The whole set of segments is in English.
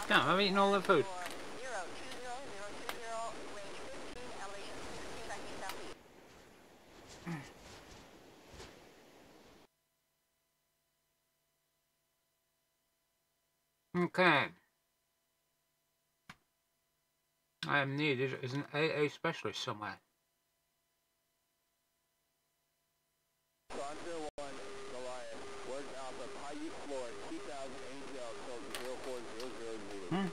Damn, I've eaten all the food. Okay. I am needed as an AA specialist somewhere. Hmm.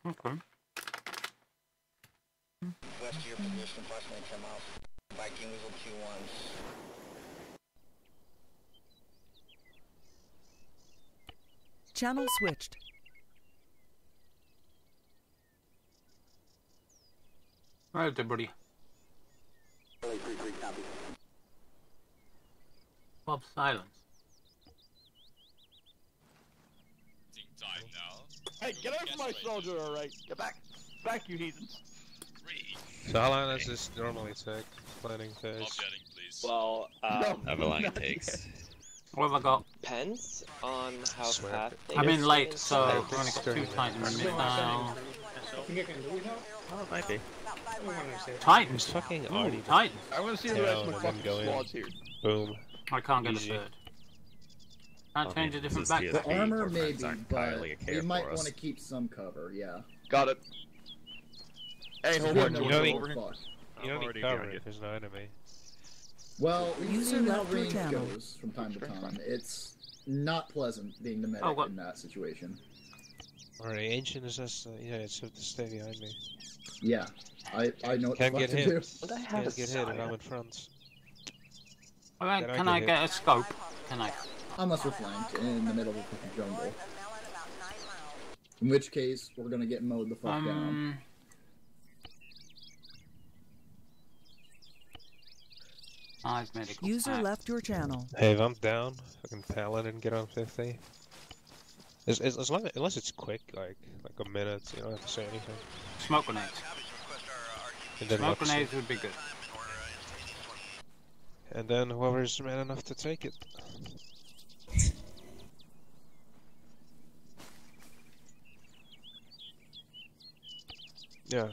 Okay. West of your position, approximately 10 miles. Viking Weasel Q1. Channel switched. Right there, buddy. Bob silence. Time now. Hey, get off my soldier, alright? Get back. Back, you heathens. So how long does this normally take? Planning phase? Offsetting, please. Well, However long it takes. What have I got? depends on how Swear. fast they I'm in get late, in. so we've only got 2 Titans now. Oh, it might be. Titans? Fucking Ooh, already. Titans. I want to see the rest of my fucking squads here. Boom. I can't get Easy. a third. Can't change a different this back. is The TSB, armor our maybe, friends aren't but entirely a care you might for us. want to keep some cover, yeah. Got it. Hey, hold You on. know you what don't the need- fuck. You don't need already cover behind if there's no enemy. Well, we've User seen how left your range channel. goes from time to time. It's not pleasant being the medic Oh, what? in that situation. Alright, ancient is just yeah, it's have to stay behind me. Yeah, I know what the Can't fuck get to hit. do. Would I have Can't a get hit if sire? I'm in front. Alright, Can I can get I hit? get a scope? Can I? Unless we're flanked in the middle of a fucking jungle. In which case, we're gonna get mowed the fuck down. Eyes medical. User pack. left your channel. Hey, if I'm down, fucking paladin get on 50. As long unless it's quick, like a minute, you don't have to say anything. Smoke grenades. And then Smoke let's- grenades would be good. And then whoever's man enough to take it. Yeah.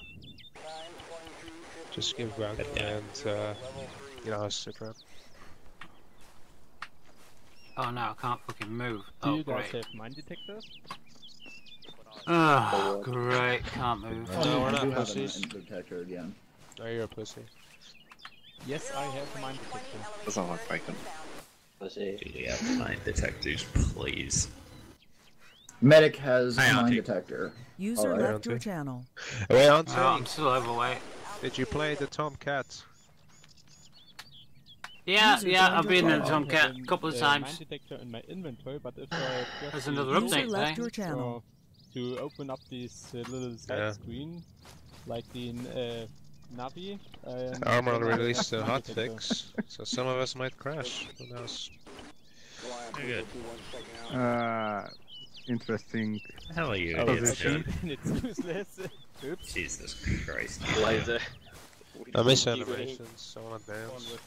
Just give ground and you know, sit around. Oh no, I can't fucking move. Do Oh you guys great. have mine detectors? Oh great, can't move. Oh, No, we're we not do have pussies. a detector again. Oh, you're a pussy. Yes, I have a mine detector. Doesn't look like them. Pussy. Do we have mine detectors, please? Medic has Hi, a mine Auntie. detector. User Alright. left your channel. Wait, Oh, Auntie, I'm still overweight. did you play the Tomcat? Yeah, User yeah, joined I've your been in channel. Tomcat a couple of Mine times. detector in my inventory, but if I There's press another the User update, left eh? your channel. to open up this little side Yeah. screen, like the Navi. Arma then I released a have mine detector. hotfix, so some of us might crash. Who knows? Very good. Interesting. The hell are you Oh, idiots this doing? It's useless. Oops. Jesus Christ. Laser. I miss animations, I wanna dance.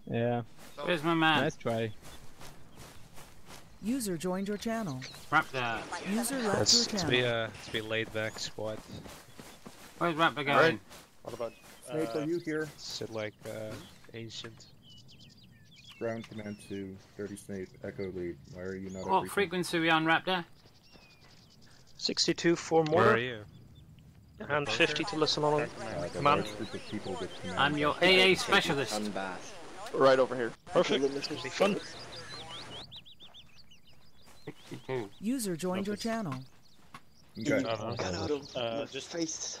Yeah, Where's my man? nice try. User joined your channel. Raptor. User left Let's, your be channel. a laid back squad. Where's Raptor going? What about Snape? Are you here? Sit like ancient. Ground command to 30 Snape, Echo lead. Why are you not? What frequency are we on, Raptor? 62 for Where are mortar you? and 50 to listen on. The Command. large group of people with command. I'm your AA specialist. Unbath. Right over here. Perfect. Be fun. 62. User joined your channel. Okay. Just face.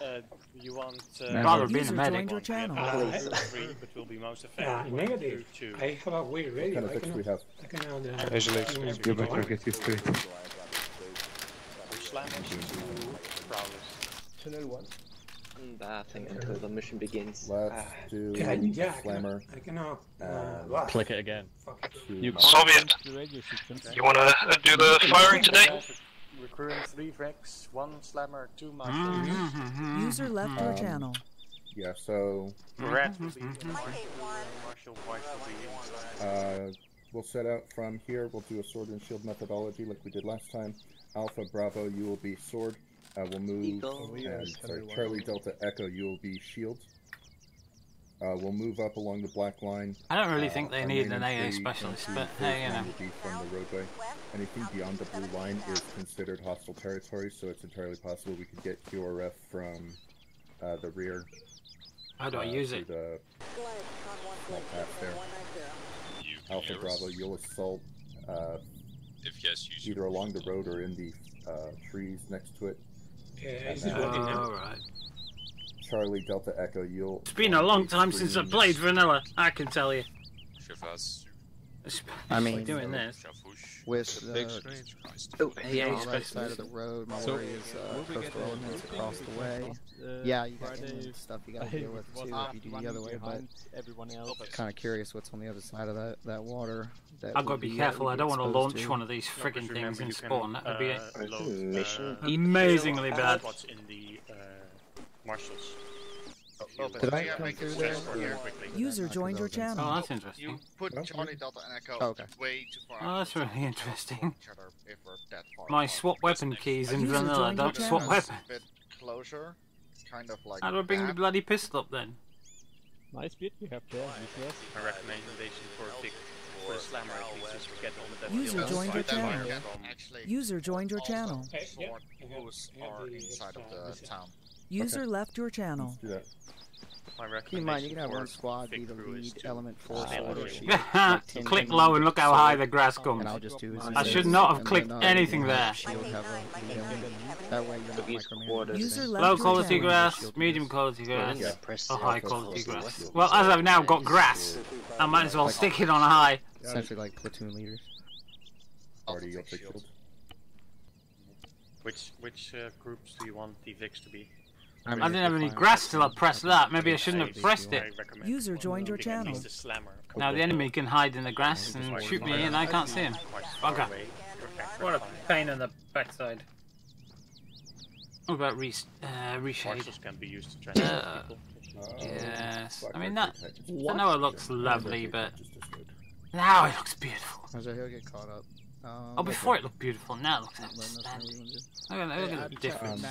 you want Rather being a User medic. joined your channel. three, but will be most effective. Negative. Two. I have a weird What radio. kind of fix we have? I cannot. Visually. You better get used to it. Slammers, prowlers. Channel 1. that thing until the mission begins. Let's do Slammer. I can now. Click it again. Soviet, you wanna do the firing today? Recruiting 3 Vex, 1 Slammer, 2 Masters. User left your channel. Yeah, so Red will be Marshall White will be inside. we'll set out from here. We'll do a sword and shield methodology like we did last time. Alpha Bravo, you will be sword. We'll move. Charlie Delta Echo, you will be shield. We'll move up along the black line. I don't really think they need an AA specialist, but hey, you know. Will be from the roadway. Anything beyond the blue line is considered hostile territory, so it's entirely possible we could get QRF from the rear. How do I use it? The small path there. Alpha Bravo, you'll assault If yes, use either along the road or in the trees next to it. Alright. Charlie Delta Echo, you'll... It's been a long time since I played Vanilla, I can tell you. I mean, doing this. With the right side of the road, my worry is coastal elements across the way. Yeah, you got inland stuff you got to deal with too if you do the other way, but kind of curious what's on the other side of that water. I've got to be careful, I don't want to launch one of these friggin' things in spawn, that would be amazingly bad. What's in the Marshals. Did I come through there? User joined your channel. Oh, that's interesting. You put Charlie Delta and Echo way too far. Oh, that's really interesting. My swap weapon keys in Vanilla don't swap weapons. Closer, kind of like how do I bring the bloody pistol up then? Nice bit you have there, yes. My recommendation for a slammer at least is to get on the User joined your channel. User joined your channel. Are inside of the town. User left your channel. Keep in mind, you can have one squad be the lead element for sword or shield. Click low and look how high the grass comes. And I'll just do I should not have clicked anything there. That way you're not micromanaging. Low quality grass, medium quality grass, or high quality grass. Well, as I've now got grass, I might as well stick it on high. Essentially like platoon leaders. Which groups do you want the VIX to be? I didn't have any grass till I pressed that. Maybe I shouldn't have pressed it. User joined your channel. Now the enemy can hide in the grass and shoot me and I can't see him. Bugger. What a pain in the backside. What about reshade? Can be used to transport people. Yes. I mean that. I know it looks lovely, but now it looks beautiful. So he'll get caught up. Oh, before it looked beautiful, now it looks outstanding. Look at the difference.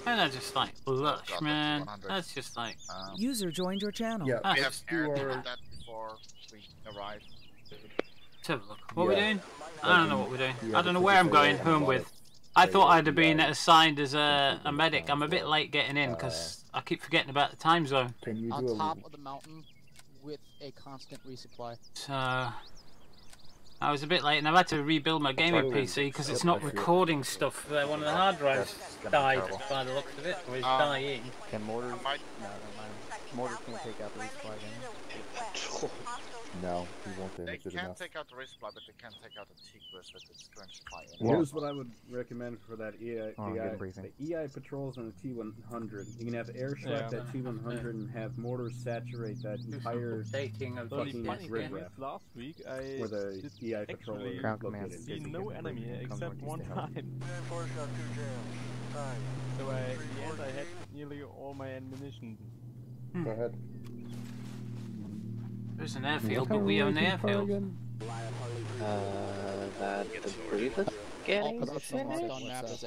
And that's just like lush, man. That's just like. User joined your channel. Yeah, we have that before we arrive. Let's have a look. What are we doing? I don't know what we're doing. I don't know where I'm going, who I'm with. I thought I'd have been assigned as a medic. I'm a bit late getting in because I keep forgetting about the time zone. On top of the mountain with a constant resupply. So. I was a bit late and I've had to rebuild my gaming PC because it's not recording stuff. One of the hard drives died by the looks of it, or is dying. Can mortar? No, never mind. Mortar can't take out the resupply again. No, he won't They damage it can't enough. take out the resupply, but they can take out the Tigris with its current supply. Here's what I would recommend for that EI briefing. the EI patrols on the T100. You can have air strike that T100 and have mortars saturate that entire fucking riprap. Last week where the EI patrol is located. See no enemy except one time. So in the end I had nearly all my ammunition. Go ahead. There's an airfield, but we own the airfield. That the brief is getting finished,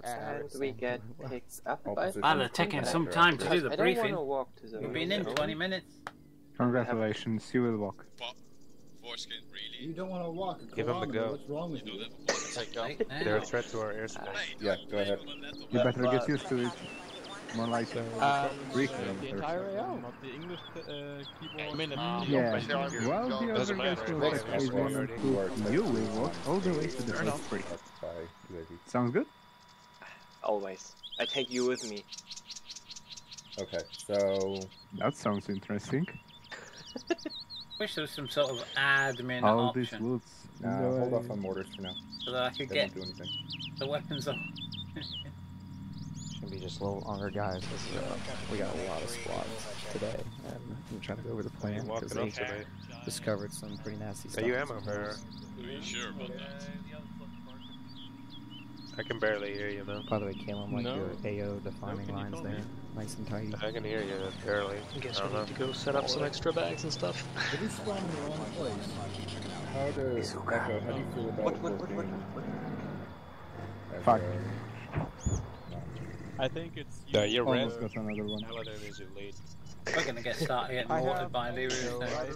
and we get picked up by... Well, they're taking some time to do the briefing. We've been in 20 minutes. Congratulations, you will walk. Foreskin, really? You don't want to walk a Give him a go. What's wrong with you? They're a threat to our airspace. Yeah, go ahead. You better get used to it. More like 3 the kilometers. entire AO. Not the English keyboard. Yeah, well, the other guys will actually want to you will walk all the way to the first break. Sounds good? Always. I take you with me. Okay, so... That sounds interesting. Wish there was some sort of admin All these option woods. hold off on mortars for now. so that I could They get won't do anything. the weapons on. be just a little longer, guys, because we got a lot of squads today, and I'm trying to go over the plan because they discovered some pretty nasty stuff. Are you ammo bearer? Are you sure about that? I can barely hear you, man. By the way, Caleb, like your AO defining lines there, nice and tight. I can hear you barely. I guess we need to go set up some extra bags and stuff. Did he spawn in the wrong place? How do you feel about working? Fuck. I think it's you. Yeah, you're almost got another one. How other is your lead? We're gonna get started getting watered by Liru. Right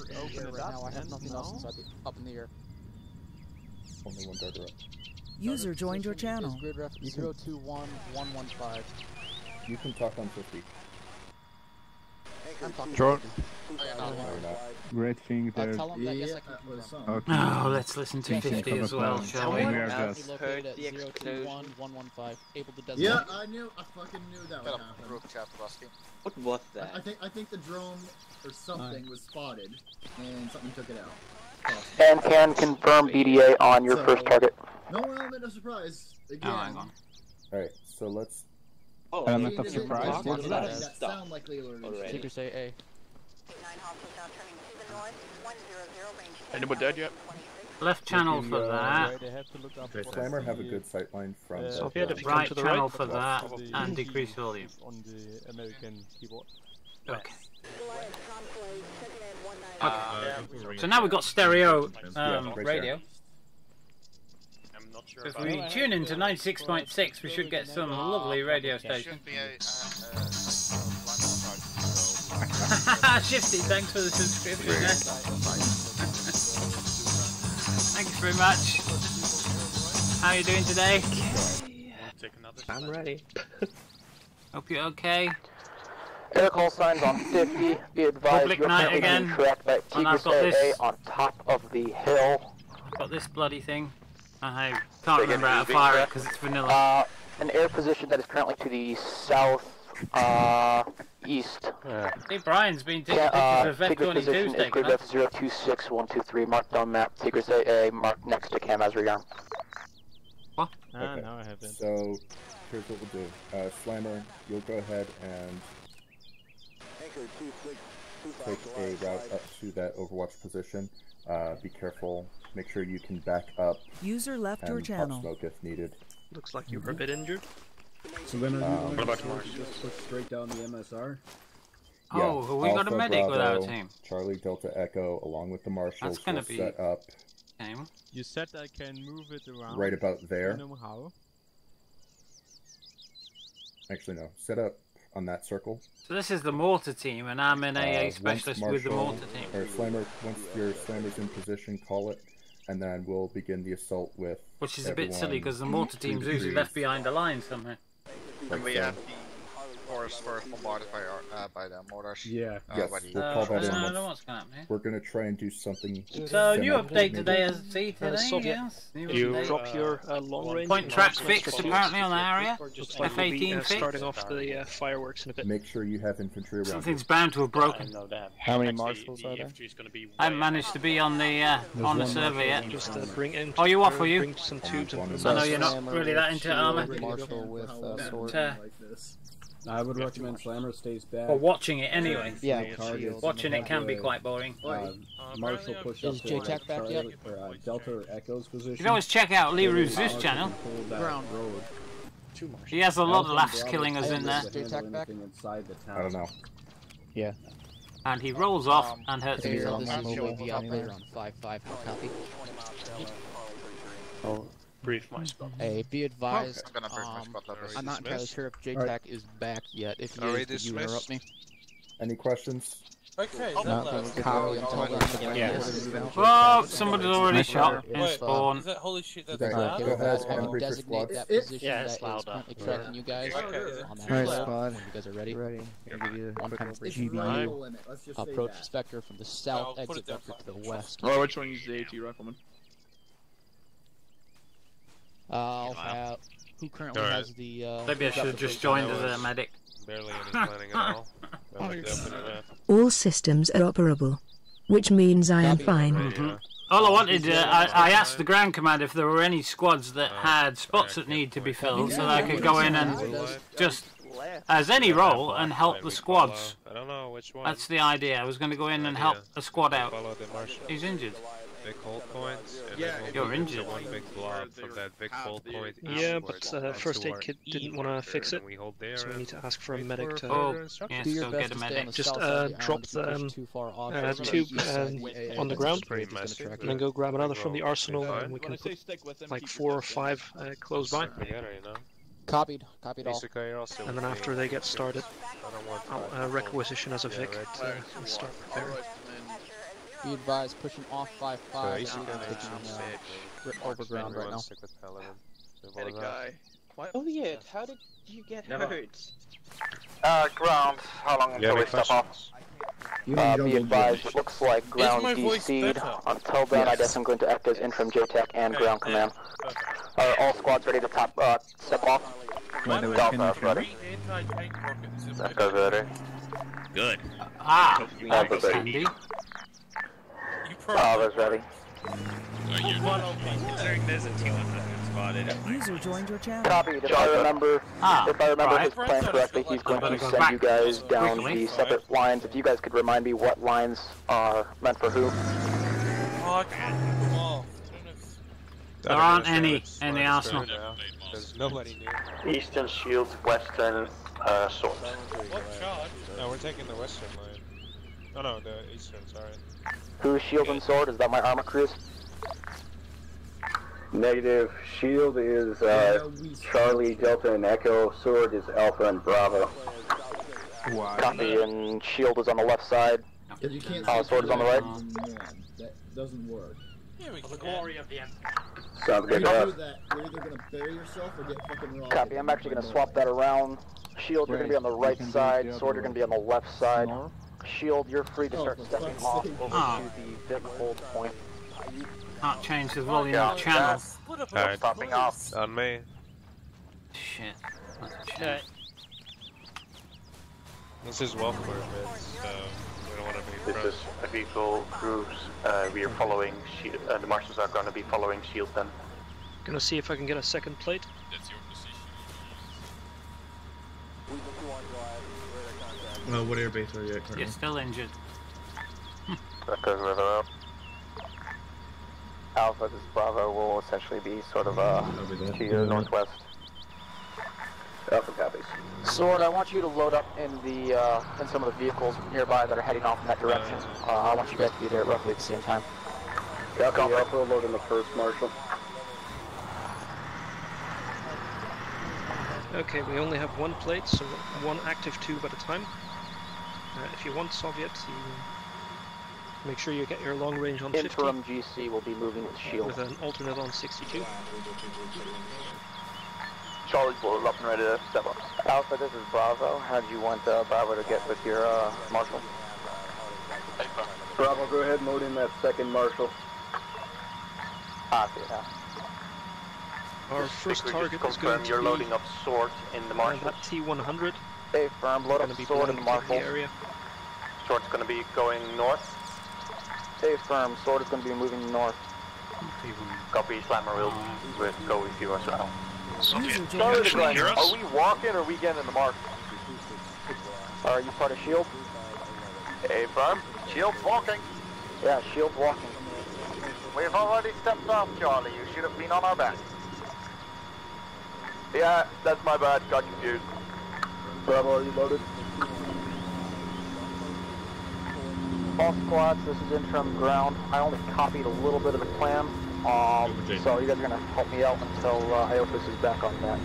now, I have nothing else inside up in the air. Only one darter up. User joined your channel. Grid ref 021115. You can talk on 50. I'm talking Sure. 50. No, you're not. Great thing there. Tell him that yes, I can confirm. Okay. Oh, let's listen to 50 as well, shall we? We are just. Located at 021115. Able to designate. Yeah, I fucking knew that would happen. Group chat, Rusty. What was that? I think the drone or something was spotted, and something took it out. And can confirm BDA on your first target. No element of surprise. Again. Oh, hang on. Alright, so let's... Oh, element of surprise? What's that? That sound like Liru. Seeker say A. Anyone dead yet? Left channel for that. Slammer have a good sightline from... Right channel for that, and decrease volume. On the American keyboard. Okay. Okay. So now we've got stereo radio. I'm not sure If we tune into 96.6, we should get some lovely radio stations. Shifty, thanks for the subscription. Thanks very much. How are you doing today? I'm ready. Hope you're okay. Air call signs on 50. Be advised, Public you're night currently being again. tracked by And I've got Tigris this. AA on top of the hill. I've got this bloody thing. I can't remember how to fire it because it's vanilla. An air position that is currently to the south east. Hey, Brian's been taking pictures of Tigris F-22 position is taking grid ref 026123, marked on map. Tigris AA marked next to Cam as regard. What? Okay. Now I have it. So, here's what we'll do. Slammer, you'll go ahead and take a route up to that Overwatch position. Be careful. Make sure you can back up. User left your and channel. pop smoke if needed. Looks like you were a bit injured. So then are you What going to just push straight down the MSR? Oh, have we got a medic with our team? Charlie Delta Echo, along with the marshals, That's gonna will be set up game. You said I can move it around. right about there. Do you know how? Actually, no. Set up on that circle. So this is the mortar team, and I'm an AA specialist with the mortar team. Or Slammer, once your Slammer's in position, call it, and then we'll begin the assault with. Which is a bit silly because the mortar team's usually left behind the line somewhere. And we have the forest first bombarded by the mortars. Yeah. Yes, we'll call that in. I don't know what's going on here. We're gonna try and do something. So new update today, as see today. Soviet, Yes. New you update. drop your long range. Point track fixed apparently on the area. Looks like we'll be, F-18 fixed. starting off the fireworks in a bit. Make sure you have infantry around. Something's bound to have broken. How many marshals are there? I haven't managed to be on the server yet. Just bring in. Oh, you off? Are you? Bring some tubes and I know you're not really that into Arma. Marshal with sword. I would recommend Slammer stays back. Or watching it anyway. Yeah, Watching it can be quite boring. Marshal push up Is to J-Tech back yet? Charlie, or, Delta or Echo's position. You can always check out Liru's Zeus channel. Ground road. He has a lot of laughs killing us in there. J-Tech back? I don't know. Yeah. And he rolls off and hurts This is himself. UAV operator on 5-5, copy. I'll brief my spot. Hey, be advised, I'm gonna first my spot level. I'm not entirely sure if J-Tech is back yet. If he Already is, could you interrupt me? Any questions? Okay, Yes. Whoa, somebody's already shot in spawn. Holy shit, that's Okay, loud? go ahead I and will brief your designate squad. that position Yeah, that it's is loud currently up. tracking you guys Okay. on that Alright, squad. squad. When you guys are ready. Ready. I'll give you one time for It's GB. no limit. Let's just say Approach that. Spectre from the south, I'll put exit it there vector to the for- west. Oh, which one uses the AT rifleman? I'll have... Who currently Alright. has the... Maybe I should have just joined as a medic. Barely any planning at all. I looked up and it went. All systems are operable, which means I am fine. All I wanted, I asked the ground command if there were any squads that had spots that need to be filled, so that I could go in and just as any role and help the squads. I don't know which one. That's the idea. I was going to go in and help a squad out. He's injured. Big hold points. And Yeah, then you're injured. One big blob from that big hold point. Yeah, but first aid kit didn't want to fix it, so we need to ask for a medic to get a medic. just drop the tube on the ground, and then go grab another from the arsenal, and we can put like 4 or 5 close by. Copied all. And then after they get started, I'll requisition as a Vic to start preparing. Be advised, pushing off 5-5. Over ground right now. Had a guy. Oh yeah, how did you get hurt? Ground. How long until we step off? Be advised, it looks like ground DC'd. Until then, I guess I'm going to act as interim JTAC and ground command. Are all squads ready to step off? Delta, ready. Echo ready. Good. Alpha's ready. Bravo's ready. Considering there's a team of them spotted. User joined your channel. Copied. If I remember his plan correctly, he's going to send you guys down the separate lines. If you guys could remind me what lines are meant for who. There aren't any in the arsenal. Because nobody knew. Eastern shield, western sword. No, we're taking the western line. Oh no, the eastern, sorry. Who's shield and sword? Is that my armor crews? Negative. Shield is Charlie, Delta, and Echo. Sword is Alpha and Bravo. Copy, and shield is on the left side. You can't sword is on the right. That doesn't work. The glory of the Empire. Sounds good. You're either gonna bury yourself or get fucking robbed. Copy, I'm actually gonna swap that around. Shield, you're gonna be on the right side. Sword, you're gonna be on the left side. Shield, you're free to start stepping off over to the big hold point. Can't change the volume of the channel. Alright, stopping off. On me. Shit. This is welfare bids, so we don't want to be This is a vehicle crews. We are following shield. The marshals are gonna be following shield then. Gonna see if I can get a second plate. That's your position. What airbase are you at currently? You're still injured. Echo's river up. Alpha, this Bravo will essentially be sort of to your northwest. Alpha copies. Sword, I want you to load up in the in some of the vehicles nearby that are heading off in that direction. I want you guys to be there roughly at the same time. Copy. Alpha, load in the first marshal. Okay, we only have 1 plate, so 1 active tube at a time. If you want Soviet, you make sure you get your long range on 50. Interim GC will be moving with shield. With an alternate on 62. Charlie's loaded up and ready to step up. Alpha, this is Bravo. How do you want Bravo to get with your marshal? Bravo, go ahead and load in that second marshal. Copy that. Our first target is going to you're be loading up sword in the marshal. that T100. Stay firm, load up sword in the marshal. Area. Sword's going to be going north. Stay firm, sword is going to be moving north. Copy, Slammer will go with you as well. Soviet, Sorry to actually hear us? Are we walking or are we getting in the mark? Are you part of shield? Stay firm, shield's walking. Yeah, shield's walking. We've already stepped off, Charlie. You should have been on our back. Yeah, that's my bad. Got confused. Bravo, are you loaded? All squads, this is interim ground. I only copied a little bit of the plan, so you guys are going to help me out until IOPIS is back on that.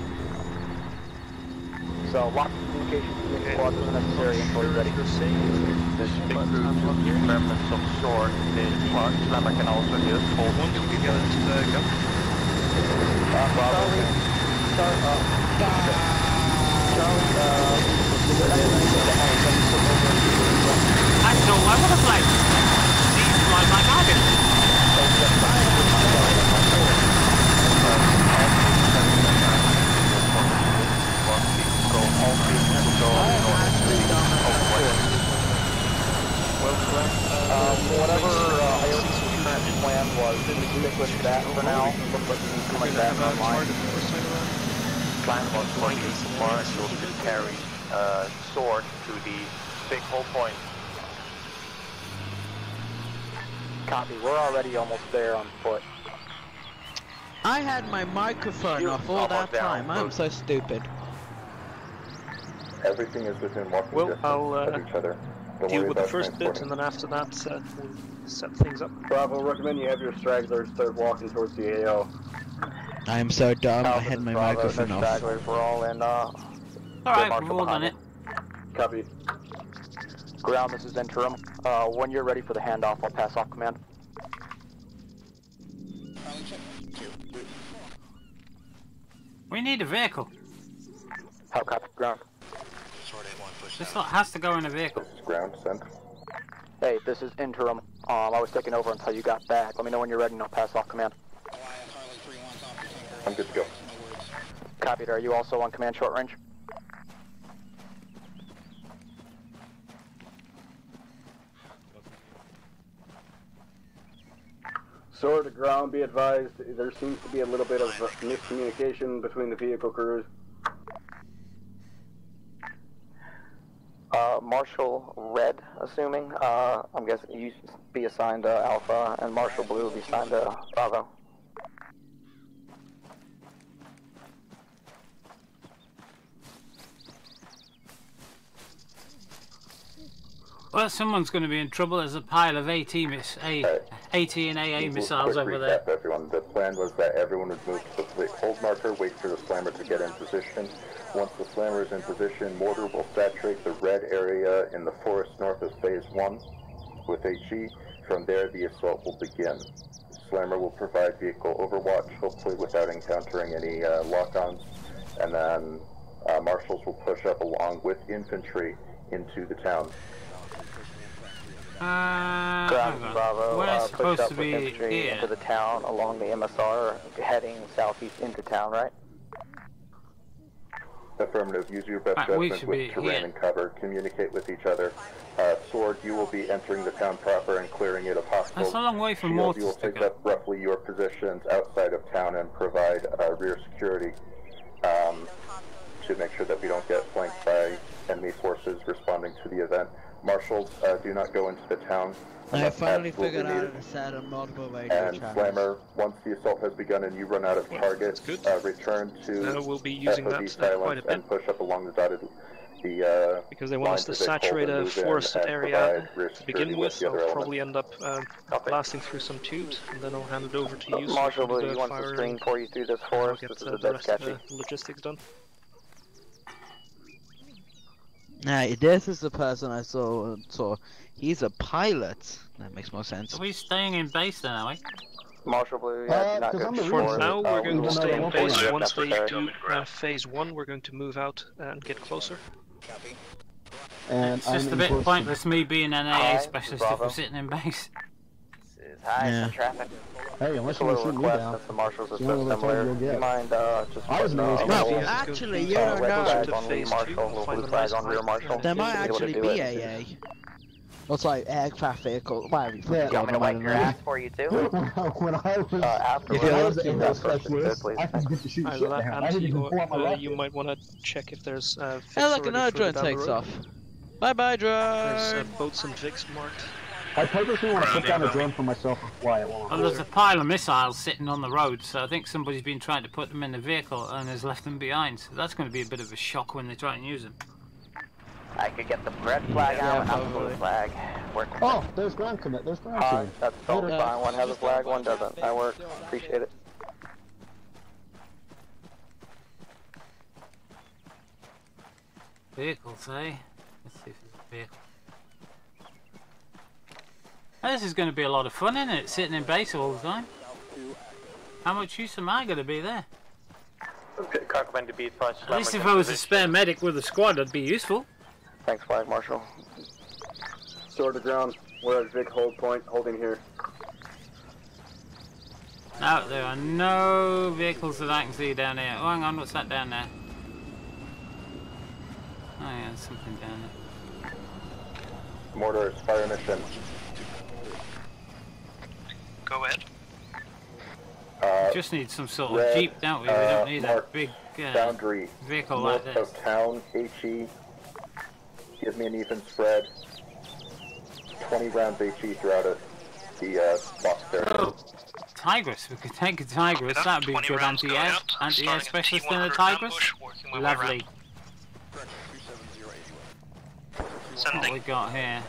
So lots of communication between squads is necessary until you're ready. This big group experiments of sort, the Slammer can also just hold once we get into the gun. Actually, I would have liked these fly like I did. Whatever IOT's current plan was, stick with that for now. Looks like we need something like that in our mind. Plan was going to Marshall to carry sword to the big hold point. Copy, we're already almost there on foot. I had my microphone off all that time. I'm so stupid. Everything is within walking distance of each other. Deal with the first bit, and then after that, we'll set things up. Bravo, recommend you have your stragglers start walking towards the AO. I am so dumb. I had my microphone off. Stragglers, we're all in. Alright, we've all done it. Copy. Ground, this is interim. When you're ready for the handoff, I'll pass off command. We need a vehicle. How copy, ground? This lot has to go in a vehicle. Ground sent. Hey, this is interim. I was taking over until you got back. Let me know when you're ready and I'll pass off command. I'm good to go. Copied. Are you also on command short range? Sword to ground, be advised, there seems to be a little bit of miscommunication between the vehicle crews. Marshal Red, assuming. I'm guessing you be assigned to Alpha, and Marshal Blue will be assigned to Bravo. Well, someone's going to be in trouble. There's a pile of AT and AA missiles over there. Everyone. The plan was that everyone would move to the hold marker, wait for the slammer to get in position. Once the slammer is in position, mortar will saturate the red area in the forest north of phase 1 with HE. From there, the assault will begin. The slammer will provide vehicle overwatch, hopefully without encountering any lock-ons, and then marshals will push up along with infantry into the town. Bravo, we're supposed push up to with be infantry here. into the town along the MSR, heading southeast into town, right? Affirmative. Use your best judgment with terrain and cover. Communicate with each other. Sword, you will be entering the town proper and clearing it of hostiles. That's a long way from Shield, mortars you will take up roughly your positions outside of town and provide rear security to make sure that we don't get flanked by enemy forces responding to the event. Marshals, do not go into the town. I finally figured out how to set up multiple radio and channels. Slammer, once the assault has begun and you run out of targets, return to we'll be using FOB that quite a bit. and push up along the dotted because they want us to saturate a forested area to begin with. I'll probably end up blasting through some tubes, and then I'll hand it over to you. Marshal, so you want to screen for you through this forest? Get this is the a bit rest of sketchy. the logistics done. Nah, this is the person I saw. He's a pilot. That makes more sense. Are we staying in base then, are we? Marshal Blue, yeah, not good. For now, we're going to stay in base. Once they do phase 1, we're going to move out and get closer. And it's just a bit pointless me being an AA specialist if we're sitting in base. Hi, traffic. Hey, unless you want to shoot me down, the marshals are you know so what similar. you'll Do you get. mind just putting well, actually, you don't red flag know. on lead marshal, little blue flag on rear marshal? There might actually be AA. What's like aircraft vehicle? Why have you put it on the ass for you too? When I was afterwards, an air specialist, I didn't get to shoot shit down. I didn't even pull out my rifle. You might want to check if there's hey, look, another drone takes off. Bye-bye, drone! There's boats and Vicks marked. I purposely want to put down a drone for myself and fly it while I'm Well, there's a pile of missiles sitting on the road, so I think somebody's been trying to put them in the vehicle and has left them behind. So that's going to be a bit of a shock when they try and use them. I could get the red flag out and the blue flag. Oh, there's ground commit. There's ground commit. That's totally fine. One has a flag, one doesn't. That works. Appreciate it. Vehicles, eh? Let's see if there's a vehicle. This is going to be a lot of fun, isn't it? Sitting in base all the time. How much use am I going to be there? Recommend to be advised. At least if I was a spare medic with a squad, that'd be useful. Thanks, Flag Marshal. Sword to ground. We're at Vic hold point, holding here. No, there are no vehicles that I can see down here. Oh, hang on, what's that down there? Oh yeah, there's something down there. Mortars, fire mission. Go ahead. Just need some sort of jeep, don't we? We don't need a big boundary vehicle north like this. of town, HE, Give me an even spread. 20 rounds HE throughout it. The box there. Oh, Tigress. We could take a Tigress. That'd be good anti-air specialist in a Tigress. Lovely. What we got here?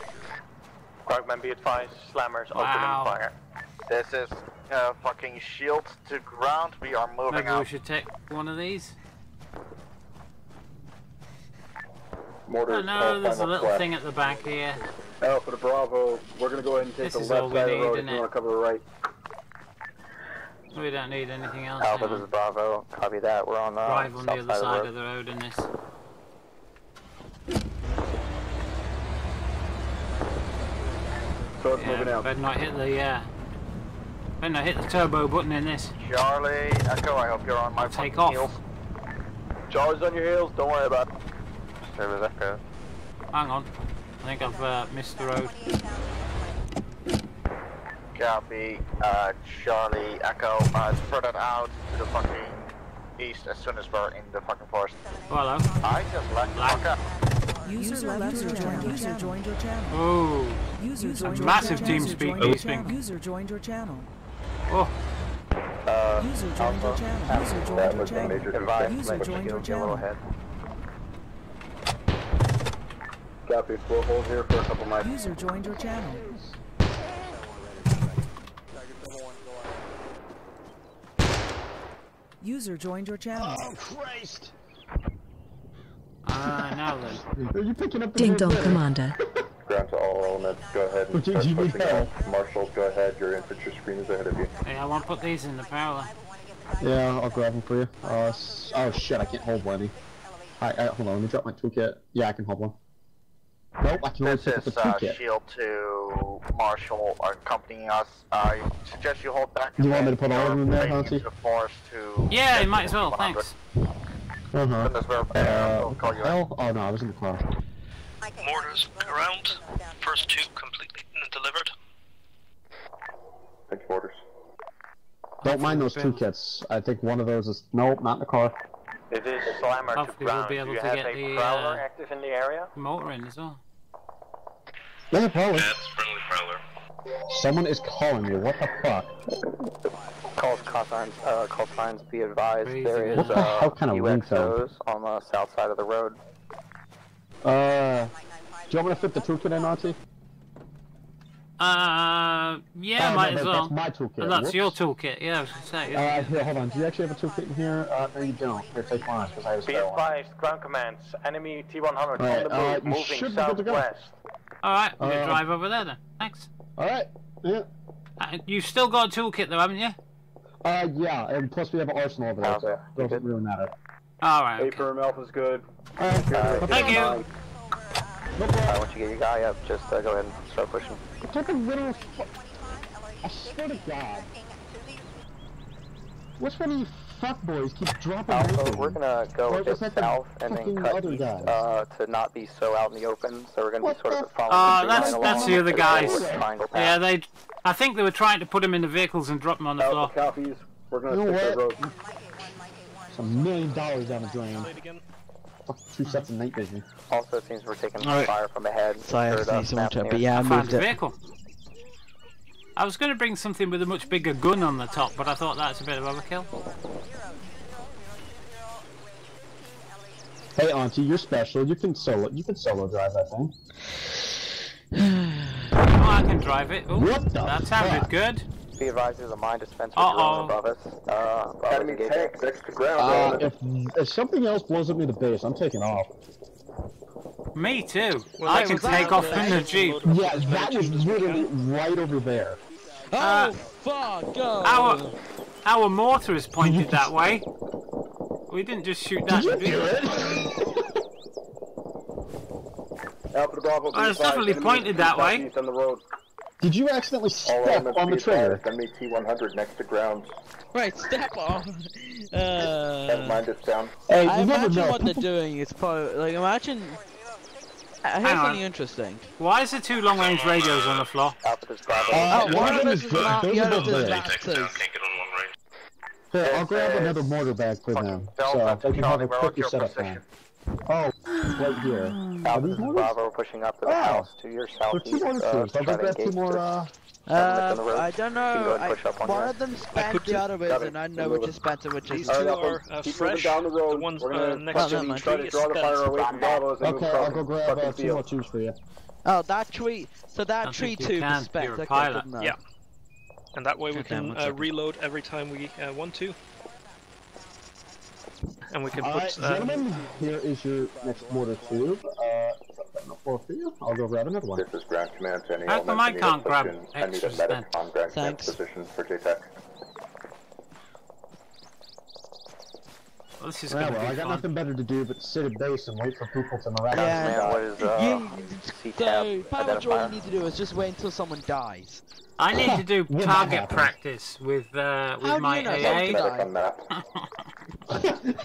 Frogman, be advised. Slammers opening fire. This is fucking shield to ground. We are moving Maybe out. we should take one of these. Mortars, oh no, there's a little thing at the back here. Alpha to Bravo, we're gonna go ahead and take the left side of the road if you want to cover the right. We don't need anything else. Alpha, this is Bravo. Copy that. We're on the drive on the other side of the road in this. So it's moving out. Better not hit the turbo button in this. Charlie, Echo, I hope you're on my take off. Heels. Charlie's on your heels. Don't worry about it. Service Echo. Hang on. I think I've missed the road. Copy. Charlie, Echo, spread it out to the fucking east as soon as we're in the fucking forest. Hello. I just left the fuck up. User joined your channel. Oh. Massive team speak. User joined your channel. Oh. User joined your channel. User joined your channel. User joined your channel. Copy. We'll hold here for a couple nights. User joined your channel. User joined your channel. Oh Christ! Now then. Are you picking up the Ding dong, Commander. Ground to all elements. Go ahead and start pushing out. Marshal, go ahead. Your infantry screen is ahead of you. Hey, I want to put these in the parallel. Yeah, I'll grab them for you. Oh shit, I can't hold one. Hold on, let me drop my toolkit. Yeah, I can hold one. Nope, I can only pick up the toolkit. Shield to Marshal accompanying us. I suggest you hold back. You want me to put all of them in there, Hunty? Yeah, you might as well, thanks. Hell? Oh no, I was in the car. Mortars around. First two completely delivered. Thank you, mortars. Don't mind those toolkits. I think one of those is... Nope, not in the car. It is Slammer to ground. We'll be able Do you to have get a the prowler active in the area? motor in as well. Yeah, probably. That's friendly prowler. Someone is calling me. What the fuck? Call signs, be advised. There is what the hell kind of UXOs on the south side of the road. Do you want me to fit the toolkit in, Artie? Yeah, might as well. That's my toolkit. And that's your toolkit, yeah, I was gonna say. Yeah. Here, hold on. Do you actually have a toolkit in here? No, you don't. Here, take mine, because I was Be advised, ground commands. Enemy T-100 on the move, moving southwest. Alright, I'm gonna drive over there then. Thanks. Alright, yeah. You've still got a toolkit though, haven't you? Yeah, and plus we have an arsenal over there, so it doesn't really matter. Alright, okay. Firm Alpha's good. Thank you. Once you get your guy up, just go ahead and start pushing. Take a little... I swear to God. Which one of you fuckboys keep dropping Alpha, we're gonna go a bit south and then cut east to not be so out in the open, so we're gonna be sort of following that's the other guys. Yeah, I think they were trying to put them in the vehicles and drop them on the floor. Copies. We're gonna stick the road. It's $1 million down the drain. 2 sets of night vision. Also, it seems we're taking fire from ahead. So I have to need someone to, but yeah, I found a vehicle. I was going to bring something with a much bigger gun on the top, but I thought that's a bit of overkill. Hey, Auntie, you're special. You can solo drive that thing. Oh, I can drive it. Ooh, that sounded good. Be advised, there's a mine dispenser drone above us. Enemy tank next to ground. If something else blows up me the base, I'm taking off. Me too. Well, I can take off in the Jeep. Yeah, that was literally right over there. Oh, fuck! Go. Our mortar is pointed that way. We didn't just shoot that. Did you do it? Alpha to Bravo. It's definitely pointed that way. On the road. Did you accidentally step on the trigger? Enemy T-100 next to ground. Right, step on. Mind us down. Hey, I imagine what they're doing is probably like imagine. Here's something interesting. Why is there 2 long-range radios on the floor? One of them is good. Those are both there. Here, I'll grab another mortar bag for them, so they can have a quicker setup time. Oh. right here. Alpha, this is Bravo, we're pushing up to the house to your southeast. I'll go grab 2 more, I don't know. One of them spent the other ways, and I know which is better, which is. These 2 are fresh. Down the road. The ones next to the tree is draw the fire away from Bravo as they move I'll go grab 2 more tubes for you. Oh, that tree. So that tree tube is spent. You're a pilot. Yeah. And that way we can reload every time we want to. And we can put. Alright, gentlemen, here is your next mortar tube. For you. I'll go grab another one. This is ground command to any How come I can't grab I need a extras medic then? on ground command position for JTAC. Well, this is Well, going to be I got fun. nothing better to do but sit at base and wait for people to miraculously Yeah. What is, So, pretty much all you need to do is just wait until someone dies. I need to do When that target happens. practice with How do my you know AA. someone died?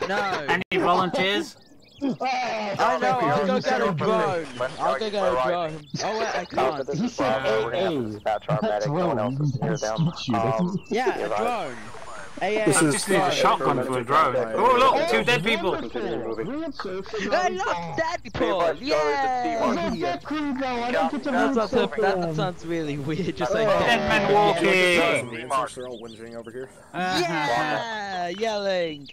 No. Any volunteers? I know, I'll go get a drone. I'll go get a drone. Oh wait, I can't. He said we're gonna have to dispatch our medic, no one else is near them. Yeah, a drone. AA, I just need a shotgun for a drone. Oh look, 2 dead people. I love dead people! Yeah! That sounds really weird, just like Dead men walking. They're all whinging over here. yeah! Yelling!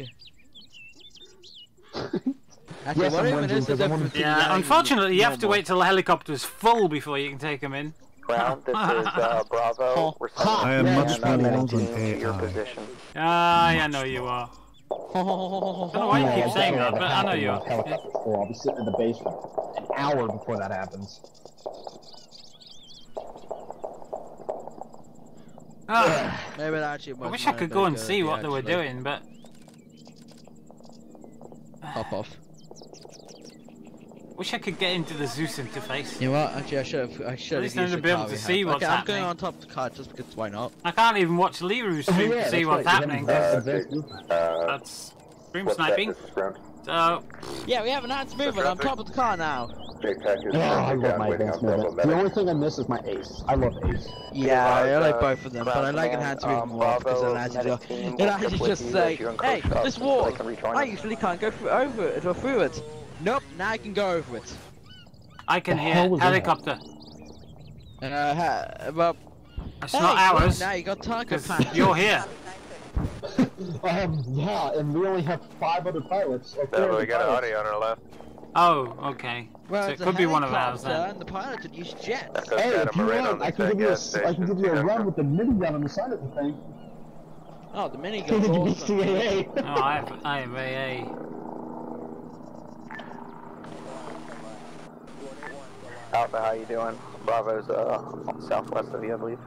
Actually, what even is the difference between Yeah, yelling unfortunately, you have to normal? wait till the helicopter's full before you can take them in. Ground, this is Bravo. We're I sending am a much medic more team than to your AI. position. Ah, I know you are. I don't know why you keep saying that, but I know you are. Helicopter 4. I'll be sitting in the basement an hour before that happens. Ah, Maybe that actually I was wish I could go and see what they were doing, but Hop off. wish I could get into the Zeus interface. You know what? Actually, I should have At used least then the to be able car to we see had. what's Okay, I'm happening. going on top of the car just because why not? I can't even watch Liru's stream to see what's happening. That's stream sniping. So Yeah, we have an advanced movement on top of the car now. JTAC is I love down my waiting advanced on Bravo movement. The medic. only thing I miss is my ace. I love ace. Yeah, I like both of them, but I like enhanced movement more because it actually just say, hey, this wall, I usually can't go over it or through it. Nope, now I can go over it. I can hear helicopter. Well, It's not ours. Now you got target Because practice. you're here. Yeah, and we only have 5 other pilots. We got an audio on our left. Oh, okay. Well, So it it's a could be one of ours helicopter, then. and the pilot would use jets. Hey, if you want, I can give you a run with the minigun on the side of the thing. Oh, the minigun's awesome. Oh, I have AA. Alpha, how you doing? Bravo's southwest of you, I believe.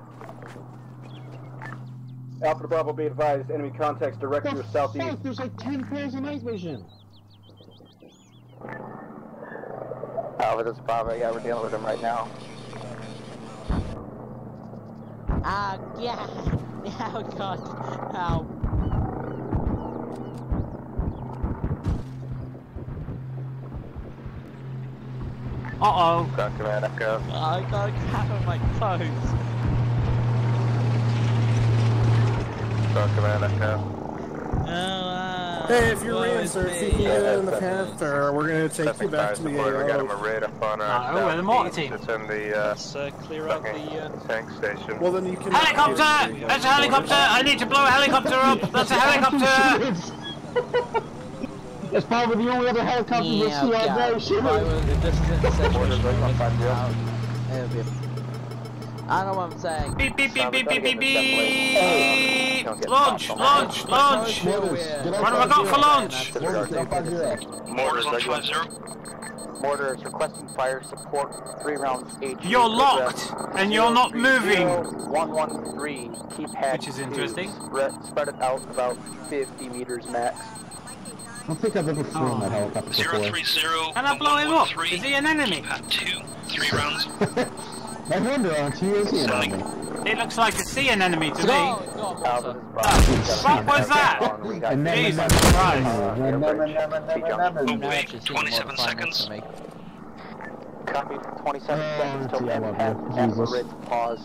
Alpha to Bravo, be advised. Enemy contacts direct to your southeast. Fuck, there's like 10 pairs of night vision. Alpha, this is Bravo. Yeah, we're dealing with him right now. Yeah. Oh god. Ow. Uh-oh. Ground command, Echo. I got a cat on my toes. Ground command, Echo. Hey, if you're in, sir, if you can get in the Panther, we're gonna take you back to the We got him a AO. raid up on our Oh, we're the mortar team. It's in the Let's clear out the tank station. Well, then you can... Helicopter! That's a helicopter! I need to blow a helicopter up! That's a helicopter! It's probably the only other helicopter we'll see all day. Shit. I know what I'm saying. Beep, beep, beep, beep, beep, beep, beep! Launch! Launch! Launch! What have I got for launch? Mortars 150. Mortar is requesting fire support 3 rounds HE. You're locked, and you're not moving. 113. Keep head. Which is interesting. Spread it out about 50 meters max. I don't think I've ever flown that helicopter before. 030. Can I blow him up? Is he an enemy? Pad 2, 3 rounds. I wonder, aren't you? Is he an enemy? It looks like a sea anemone to me. Alpha, this is Bravo. What was that? Jesus Christ. Wait, 27 seconds. Copy. 27 seconds till gee, I end love path. you. Jesus. Red pause.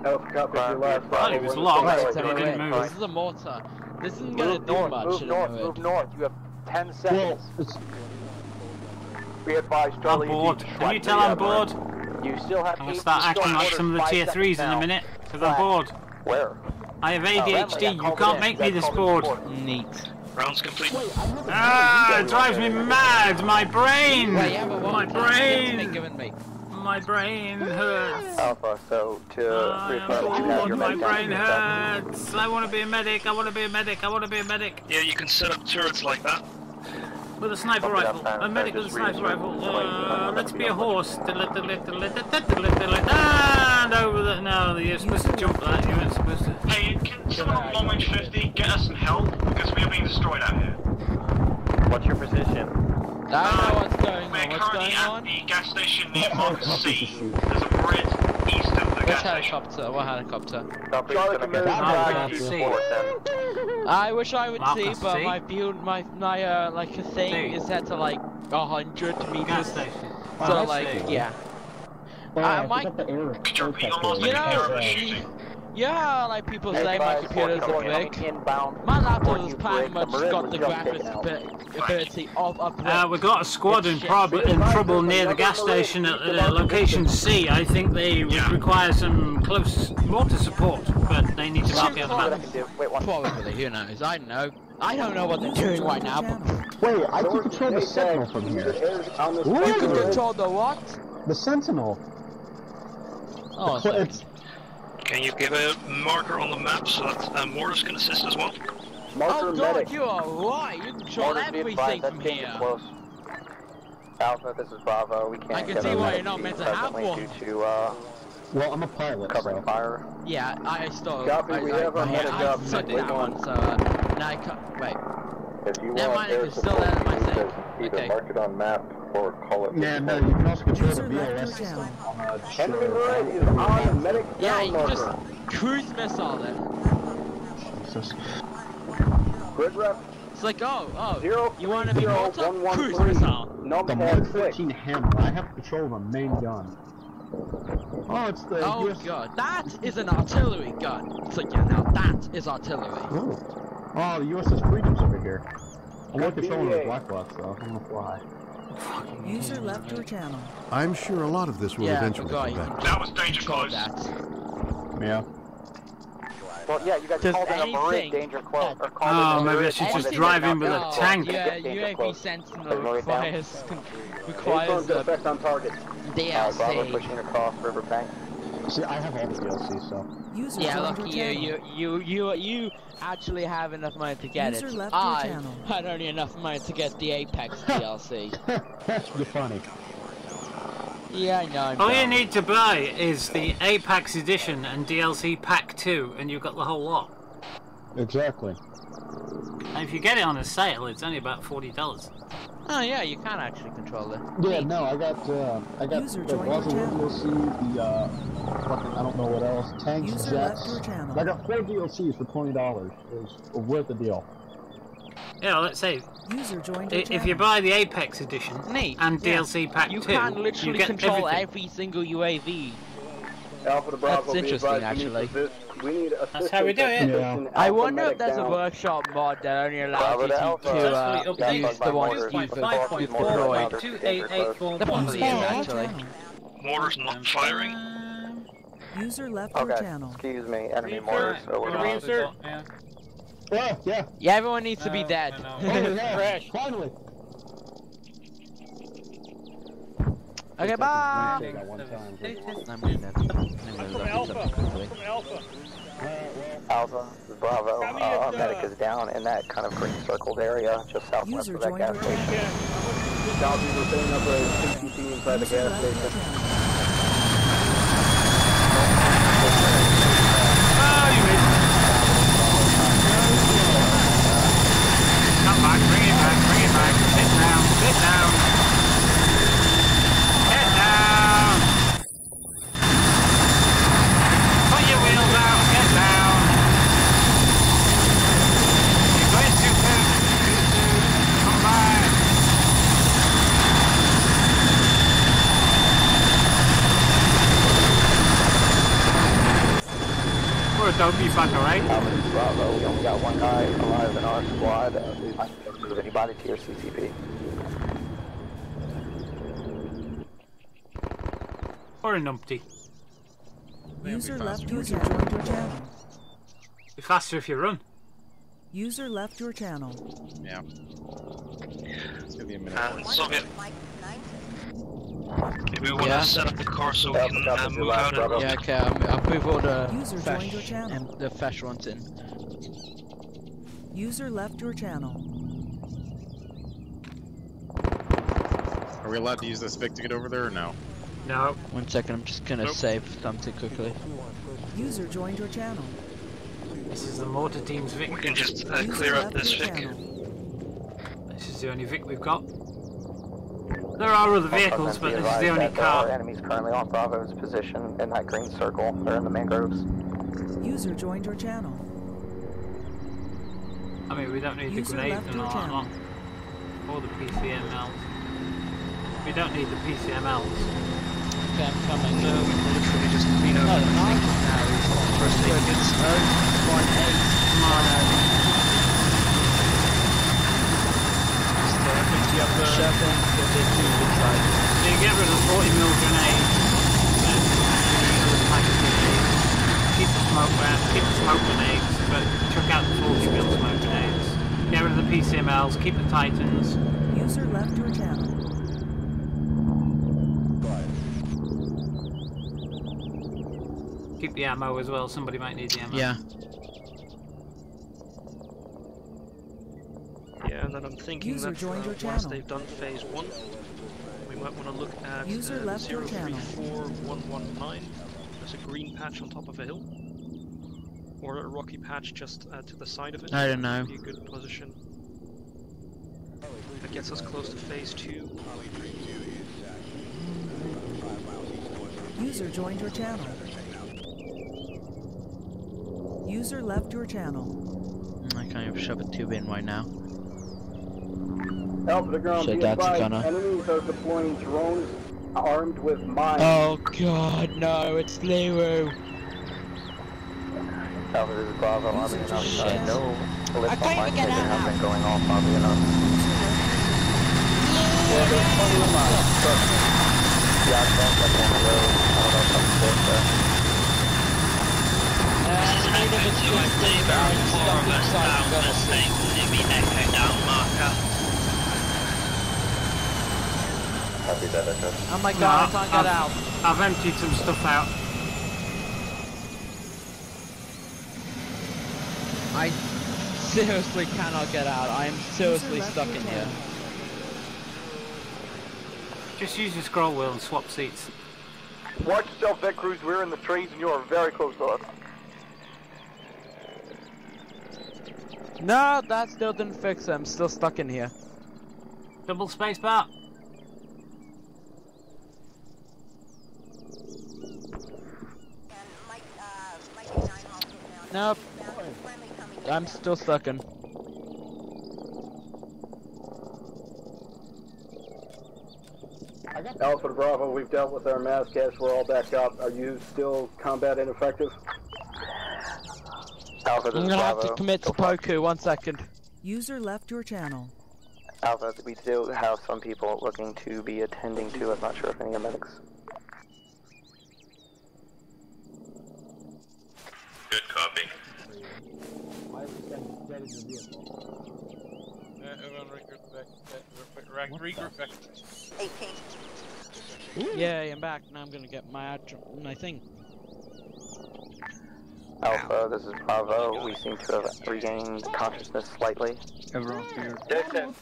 Alpha, copy your last Well, he was locked, but he didn't move. This is a mortar. This isn't gonna Move do north, much. move north, move north. You have 10 seconds. Well, Be advised, Charlie. I'm bored. Can you tell I'm bored? You still have. I'm gonna start acting like some of the tier 3s in a minute, because I'm bored. Where? I have ADHD. You can't make me this bored. Neat. Rounds complete. Ah, it drives me mad. My brain. My brain. My brain hurts. Alpha, so to reaffirm, you have your My medic brain hurts. I want to be a medic. I want to be a medic. I want to be a medic. Yeah, you can set up turrets like that. With a sniper rifle. A medic with a sniper rifle. Let's be a horse. And over the... No, you're supposed to jump that. You weren't supposed to... Hey, can someone on long range 50 get us some help? Because we are being destroyed out here. What's your position? I don't know what's going on. We're currently at the gas station near Mark C. There's a bridge east of the gas station. What helicopter? I wish I would see, but my view, my like a thing is set to like 100 meters. So like, yeah. Could you repeat the last thing? Yeah, like people say my computer's a brick. My laptop has pretty much got the graphics ability of a brick. We've got a squad in trouble near the gas station at location C. I think they would require some close mortar support, but they need to mark the other map. Probably, who knows? I don't know. I don't know what they're doing right now. Wait, I can control the Sentinel from here. You can control the what? The Sentinel. Oh, can you give a marker on the map so that mortars can assist as well? Oh god, you are right! You control everything from here! Alpha, this is Bravo. We can't. I can see why you're not meant to have one. Due to, well, I'm a pilot. Covering fire. Yeah, I still. Copy, we have our medic up. I took that one, so now I can't. Wait. If you never want, mind, it's still there in my thing. Either mark it on map or call it. Yeah, no, you can also control the BLS. Henry Moran is on the medic. Yeah, you can just cruise missile it. Jesus. Grid rep. It's like, oh, Zero, you want to be Malta? Cruise missile. The Mark 13 hammer. I have control of the main gun. Oh, it's the. Oh US... god, that is an artillery gun. It's like, yeah, now that is artillery. Oh, the USS Freedom's over here. I'm not controlling the black box though. I don't know why. User left your channel. I'm sure a lot of this will eventually come back. That was danger close. Yeah. Well, yeah, you guys called it a marine danger close. Oh, maybe I should just drive in with a tank. Yeah, UAV Sentinel requires effect on target. DLC. Bravo pushing across riverbank. See, I have all the DLC, so. Yeah, lucky you actually have enough money to get it. I had only enough money to get the Apex DLC. You're funny. Yeah, I know. All you need to buy is the Apex Edition and DLC Pack 2, and you've got the whole lot. Exactly. And if you get it on a sale, it's only about $40. Oh yeah, you can actually control it. Yeah, no, I got the Brazil DLC, the fucking, I don't know what else, tanks, jets. I got 4 DLCs for $20. It was worth the deal. Yeah, let's say if you buy the Apex Edition and DLC Pack 2, you can literally control every single UAV. Alpha to Bravo, that's interesting, actually. We need that's how we do it. Yeah. I wonder if there's a workshop mod that only allows you to use the ones you've deployed. That probably is, actually. Mortars not firing. User left your channel. Excuse me, enemy mortars. Yeah. Yeah, everyone needs to be dead. Crash. Finally. Okay, bye. Alpha, Bravo, medic is down in that kind of green circled area just southwest of that gas station. Copy, we're setting up a CCT inside the gas station. Come back, bring it back. Sit down. Get down. Put your wheels out, get down. You're going too soon. Come back. We're a dopey fucker, right? Bravo, we only got one guy alive in our squad. We might move anybody to your CCP. Or a numpty. User left your joined your channel. Be faster if you run. User left your channel. Yeah. It's gonna be a minute. Soviet. If we want to set up the car so we can move out of Yeah, okay, I'll move all the User joined your channel. and the fresh ones in. User left your channel. Are we allowed to use this Vic to get over there or no? No. 1 second, I'm just gonna save something quickly. User joined your channel. This is the mortar team's Vic. We can just clear up this Vic. This is the only Vic we've got. There are other vehicles, but this is the only car. Enemies currently on Bravo's position in that green circle. They're in the mangroves. User joined your channel. I mean, we don't need the grenades and all that long. Or the PCMLs. We don't need the PCMLs. Okay, I'm coming. No, we can literally just clean out everything. First aid kits. Come on, You have the shoving. So you get rid of 40mm grenades. Keep the smoke grenades, but chuck out the 40mm smoke grenades. Get rid of the PCMLs, keep the Titans. User left your channel. Keep the ammo as well, somebody might need the ammo. Yeah. Yeah, and then I'm thinking User that joined your once channel. they've done phase 1, we might want to look at User left your channel. 034119. There's a green patch on top of a hill. Or a rocky patch just to the side of it. I don't know. Be a good position. That gets us close to phase 2. User joined your channel. User left your channel. I can't even shove a tube in right now. Alpha to ground, So be that's advised, gonna. enemies are deploying drones armed with mines. Oh god, no, it's Liru. Alpha, this is Bravo. Oddly enough, no I can't even get out have been going off, oddly enough. Yeah, there's plenty of mines. Trust me. Yeah, I don't like on the road. I don't know if I'm safe there. This is Echo 2SD, bearing 4 of us down the state near the Echo down marker. Copy that, Echo. Oh my god, I can't get out. I've emptied some stuff out. I seriously cannot get out. I am seriously stuck in here. Just use your scroll wheel and swap seats. Watch yourself, Vic Cruz. We're in the trees and you are very close to us. No, that still didn't fix it. I'm still stuck in here. Double space bar. Nope. I'm still stuck in. Alpha to Bravo, we've dealt with our mass cash. We're all back up. Are you still combat ineffective? Alpha, this I'm is gonna have Bravo. to commit seppuku. 1 second. User left your channel. Alpha, we do have some people looking to be attending to. I'm not sure if any are medics. Good copy. Everyone regroup back. 18. Yay, I'm back. Now I'm gonna get my thing. Alpha, this is Bravo. We seem to have regained consciousness slightly. Everyone's here. This is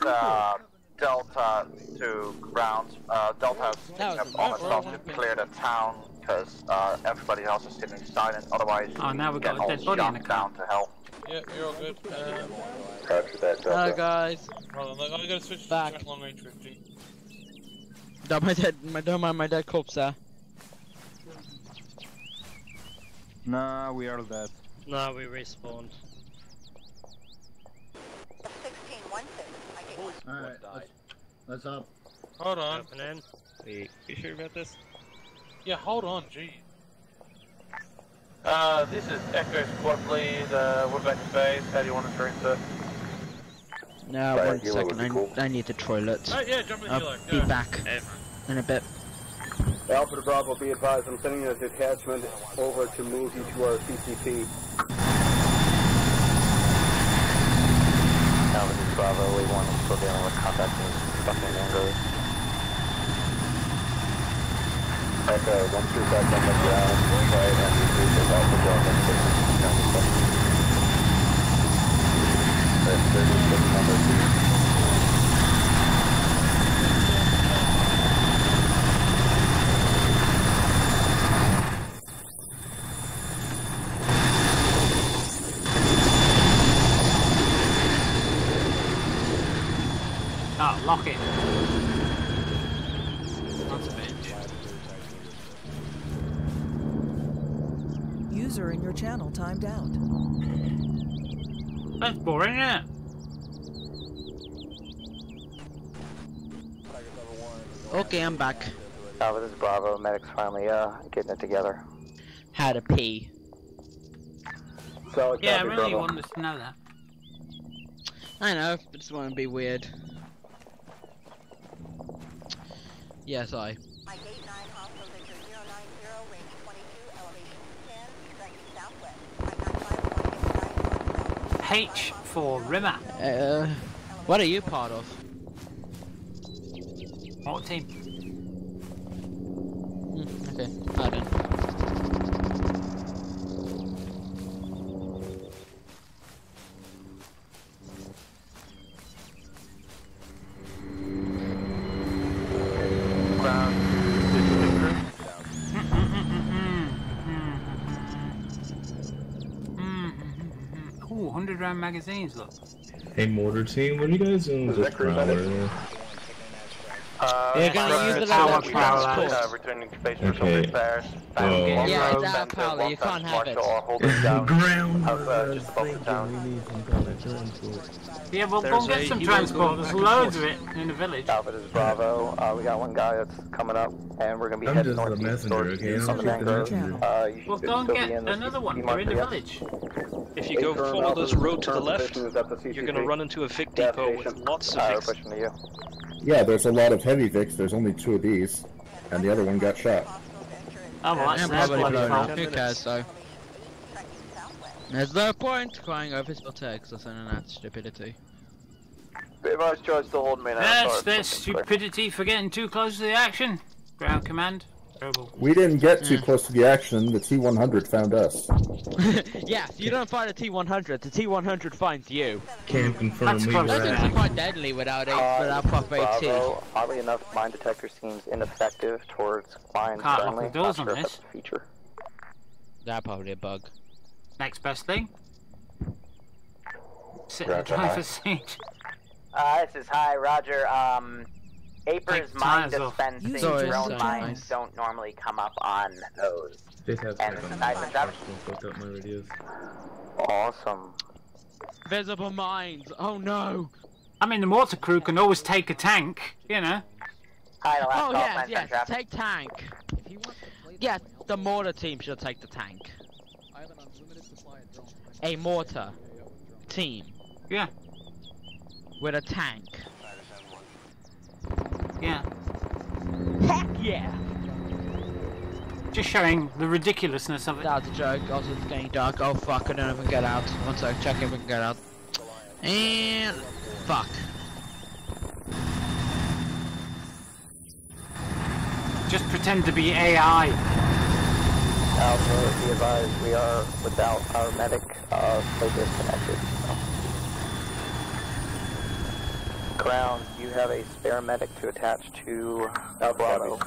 Delta to ground. Delta has almost cleared a town because everybody else is sitting silent. Otherwise, Oh, now we've got a dead body in the car. down to hell. Yeah, you're all good. Roger that, Delta. Hello guys. Hold on, I'm gonna switch Back. to long range 50. Don't mind my dead corpse there. Nah, we are dead. Nah, we respawned. 16-16. Alright, let's up. Hold on. Wait, you sure about this? Yeah, hold on, gee. This is Echo Squad Lead. We're back to base. How do you want to transfer? No, Right, 1 second. I need the toilet. Yeah, jump in I'll healer. be Go. back in a bit. Alpha to Bravo, be advised, I'm sending a detachment over to move you to our CCP. Alpha to Bravo, A1 is still dealing with contact and fucking angry. Echo, once you're back on the ground, try and reduce it off the ground and take it down the step. That's 36 number 2. Oh, lock it. That's a bitch. User in your channel timed out. That's boring, isn't it? Okay, I'm back. Alpha, this is Bravo. Medics finally getting it together. How to pee. So, yeah, I really wanted to know that. I know, but just want to be weird. Yes, I. H for Rimmer. What are you part of? What team? Okay, pardon. Ooh, 100-round magazines, look. Hey, mortar team, what are you guys doing with this prowler? You're gonna use it as a transport. Returning to base for Okay. some repairs. Yeah, it's our prowler, you can't have it. Ground. Just above the town. Yeah, well, go and get some transport. There's loads of it in the village. Alpha, this is Bravo. We got one guy that's coming up, and we're gonna be heading just a northeast messenger, towards okay? on the mangrove. Well, go and get another one. They're in the village. If you go follow this road to the left, you're gonna run into a Vic depot with lots of Vics. Pushing to you. Yeah, there's a lot of heavy Vics. There's only 2 of these, and the other one got shot. Oh, well, that's probably bloody blown fault. up. Who cares, though? There's no point crying over spell text or sending that stupidity. Vice tries to hold me now. That's their stupidity for getting too close to the action. Ground command. Terrible. We didn't get too close to the action. The T-100 found us. Yeah, you don't find a T-100. The T-100 finds you. Can't confirm we Those were things are quite deadly without proper AT. Bravo, oddly enough, mine detector seems ineffective towards mine Can't friendly. lock the doors Not on sure if this. that's a feature. That's probably a bug. Next best thing. Sit in the Roger, driver's seat. This is Hi, Roger. Aper's mine dispensing drone mines don't normally come up on those. And my radios. Awesome. Visible mines. Oh no. I mean, the mortar crew can always take a tank, you know. Oh yes, take tank. Yeah, the mortar team should take the tank. A mortar team. Yeah. With a tank. Yeah. Heck yeah! Just showing the ridiculousness of it. That's a joke. Also, it's getting dark. Oh fuck! I don't know if we can get out. One sec. Check if we can get out. And fuck. Just pretend to be AI. Alpha, be advised, we are without our medic. Stay disconnected. Ground, you have a spare medic to attach to Bravo.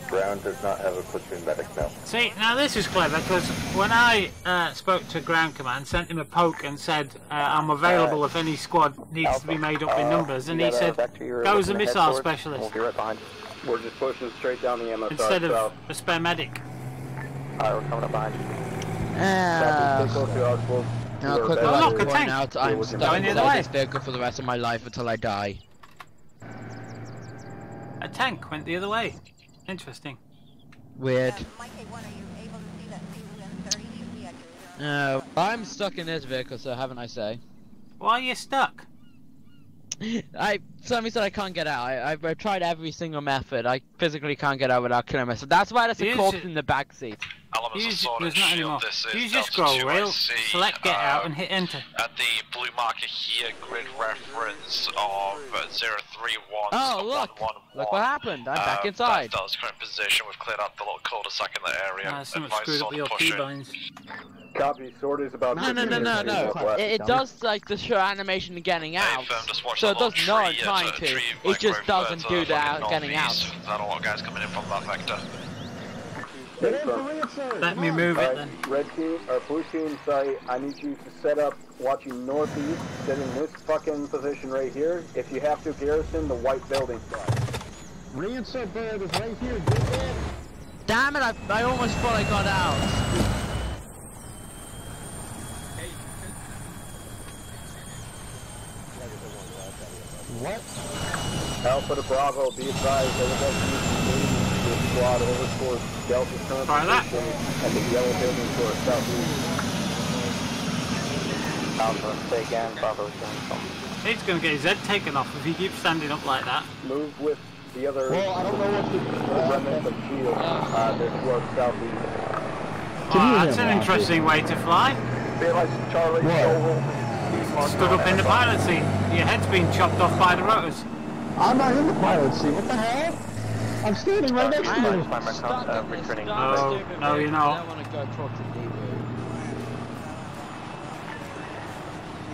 Ground does not have a platoon medic now. See, now this is clever, because when I spoke to Ground Command, sent him a poke and said, I'm available if any squad needs to be made up in numbers, and he said, go as a missile specialist. We'll be right behind you. We're just pushing straight down the MSR. Instead of a spare medic. Alright, we're coming up behind you. Now, quickly, I'm not point tank. out, I'm stuck inside this vehicle for the rest of my life until I die. A tank went the other way. Interesting. Weird. I'm stuck in this vehicle, so haven't I say? Why are you stuck? Somebody said I can't get out. I've tried every single method. I physically can't get out without killing myself. That's why there's a corpse in the back seat. There's not anymore. You just scroll rail, select get out and hit enter. At the blue marker here, grid reference of 031. Oh look! Look what happened. I'm back inside. That's current position. We've cleared out the little cul-de-sac in the area. Someone screwed up your keybinds. Copy. Sword is about. No. It does like the show animation of getting out. So it does know I'm trying to. It just doesn't do that getting out. There's not a lot of guys coming in from that vector. Let me move it then. Red team, or blue team, sorry, I need you to set up watching northeast, sit in this fucking position right here. If you have to garrison the white building. Reinsert bird is right here, get in! Damn it, I almost thought I got out. What? Alpha to Bravo, be advised, everybody squad over towards Delta's current position at the yellow building towards southeast. Alpha, say again, Bravo's doing something. He's gonna get his head taken off if he keeps standing up like that. Move with the other I don't know what to remnants of shield. They're towards southeast. Oh, that's an interesting way to fly. Charlie, stood up in the pilot seat. Your head's been chopped off by the rotors. I'm not in the pilot seat, what the hell? I'm standing right next to you. No, you're not. I want to go talk to Liru.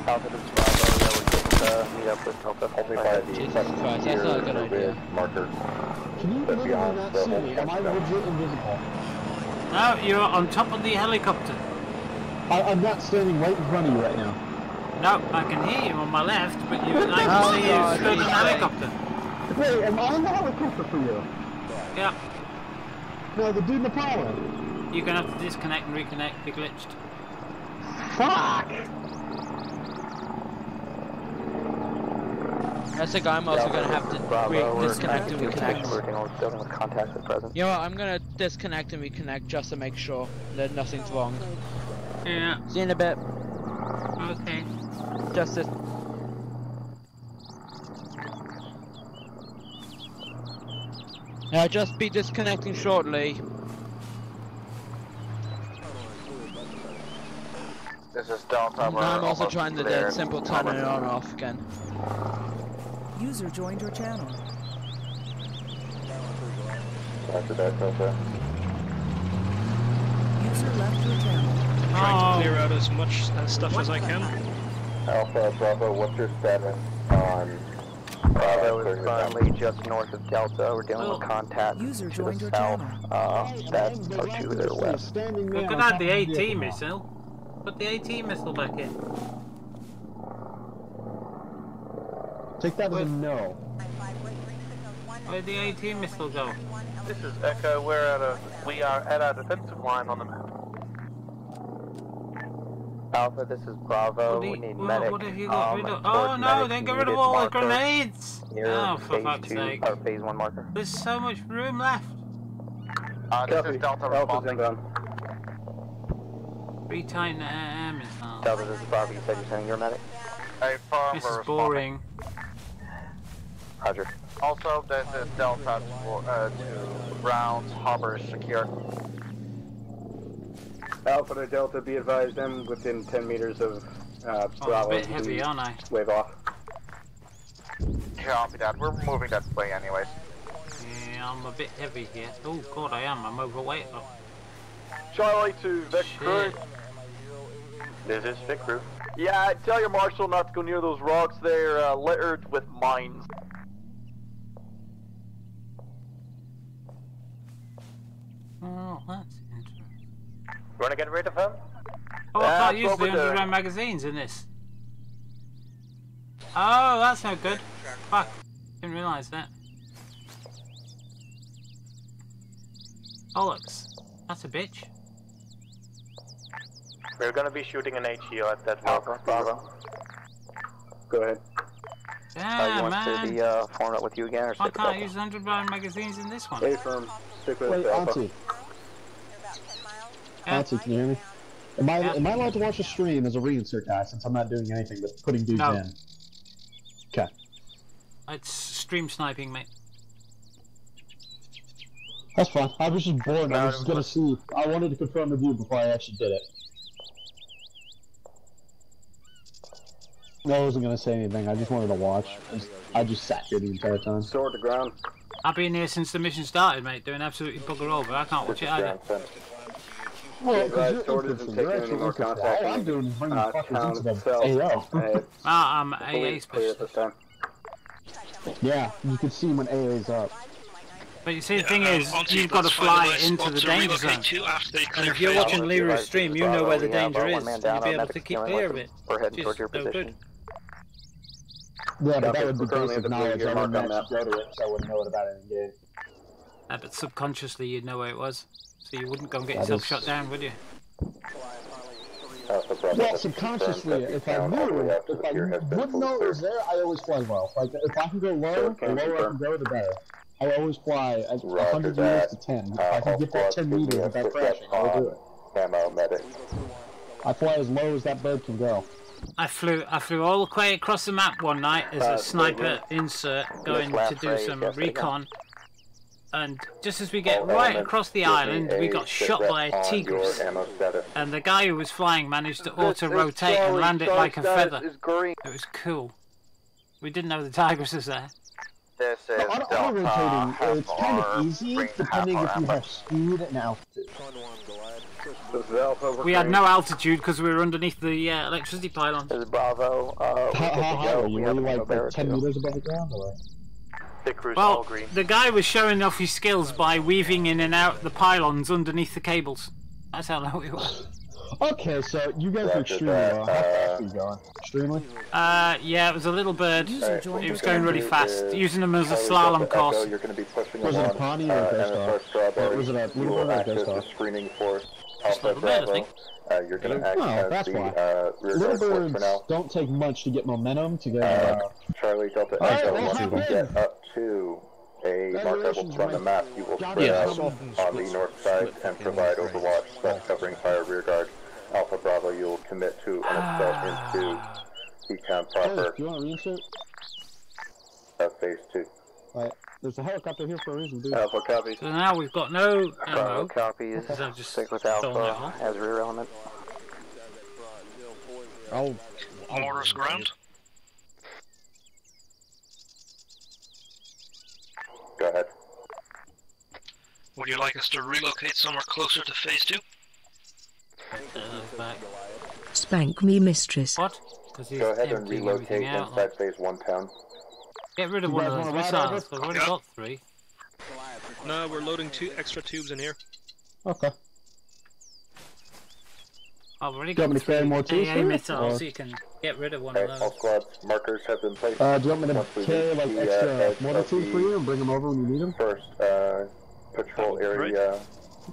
Alpha to Bravo, we're meet up with Delta. Only by the Jesus Christ, that's not a good idea. Marker. Can you literally not see me? Am I legit invisible? No, you're on top of the helicopter. I'm not standing right in front of you right now. No, I can hear you on my left, but I can see you stood in the helicopter. Wait, am I in the helicopter for you? Yeah. No, the dude in the pilot. You're gonna have to disconnect and reconnect, be glitched. Fuck! That's like I'm also gonna have to disconnect and reconnect. You know what, I'm gonna disconnect and reconnect just to make sure that nothing's wrong. Yeah. See you in a bit. Okay. Just a... I'll just be disconnecting shortly. This is Delta. I'm also trying to simple turn it on and off again. User joined your channel. After that, Delta. User left your channel. Trying to clear out as much stuff as I can. Alpha, Bravo, what's your status on... Bravo is currently just north of Delta. We're dealing with contact to the south. That's R2 to the west. We could add the AT missile. Put the AT missile back in. Take that as a no. Where'd the AT missile go? This is Echo. We are at our defensive line on the map. Alpha, this is Bravo. We need medic. What have you got rid of? Oh no, they got rid of all the grenades! Oh, for fuck's sake. Our phase 1 marker. There's so much room left. This is Delta responding. Retighten the air missile. Delta, this is Bravo. You said you're sending your medic? This is boring. Roger. Also, this is Delta to ground. Harbor is secure. Alpha to Delta, be advised, I'm within 10 meters of Bravo. A bit heavy, aren't I? Wave off. Copy that. We're moving that way anyways. Yeah, I'm a bit heavy here. Oh god, I am. I'm overweight. Oh. Charlie to Vic Crew. This is Vic Crew. Yeah, tell your marshal not to go near those rocks. They're littered with mines. Oh, that's interesting. You wanna get rid of him? Oh, I can't use the 100 round magazines in this. Oh, that's no good. Fuck. Didn't realise that. Bollocks. That's a bitch. We're gonna be shooting an HE at that marker. Bravo. Go ahead. Yeah, you want man. to be formed up with you again, or I can't use 100 round magazines in this one. Stay firm. Stick with Wait, Auntie. Auntie, can you hear me? Am I allowed to watch a stream as a reinsert guy since I'm not doing anything but putting dudes in? Okay. It's stream sniping, mate. That's fine. I was just bored. I was just gonna see. I wanted to confirm with you before I actually did it. No, I wasn't gonna say anything. I just wanted to watch. I just sat here the entire time. Sword to ground. I've been here since the mission started, mate, doing absolutely bugger all, but I can't watch it either. Well, because Sword isn't taking any more contact. All I'm doing is bringing fuckers into the AO. I'm AA specialist. Yeah, you can see when AA's up. But you see, the thing is, you've got to fly into the danger zone. And if you're watching Liru's stream, you know where the danger is, and you'll be able to keep clear of it. We're heading towards your No position. good. Yeah, but that would be basic knowledge. I wouldn't actually go to it, so I wouldn't know it about it in game. But subconsciously, you'd know where it was. So you wouldn't go and get yourself shot down, would you? Well, subconsciously, if I knew, if I wouldn't know it was there, I always fly well. Like, if I can go low, the lower I can go, the better. I always fly as 100 meters to 10. If I can get that 10 meters without crashing, I'll do it. I fly as low as that bird can go. I flew all the way across the map one night as a sniper insert, going to do some recon. And just as we get right across the island, we got shot by a Tigris. And the guy who was flying managed to auto-rotate and land it like a feather. It was cool. We didn't know the Tigris was there. This is Auto-rotating, it's kind of easy, depending if you have speed and altitude. We had no altitude because we were underneath the electricity pylons. This is Bravo. How high were you? Were you like 10 meters above the ground, or? Well, the guy was showing off his skills by weaving in and out the pylons underneath the cables. That's how low we were. Okay, so you guys are extremely low. How fast are you going? Extremely? Yeah, it was a little bird. It was going really fast, using them as a slalom course. Was it a Pawnee or a Ghost Hawk? Or was it a Blue Bird or a Ghost Hawk? Just a little bit, I think. You're going to No, that's why. Little birds don't take much to get momentum to get. Charlie Delta Echo, once you get up to a marker on the map, you will spread out on the north side and provide overwatch, thus covering fire rear guard. Alpha Bravo, you will commit to an assault into Econ proper. Do you want to reinsert? Phase 2. Alright, there's a helicopter here for a reason, dude. Alpha copy. So now we've got no ammo. Copies. I've just stick with Alpha as rear element. Mortars ground. Go ahead. Would you like us to relocate somewhere closer to phase 2? Spank me, mistress. What? Go ahead and relocate inside phase 1 town. Get rid of one of those missiles. We've already got 3. No, we're loading 2 extra tubes in here. Okay. I've already got 3 more tubes AA missiles, so you can get rid of one of those. All squads, markers have been placed. Do you want me to carry like extra mortar tubes for you and bring them over when you need them? First, patrol area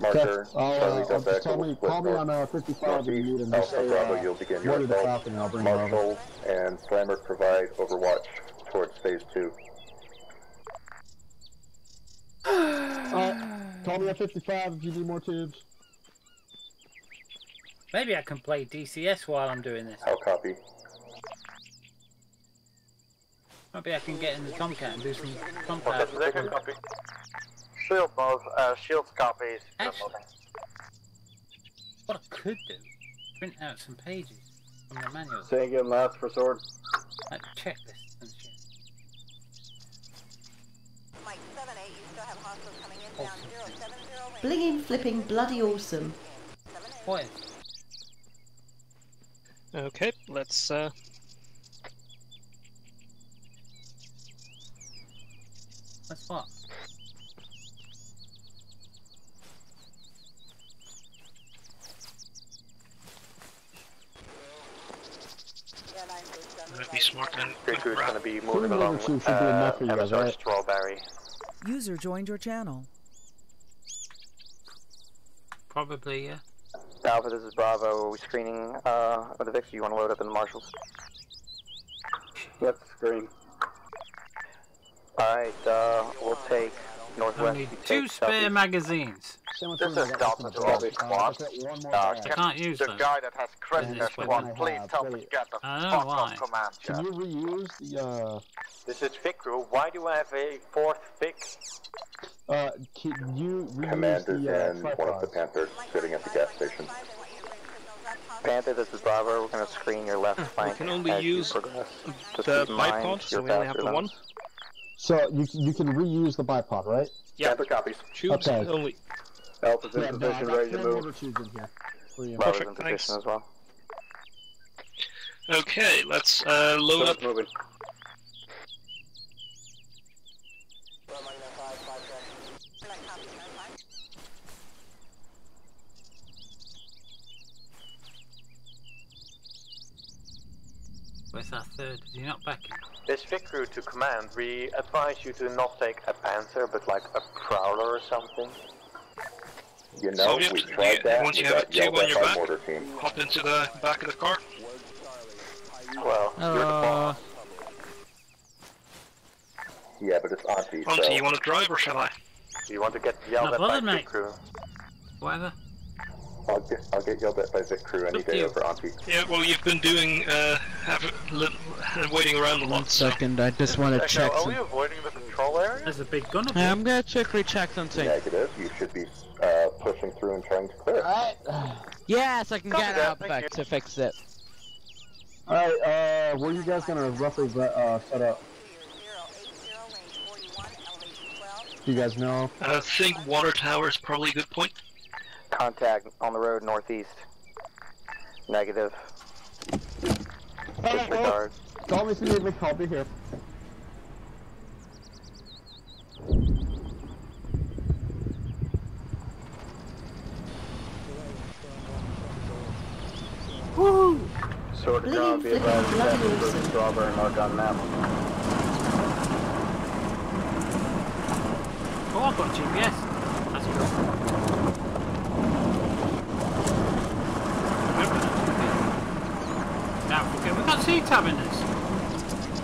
marker. Just call me on 55 if you need them. Just say, Bravo, you'll begin your assault. and I'll bring them over. Marshal and Slammer provide overwatch towards phase 2. Call me at 55 if you need more tubes. Maybe I can play DCS while I'm doing this. I'll copy. Maybe I can get in the Tomcat and do some Tomcat. Copy. Shield mode, shields copies. Actually, what I could do, print out some pages from the manual. Say again last for sword. Like checklist and shit. Mike 7-8, you still have hostiles coming in down 070 range. Blinging, flipping, bloody awesome. What? Okay, let's That's what? Might be smart and Creature's going to be moving Putting along over two should be enough for you guys, right? Strawberry. User joined your channel. Probably, yeah. Alpha, this is Bravo. Are we screening with the Vixer? You want to load up in the Marshals? Let's screen. Alright, we'll take northwest. Only 2 spare magazines. This is Delta to all these squads. I can't use the them. guy that has crashed their squad, please tell me to get the fuck off command, chat. Can you reuse the, This is Vic crew. Why do I have a fourth Vic? Can you reuse Command the, is in one of the Panthers sitting at the gas station. Panther, this is Bravo. We're going to screen your left flank. We can only as you use progress. Just the keep in mind bipod, so you're we only have faster the than one. us. So you can reuse the bipod, right? Yeah. Panther copies. Tubes Okay. only. Alpha's in Yeah, position, no, ready to move. motor tubes in here. For you. Bravo's Perfect, in position thanks. as well. Okay, let's load up. Moving. Where's that third? Is he not back in? This Vic crew to command, we advise you to not take a Panther, but like a Prowler or something. You know, we tried that. Once you we have a got yelled tube on at your by back, mortar team. hop into the back of the car. Well, you're the boss. Yeah, but it's Auntie, Auntie, so... you want to drive or shall I? Do you want to get yelled Not at by bothered, Vic mate. crew? Whatever. I'll get yelled at by Vic crew any Up to day you. over Auntie. Yeah, well, you've been doing, waiting around a lot. 1 second, I just want to check Are we some... avoiding the control area? There's a big gun up here. I'm gonna quickly check something. Negative, you should be pushing through and trying to clear it. Alright. Yes, I can Copy get that, out thank back you. to fix it. Alright, where are you guys gonna roughly set up? Do you guys know? I think water tower is probably a good point. Contact on the road northeast. Negative. Disregard. Call me if you need me, I'll be here. Woo! Sword to ground, be advised, captain for the strawberry mark on map. Oh, I've got GPS. That's cool. Now, okay, we've got C-tab in this.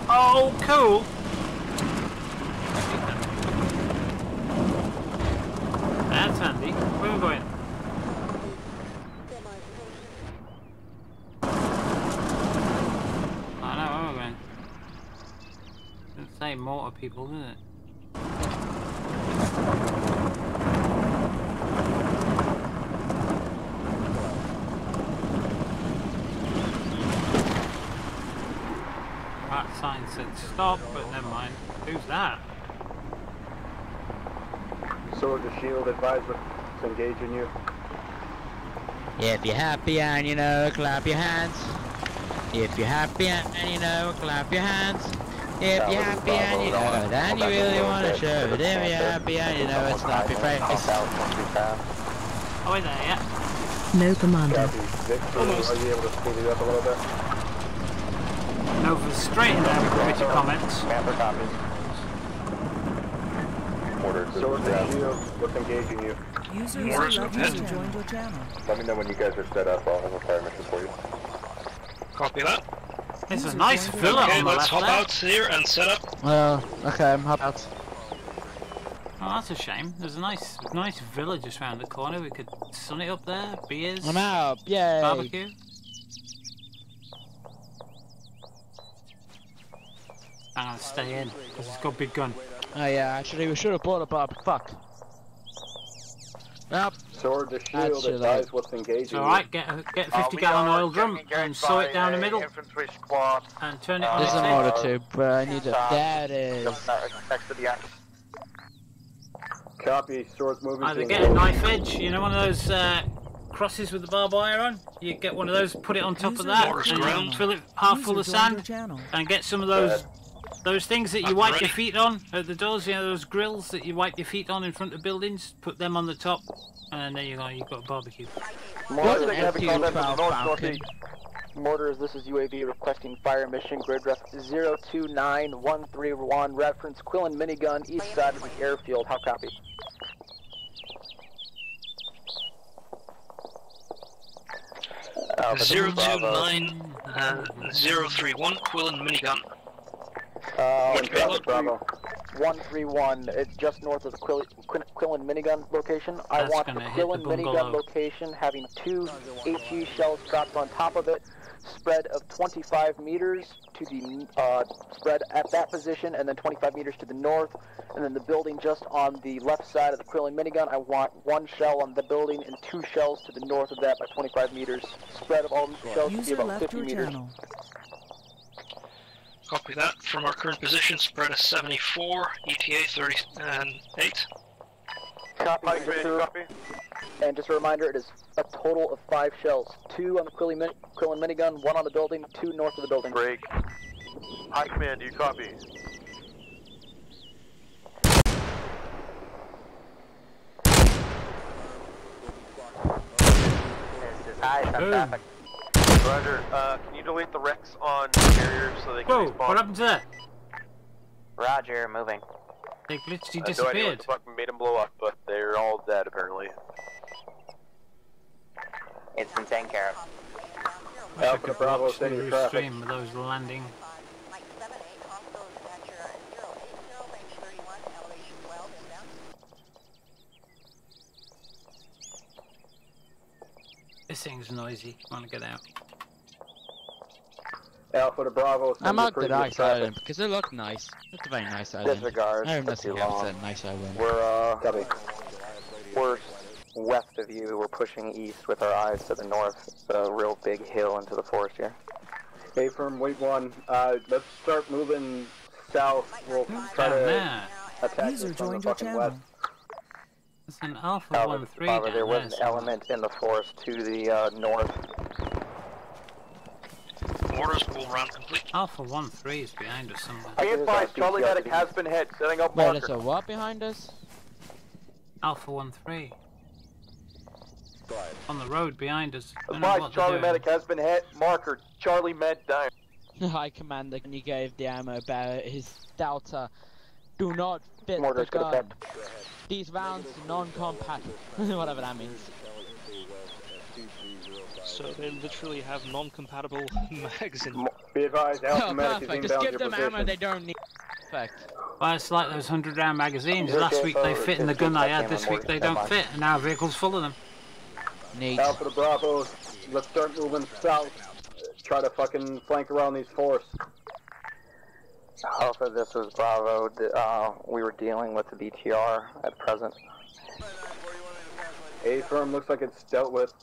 Oh, cool. That's handy. Where are we going? I know where we're going. Doesn't say mortar people, does it? That sign said stop, but never mind. Who's that? Sword to shield, advise what's engaging you. If you're happy and you know, clap your hands. If you're happy and you know, clap your hands. If you're happy and you know, then you really want to show it. If you're happy and you know, it's not your face. Oh, is there yet? No commander. Copy. Vic crew, are you able to speed it up a little bit? Nova's straight in there with your comments. Panther copies. Sword to shield, what's engaging you? User joined your channel. Let me know when you guys are set up, I'll have a fire mission for you. Copy that. There's a nice villa Okay, on the let's left hop there. out here and set up. Okay, I'm hop out. Oh, that's a shame. There's a nice villa just round the corner. We could sun it up there. Beers. I'm out. Yay. Barbecue. I'm gonna stay in because it's got a big gun. Oh yeah, actually we should have bought a barbecue. Fuck. Yep. Sword to shield, That's too advise late. what's engaging Alright, get a 50-gallon oil drum and sew it down the middle and turn it on There's its a head. motor tube, but I need it. There it is. Next to the axe. Copy, swords moving Either to get a knife edge, you know, one of those crosses with the barbed wire on. You get one of those, put it on top of that, and fill it half full of sand, and get some of those things that you wipe your feet on at the doors. You know, those grills that you wipe your feet on in front of buildings. Put them on the top, and there you go. You've got a barbecue. Mortars, this is UAV requesting fire mission, grid ref 029131, reference Quillen minigun, east side of the airfield. How copy? Alpha 029 031 Quillen minigun. Bravo. 131, it's just north of the Quillen minigun location. I want the Quillen minigun location having 2 HE shells dropped on top of it, spread of 25 meters to the spread at that position, and then 25 meters to the north, and then the building just on the left side of the Quillen minigun. I want 1 shell on the building and 2 shells to the north of that by 25 meters. Spread of all the shells to be about 50 meters. Copy that. From our current position, spread of 74, ETA 38. Copy. And just a reminder, it is a total of 5 shells. 2 on the Quillen minigun, 1 on the building, 2 north of the building. Break. High command, do you copy? This is high, traffic. Roger, can you delete the wrecks on carriers so they can respawn? What happened to that? Roger, moving. They literally No idea disappeared. what fucking made them blow up, but they're all dead apparently. It's been taken care of. Alpha Bravo, send your traffic. Stream with those landing. This thing's noisy. I want to get out. Alpha to Bravo. I'm out the dark island because it looked nice. It's a very nice island. Disregard. I don't necessarily have to say nice island. We're west of you. We're pushing east with our eyes to the north. It's a real big hill into the forest here. Hey, firm, wait 1. Let's start moving south. We'll try to attack this from the fucking west. It's an Alpha 1-3 down there was an element in the forest to the north. Orders will run complete. Alpha 1-3 is behind us somewhere. Be advised, Charlie Medic has been hit. Setting up Wait, marker. there's a what behind us? Alpha 1-3. On the road behind us. Advised, Charlie Medic has been hit. Marker, Charlie Med down. Hi, Commander, when you gave the ammo about his Delta, do not fit Mortars the gun. effect. These rounds non-compatible. Whatever that means. So they literally have non-compatible mags in. Be advised, Alpha Medic is perfect. inbound Just give your them position. ammo they don't need. Perfect. Well, it's like those 100-round magazines. Last week they fit in the gun I had, this week they don't fit, and our vehicle's full of them. Neat. Alpha to Bravo, let's start moving south. Try to fucking flank around these forests. Alpha, this is Bravo. We were dealing with the BTR at present. A-firm looks like it's dealt with.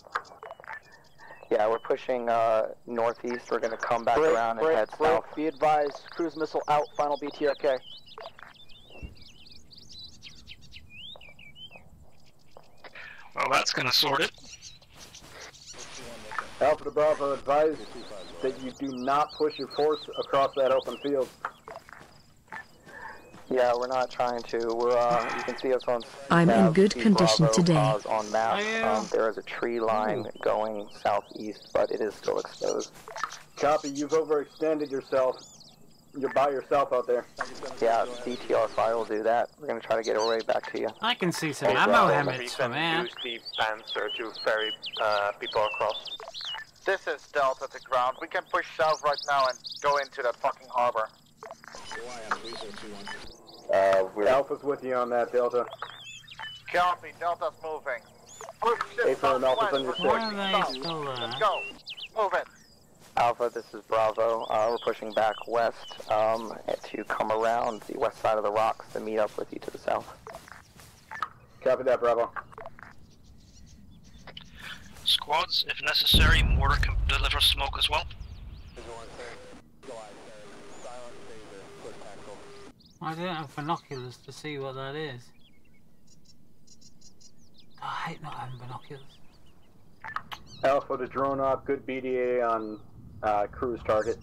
Yeah, we're pushing northeast. We're going to come back around and head south. Be advised, cruise missile out, final BTRK. Well, that's gonna sort it. Alpha to Bravo, advise that you do not push your force across that open field. Yeah, we're not trying to. We're, you can see us on I'm in good condition Bravo, today. On map. There is a tree line going southeast, but it is still exposed. Copy, you've overextended yourself. You're by yourself out there. Yeah, BTR fire will do that. We're going to try to get our way back to you. I can see some ammo helmets from here. Use the Panzer to ferry people across. This is Delta to ground. We can push south right now and go into that fucking harbor. Alpha's with you on that, Delta. Copy, Delta's moving. Push Hey, this firm, Alpha's on your southwest. six. Let's go. Move it. Alpha, this is Bravo. We're pushing back west to come around the west side of the rocks to meet up with you to the south. Copy that, Bravo. Squads, if necessary, mortar can deliver smoke as well. I don't have binoculars to see what that is. Oh, I hate not having binoculars. Alpha to drone up, good BDA on cruise target.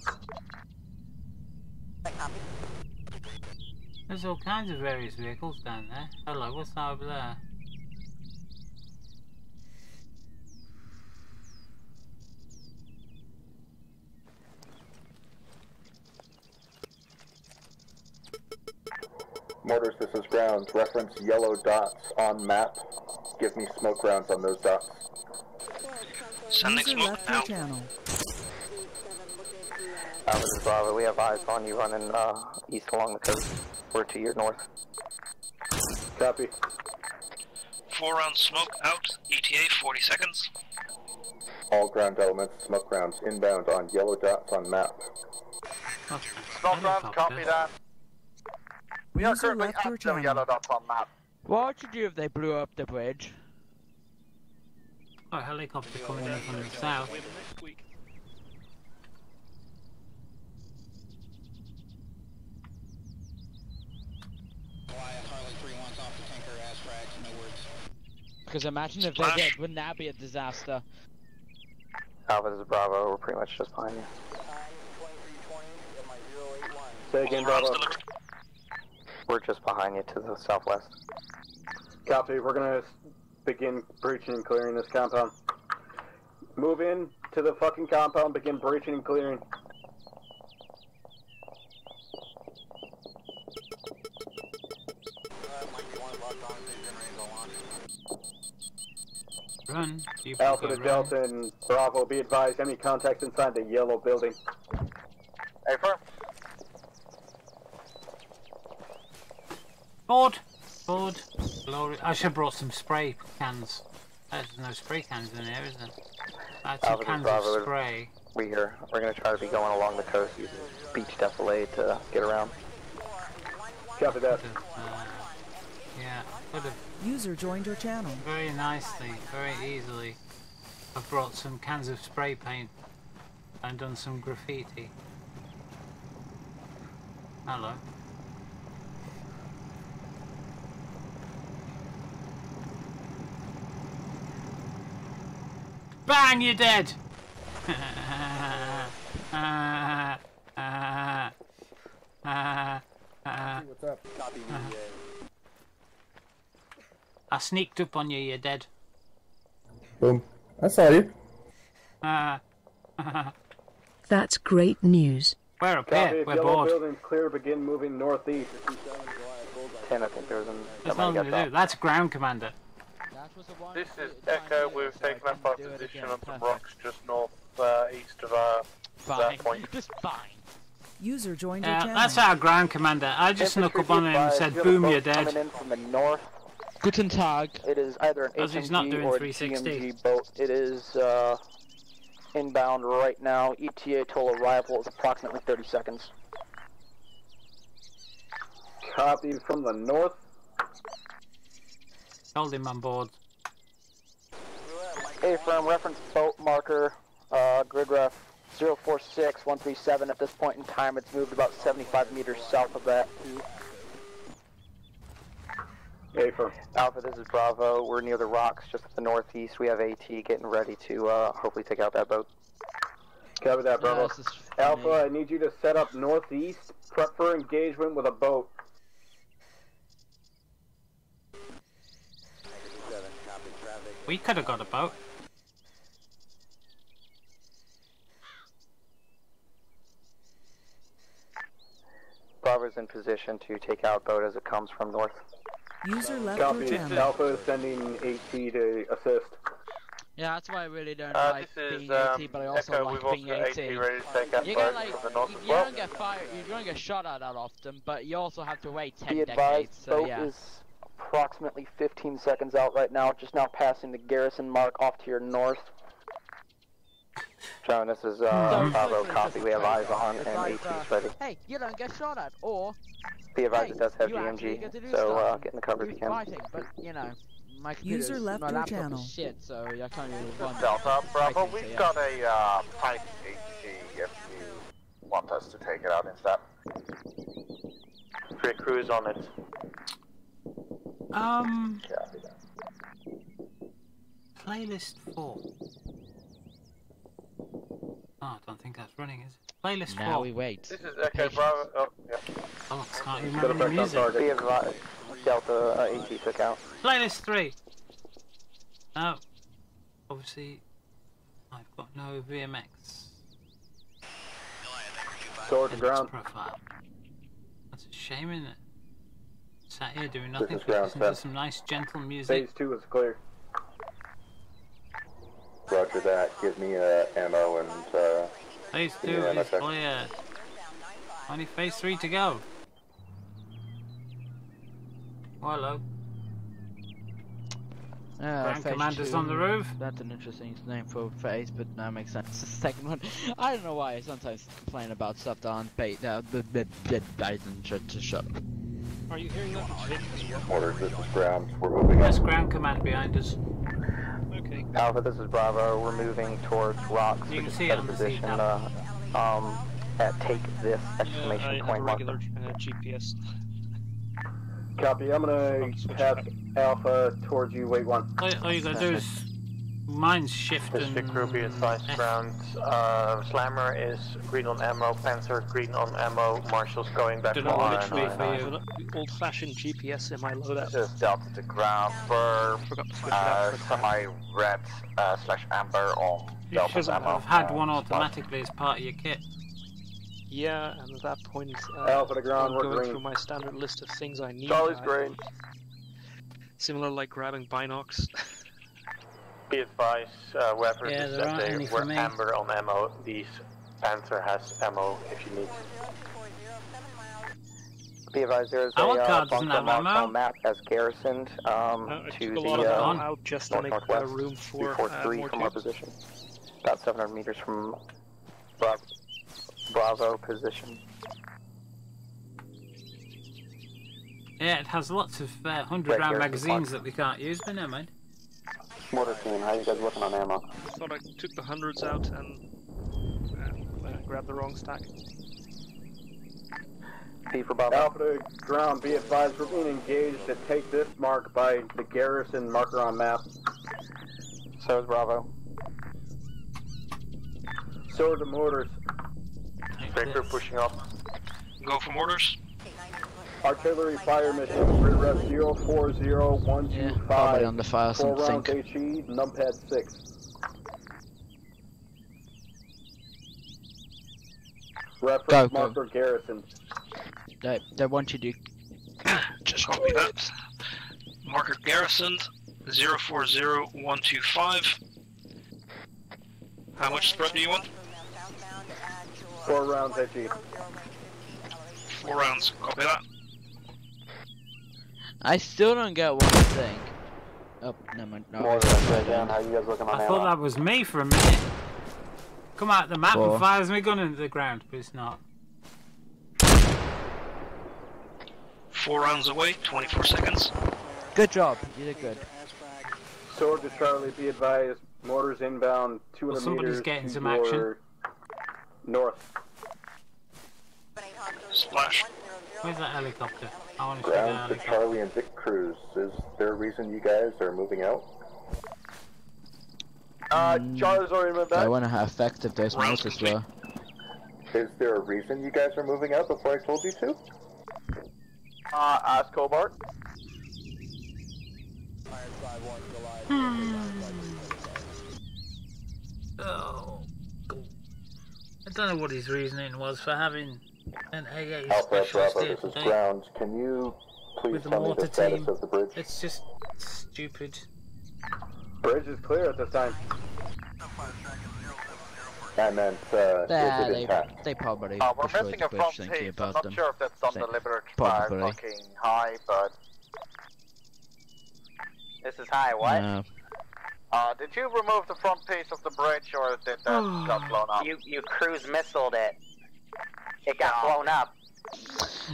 There's all kinds of various vehicles down there. Hello, what's that over there? Mortars, this is ground. Reference yellow dots on map. Give me smoke rounds on those dots. Sending smoke now. Alpha to Bravo, we have eyes on you running east along the coast. We're to your north. Copy. 4 round smoke out, ETA 40 seconds. All ground elements, smoke rounds inbound on yellow dots on map. Smoke rounds, copy that. We are currently at the yellow dots on map. What would you do if they blew up the bridge? Oh, helicopter coming in from the south. Because imagine if they did, wouldn't that be a disaster? Alpha, this is Bravo, we're pretty much just behind you. Say again, Bravo. We're just behind you to the southwest. Copy, we're gonna begin breaching and clearing this compound. Move in to the fucking compound, begin breaching and clearing. Run. Alpha to Delta and Bravo, be advised, enemy contacts inside the yellow building. Hey, firm. Board! Board! Glory. I should have brought some spray cans. There's no spray cans in here, is there? I had 2 cans of spray. We're here. We're going to try to be going along the coast using beach defilade to get around. Copy that. Yeah, could have. User joined your channel. Very nicely, very easily. I've brought some cans of spray paint and done some graffiti. Hello. Bang, you're dead! What's up? I sneaked up on you, you're dead. Boom. I saw you. That's great news. We're up here, we're bored. Building's clear, begin moving northeast. 10, I think there's There's nothing to do, that's ground commander. This is Echo, we've taken up our position on some rocks just north east of that point. Just fine. User joined your channel. That's our ground commander. I just snuck up on him and said, boom, you're dead. Coming in from the north. Guten Tag. It is either an HMG or a GMG boat. It is inbound right now. ETA total arrival is approximately 30 seconds. Copy from the north. Hold him on board. A-firm, reference boat marker, grid ref 046137. At this point in time, it's moved about 75 meters south of that. A-firm. Alpha, this is Bravo. We're near the rocks just to the northeast. We have AT getting ready to hopefully take out that boat. Copy that, Bravo. Alpha, I need you to set up northeast. Prep for engagement with a boat. We could have got a boat. Bravo's in position to take out boat as it comes from north. User left Copy. your channel. Alpha is sending AT to assist. Yeah, that's why I really don't like being AT, but I also Echo, like we've being also AT. AT ready to take out You boat like, from the north you as well. don't get fired, you don't get shot at that often, but you also have to wait 10 Be advised, decades, so boat yeah. is approximately 15 seconds out right now, just now passing the garrison mark off to your north. John, this is Bravo, copy. We have eyes on and AT's ready. Hey, you don't get shot at, or Be advised, hey, it does have you actually get to GMG, do so stuff. get in the cover if you can. Fighting, but you know, my computer's, User left my your laptop channel. is shit, so I can't really run. Delta, Bravo, fighting, we've so, yeah. got a Pike AT if you want us to take it out instead. Free crews on it. Playlist 4. Oh, I don't think that's running, is it? Playlist 4. Now we wait. This is Echo Bravo. Oh, yeah. Oh, I can't even remember the music. Be advised, Delta AT took out. Playlist 3. No. Obviously, I've got no VMX. Sword to ground. Profile. That's a shame, isn't it? Sat here doing nothing. is ground Listen to 10. some nice, gentle music. Phase 2 is clear. Roger that. Give me ammo and Phase 2 is clear. Only phase 3 to go. Hello. Ground Commander's on the roof. That's an interesting name for phase, but that makes sense. The second one, I don't know why I sometimes complain about stuff that aren't paid. I didn't shut up. Are you hearing that? Orders, this is ground. We're moving There's Ground Command behind us. Okay. Alpha, this is Bravo. We're moving towards rocks. You can see it on the seat now. At take this exclamation point regular GPS. Copy. I'm gonna pass Alpha towards you. Wait one. All you gotta do is mine's shift Pacific crew be advised ground. Slammer is green on ammo, Panther green on ammo, Marshall's going back Don't on know which way for you. Old-fashioned GPS in my loadout. This is Delta to ground for semi-red / amber on Delta's ammo. I've had one automatically as part of your kit. Yeah, and at that point, Alpha to ground, I'm we're going green. through my standard list of things I need. Charlie's green. Similar like grabbing binocs. Be advised, whoever Yeah, is there aren't that any they for were me. amber on ammo, these Panther has ammo if you need. Be advised, there is Our a card doesn't bunker have marked ammo. on map as garrisoned I to took a lot of the ammo out just to make northwest, room for 343 more from our tubes. position. About 700 meters from Bravo position. Yeah, it has lots of 100-round magazines that we can't use, but never mind. Mortar team, how are you guys looking on ammo? I thought I took the hundreds out and grabbed the wrong stack. P for Bravo. Alpha to ground. Be advised, we're being engaged at take this mark by the garrison marker on map. So is Bravo. Sword to mortars. Breaker pushing up. Go for mortars. Artillery fire mission, rear ref 040125. Probably on the file 4 rounds something. HE, numpad 6. Reference Go. marker garrison. They want you to. Just copy that. Marker garrisoned 040125. How much spread do you want? 4 rounds HE. 4 rounds. Copy that. I still don't get one thing. Oh, never mind. No, Mortar right down. How you guys looking on I ammo? thought that was me for a minute. Come out the map Four. and fires my gun into the ground, but it's not. 4 rounds away. 24 seconds. Good job. You did good. Sword to Charlie, be advised. Mortars inbound 200 Well, somebody's meters getting to some your action. north. Splash. Where's that helicopter? I want to see the Ground to helicopter. Charlie and Vic Cruz. Is there a reason you guys are moving out? Charlie's already moved I back. wonder how effective those Rounds mortars complete. were. Is there a reason you guys are moving out before I told you to? Ask Hobart. Oh, I don't know what his reasoning was for having an AA Alpha specialist Bravo, here this is today ground. Can you please with the tell me mortar the status team. of the bridge? It's just stupid. Bridge is clear at this time. I meant, is it intact? They probably We're destroyed missing the a bridge front thinking piece. I'm about not them. sure if that's Say- undelivered by probably. fucking high, but this is high. What? No. Did you remove the front piece of the bridge, or did that got blown up? You cruise missiled it. It got blown up.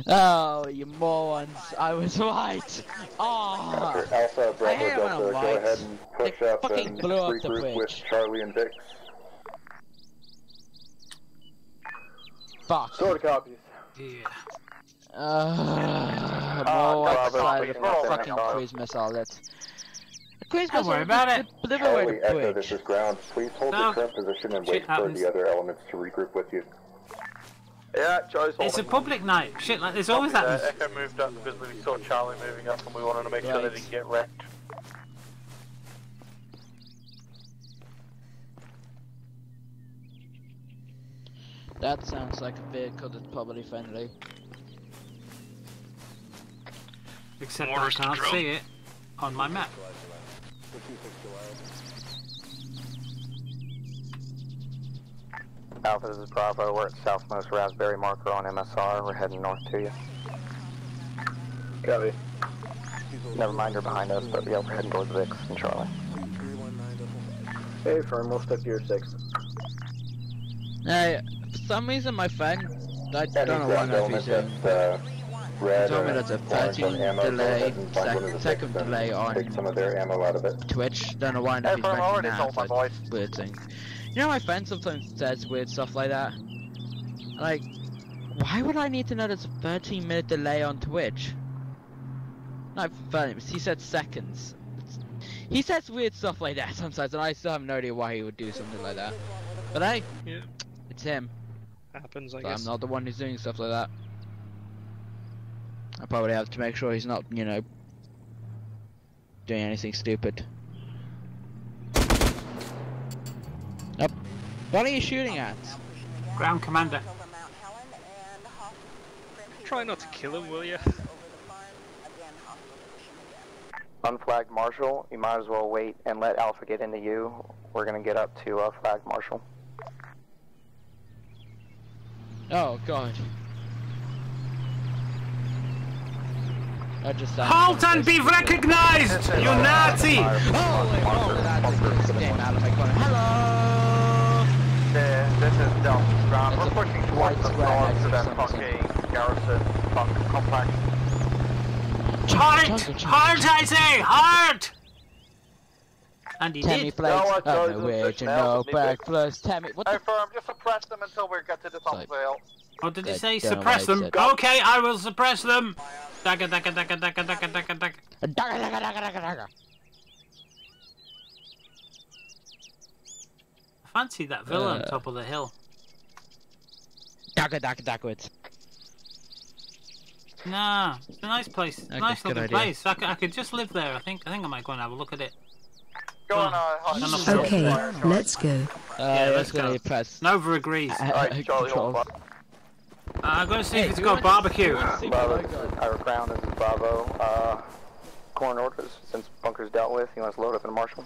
Oh, you morons! I was right. Oh, After Alpha Bravo I hate it when I'm Delta, go right. ahead and push They up fucking and blew up the regroup with bridge. Charlie and Vix. Fuck. Sword copies. Yeah. More Bravo, outside please, of roll the fucking second. cruise missile. That's the cruise Don't missile. worry about it. Deliver away Charlie the Echo, this bridge. is ground. Please hold No. your current position and Shit wait for happens. the other elements to regroup with you. Yeah, Charlie's It's a holding. public night. Shit like this always happens. Echo moved up because we saw Charlie moving up and we wanted to make sure they Right. didn't get wrecked. That sounds like a vehicle that's probably friendly. Except Mortars I can't control. see it on my map. Alpha, this is Bravo. We're at southmost Raspberry marker on MSR. We're heading north to you. Copy. Never mind, you're behind us, but yeah, we're heading towards Vix and Charlie. Hey, firm, we'll stick to your 6. Hey, for some reason my phone, I don't know what on earth he's doing. He told me there's a 13 delay, second delay on some of their ammo out of it. Twitch. Don't know why on earth he's mentioning that. It's like weird thing. You know, my phone sometimes says weird stuff like that. Like, why would I need to know there's a 13-minute delay on Twitch? Not 30, he said seconds. He says weird stuff like that sometimes, and I still have no idea why he would do something like that. But hey, it's him. Happens, I So guess. I'm not the one who's doing stuff like that. I probably have to make sure he's not, you know, doing anything stupid. Nope. What are you shooting at? Ground commander. Try not to kill him, will you? Unflagged Marshal, you might as well wait and let Alpha get into you. We're gonna get up to flagged Marshal. Oh god. I just Halt and be recognized, you Nazi! Hello! This is Delta Ground. We're pushing towards the north to that fucking garrison complex. Heart! Heart, I say! Heart! And he Tammy did. Flakes, oh no, wait, you know, back plus Tammy, what the firm, just suppress them until we get to the top of the hill. What did he say? don't know Suppress what them? he said. Okay, I will suppress them! Dagga, dagga, dagga, dagga, dagga, dagga, dagga. Dagga, dagga, dagga, dagga, dagga. I fancy that villa on top of the hill. Dagga, dagga, dagga. Nah, it's a nice place. Okay, Nice good looking idea. place. I could just live there, I think. I might go and have a look at it. Go on, Okay, let's go. Yeah, let's go. Press. Nova agrees. Alright, Charlie, hold on. I'm gonna see if it's got barbecue. Bravo, our ground, this is Bravo. Corn orders, since bunker's dealt with, you want us to load up in a Marshal?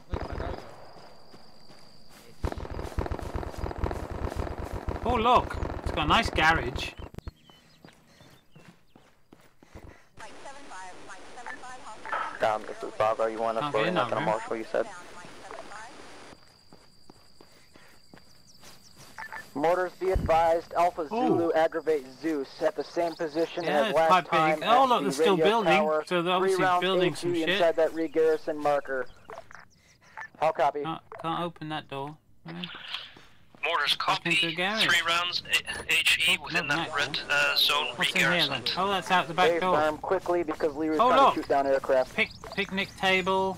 Oh look, it's got a nice garage. This is Bravo, you want us Okay, loading up in a no, Marshal, you said? Mortars, be advised, Alpha Zulu aggravate Zeus at the same position Yeah, as it's last quite time. big. Oh at look, the they're still radio building. tower. So they're 3 obviously rounds building some HE shit. inside that re-garrison marker. How copy? Can't open that door. Mortars copy. 3 rounds HE within that red zone What's in here then? re-garrisoned. Oh, that's out the back Stay door. firm quickly because Liru's Oh trying look, to shoot down aircraft. picnic table.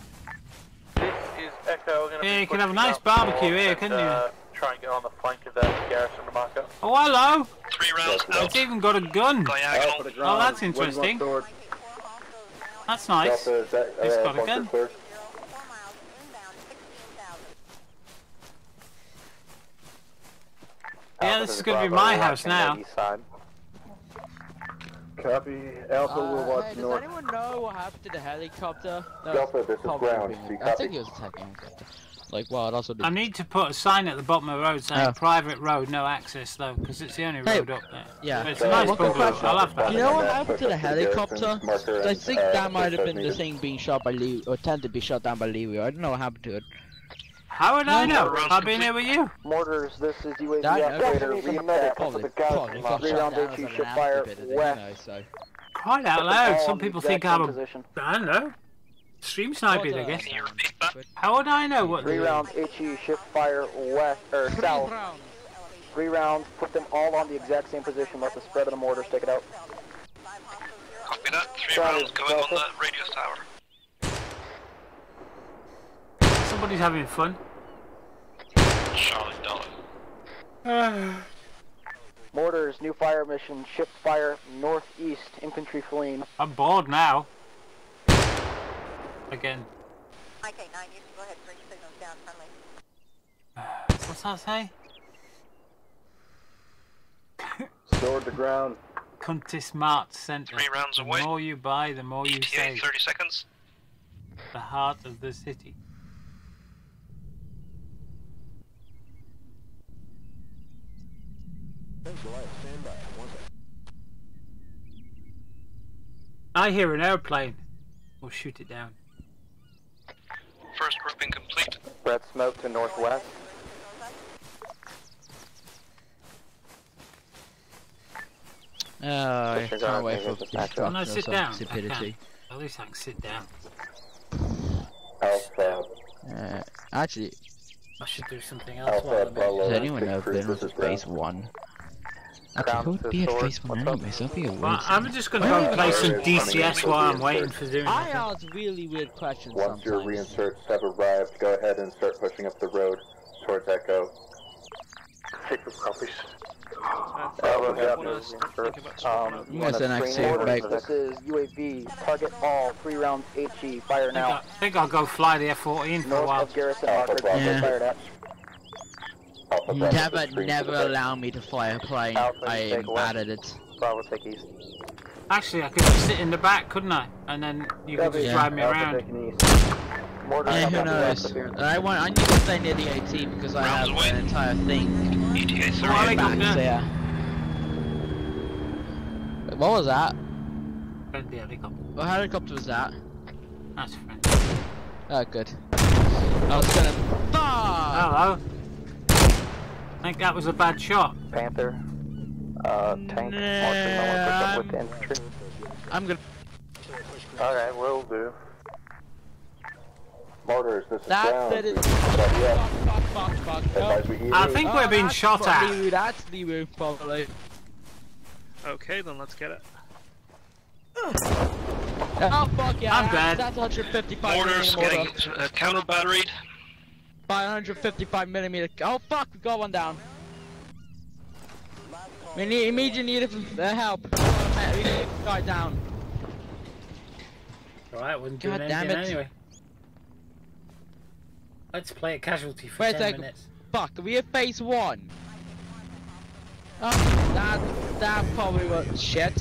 This is Echo. Yeah, you can have a nice barbecue here, couldn't you? Try and get on the flank of that garrison marker. Oh hello! 3 rounds out. It's even got a gun. Diagonal. Oh, that's interesting. That's nice. It's got a gun. Yeah, this is going to be my house now. Copy. Alpha will watch Hey, does north. anyone know what happened to the helicopter? Delta, this is probably ground. being- Do you I copy? think it was attacking helicopter. Like, well, it also did. I need to put a sign at the bottom of the road saying Oh. private road, no access though, because it's the only Hey, road up there. yeah. But it's a nice One quick bungalow. question. I'll have that. You know what happened to the helicopter? I think that might have been the thing being shot by Liru, or attempted to be shot down by Liru. I don't know what happened to it. How would I know? I've been here with you. Mortars, this is UAV That- operator, Probably re-attack. got 3 shot round down as HE an ship fire after bit, west. anyway, so. Quite out Put them loud. all Some on the people exact think same I'm a, position. I don't know, stream sniping, I guess. Can you repeat that? How would I know what 3 the... rounds HE ship fire west or south. 3 rounds, put them all on the exact same position. Let the spread of the mortars take it out. Copy that. 3 rounds going on the radio tower. Somebody's having fun. Charlie Dollar. Mortars, new fire mission, ship fire northeast, infantry fleeing. I'm bored now. Again. Okay, 9, you can go ahead and bring signals down friendly. What's that say? Sword to ground. Cunty Smart Centre. 3 rounds away. The more you buy, the more you ETA save. 30 seconds. The heart of the city. I hear an airplane. Or shoot it down. First grouping complete. Red smoke to northwest. I can't wait for destruction. No, sit down. Stupidity. At least I can sit down. Actually, I should do something else while I'm in. does anyone know if this is phase 1? Actually, it would be a phase 1 anyway, so it'll be a waste. I'm just gonna go play some DCS while I'm waiting for doing I ask really weird questions Once your reinserts have arrived, go ahead and start pushing up the road towards Echo. Take the copies. This is UAV. Target all. 3 rounds HE. Fire now. I think I'll go fly the F-14 for a while. North of Garrison marker. Fired at. Never allow me to fly a plane. I am bad at it. Bravo, take east. Actually, I could just sit in the back, couldn't I? And then you could just drive me around. Yeah, who knows? I need to stay near the AT because I have an entire thing. Yeah. What was that? Friendly helicopter. What helicopter was that? That's friendly. Oh, good. I was gonna. Hello. I think that was a bad shot. Panther. Tank. Marshall, with the infantry. I'm good. Alright, will do. Mortars, this is Fuck. I think we're being shot at. Liru, that's Liru, probably. Okay, then let's get it. Oh, fuck yeah. I'm dead. That's 155 Mortars getting counter batteried. By 155mm. Oh, fuck, we got one down. We need immediate need of help. We need a guy down. Alright, wouldn't do anything anyway. Let's play a casualty for 10 minutes. Fuck, are we at phase 1? Oh, that probably was shit.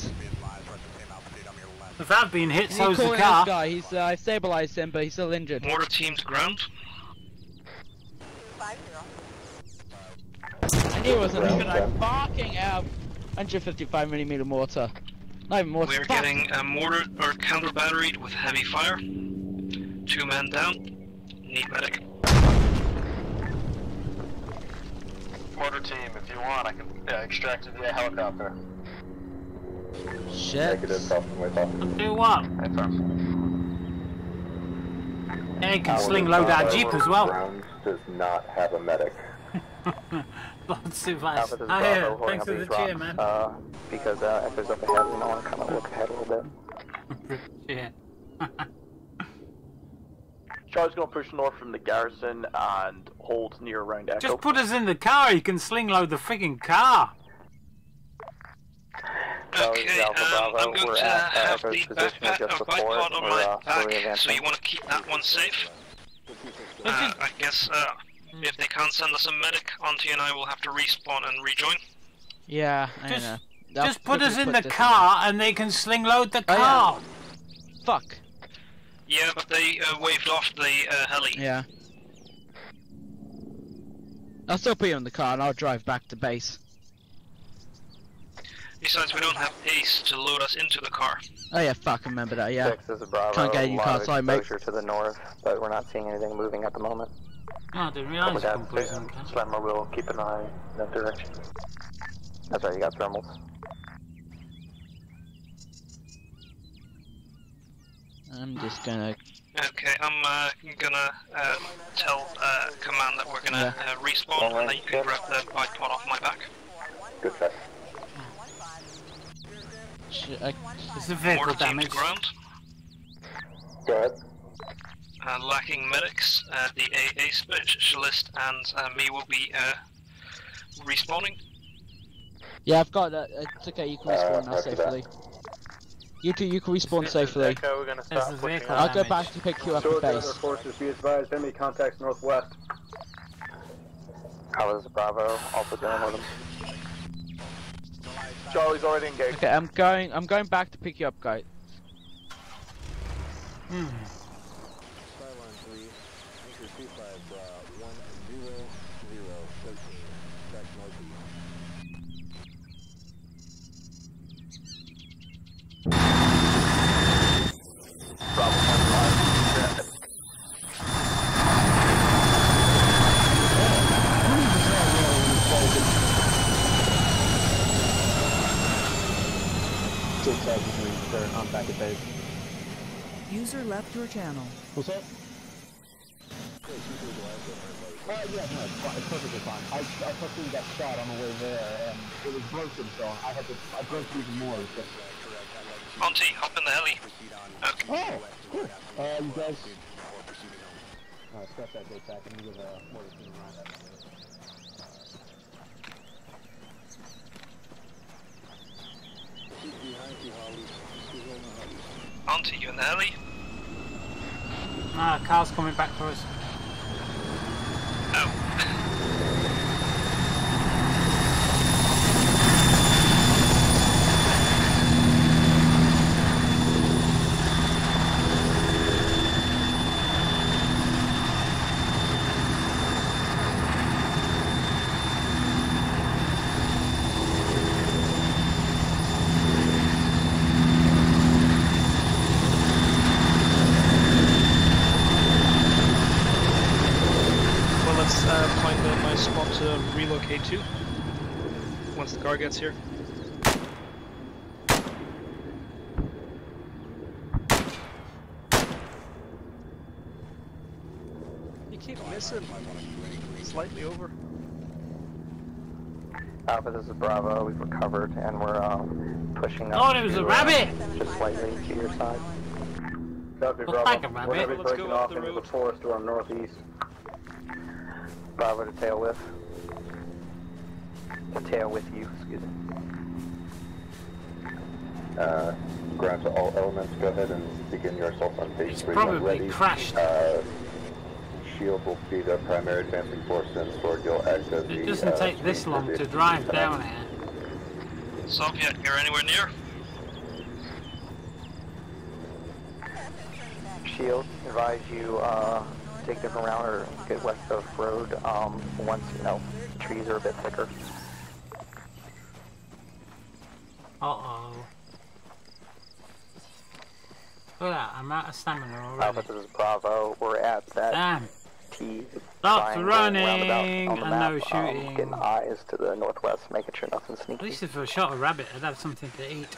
If I've been hit, so's the calling car. This guy. He's I stabilized him, but he's still injured. Mortar team to ground. I knew it wasn't even like fucking out. 155mm mortar. Not even mortar. We're getting a mortar or counter batteried with heavy fire. 2 men down. Need medic. Mortar team, if you want, I can extract it via helicopter. Shit. Do what? Yeah, you can sling load our jeep as well. Does not have a medic. Lots too fast. Thanks for the cheer, man. Because Echo's up ahead, we want to kind of look ahead a little bit. Yeah. Charlie's gonna push north from the garrison and hold near around Echo. Just put us in the car, you can sling load the freaking car. Okay, I'm going to have the bipod on my back, so you want to keep that one safe. I guess if they can't send us a medic, Auntie and I will have to respawn and rejoin. Yeah, I know. Just put us in the car and they can sling load the car. Yeah. Fuck. Yeah, but they waved off the heli. Yeah. I'll still put you in the car and I'll drive back to base. Besides, we don't have Ace to load us into the car. Oh yeah, fuck, I remember that, yeah. 6 is a Bravo. Can't get you car, sorry mate. To the north, but we're not seeing anything moving at the moment. Oh, I didn't realise you could put us in the car. Slammer will keep an eye in that direction. That's right, you got thermals. I'm just gonna... Okay, I'm gonna tell command that we're gonna respawn and then you can grab the bipod off my back. Good check. It's a vehicle damage. Ground. Go ahead. Lacking medics, the AA specialist and me will be respawning. Yeah, I've got that. It's okay, you can respawn now safely. You two, you can respawn safely. Echo, we're gonna start I'll go back to pick you up at base. Forces, be advised, enemy contacts northwest. How is Bravo? Also dealing with them. Charlie's already engaged. Okay, I'm going back to pick you up, guys. Bravo back at base. User left your channel. What's up? Yeah, no, it's perfectly fine. I fucking got shot on the way there, and it was broken, so I broke even more. Monty, hop in the heli. Okay. Oh, cool. You guys... Alright, scrap that gate back and give a mortar team around that. Monty, you in the heli? Ah, car's coming back for us. Oh. Find a nice spot to relocate to once the car gets here. You keep missing. Slightly over. Alpha, this is Bravo. We've recovered and we're pushing up. Oh, there was a rabbit! Just slightly to your side. Copy, Bravo. Like a rabbit. We're going to be breaking off into the forest to our northeast. Bravo to tail with. To tail with you, excuse me. Ground to all elements, go ahead and begin your assault on base 3 when Probably ready. crashed. Shield will be the primary advancing force and Sword you'll act as It doesn't take this long to drive down here. Soviet, you're anywhere near? Shield, advise you take different route or get west of road once, you know, trees are a bit thicker. Uh-oh. Look at that, I'm out of stamina already. Alpha, this is Bravo. We're at that Damn. T Stop running on the and map, no shooting. getting eyes to the northwest, making sure nothing's sneaky. At least if I shot a rabbit, I'd have something to eat.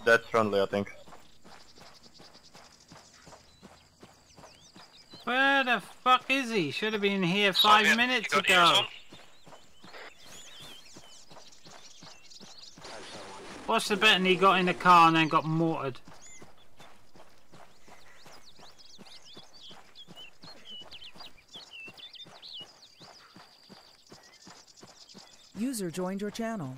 That's friendly, I think. Where the fuck is he? Should have been here 5 minutes ago. What's the bet? And he got in the car and then got mortared. User joined your channel.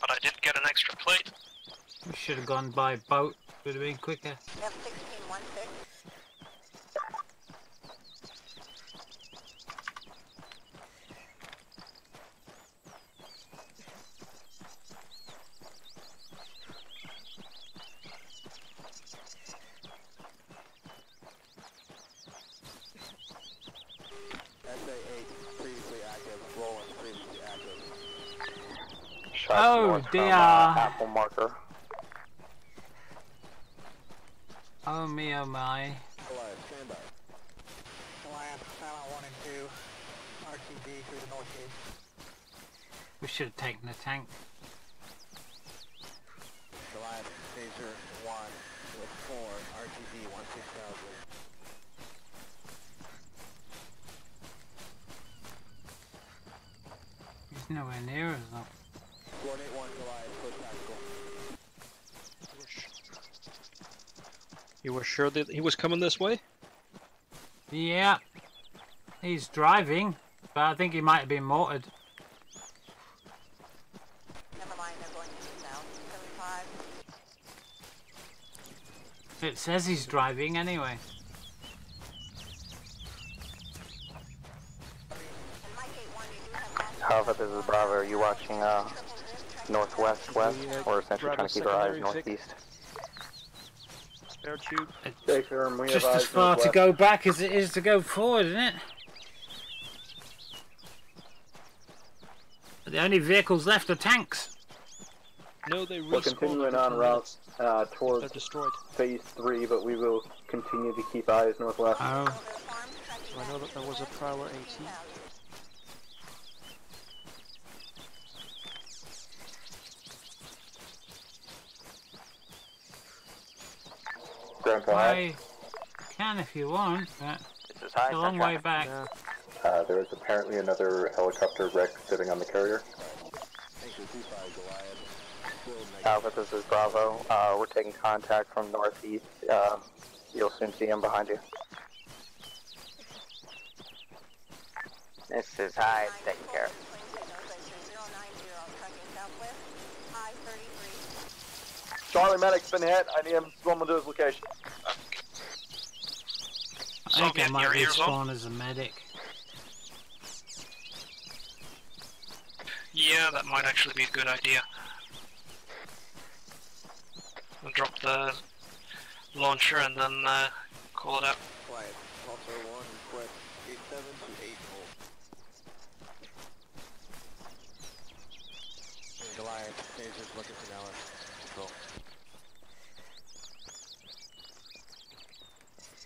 But I did get an extra plate. We should have gone by boat. Would have been quicker. F-16-16. Oh dear. Apple marker. Oh me, oh my. We should have taken the tank. Goliath, Phaser 1 with 4, RTB 16000. He's nowhere near us though. Coordinate 1 Goliath, close tactical. You were sure that he was coming this way? Yeah. He's driving, but I think he might have been mortared. Never mind, they're going to south. 75. It says he's driving anyway. However, this is Bravo. Are you watching northwest, west, or essentially trying to keep our eyes northeast? Spare tube. It's just as far to go back as it is to go forward, isn't it? The only vehicles left are tanks. No, they We're continuing on route towards destroyed. phase 3, but we will continue to keep eyes northwest. Oh. So I know that there was a Prowler AT. I can if you want, but it's a long way back. There is apparently another helicopter wreck sitting on the carrier. Alpha, this is Bravo. We're taking contact from northeast. You'll soon see him behind you. This is Hyde, taking care. Charlie, medic's been hit. I need him to swim to his location. I think I might respawn as a medic. Yeah, that might actually be a good idea. I'll drop the launcher and then call it out. Quiet. Also 1, request 87 to 8 volt. Goliath, Tasers looking for now. Control.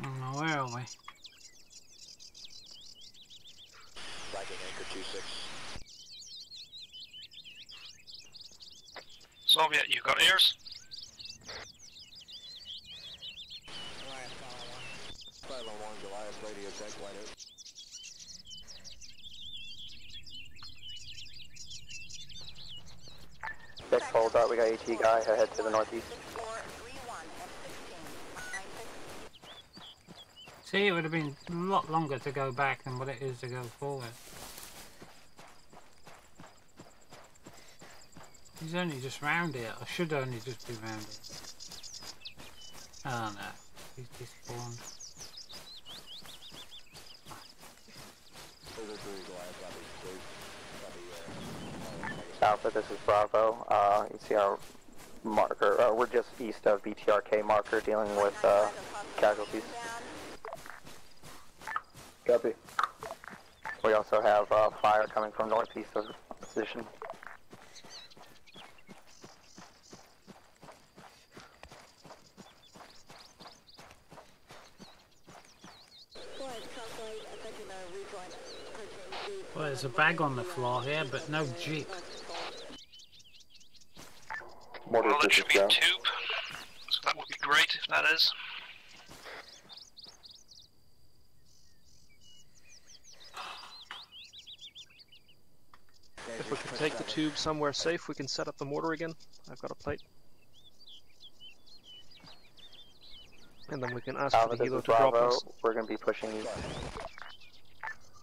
I don't know, where are we? Flagging anchor 26. Soviet, you got ears? Silo 1, Goliath radio check, wide out. Six, hold up, we got AT guy ahead to the northeast. See, it would have been a lot longer to go back than what it is to go forward. He's only just round here, or should only just be round here. Oh no, he's despawned. Alpha, this is Bravo. You see our marker, we're just east of BTRK marker dealing with casualties. Copy. We also have fire coming from northeast of the position. Well, there's a bag on the floor here, but no jeep. Well, that should be a tube, so that would be great if that is. If we can take the tube somewhere safe, we can set up the mortar again. I've got a plate. And then we can ask for the helo to drop us. We're going to be pushing you.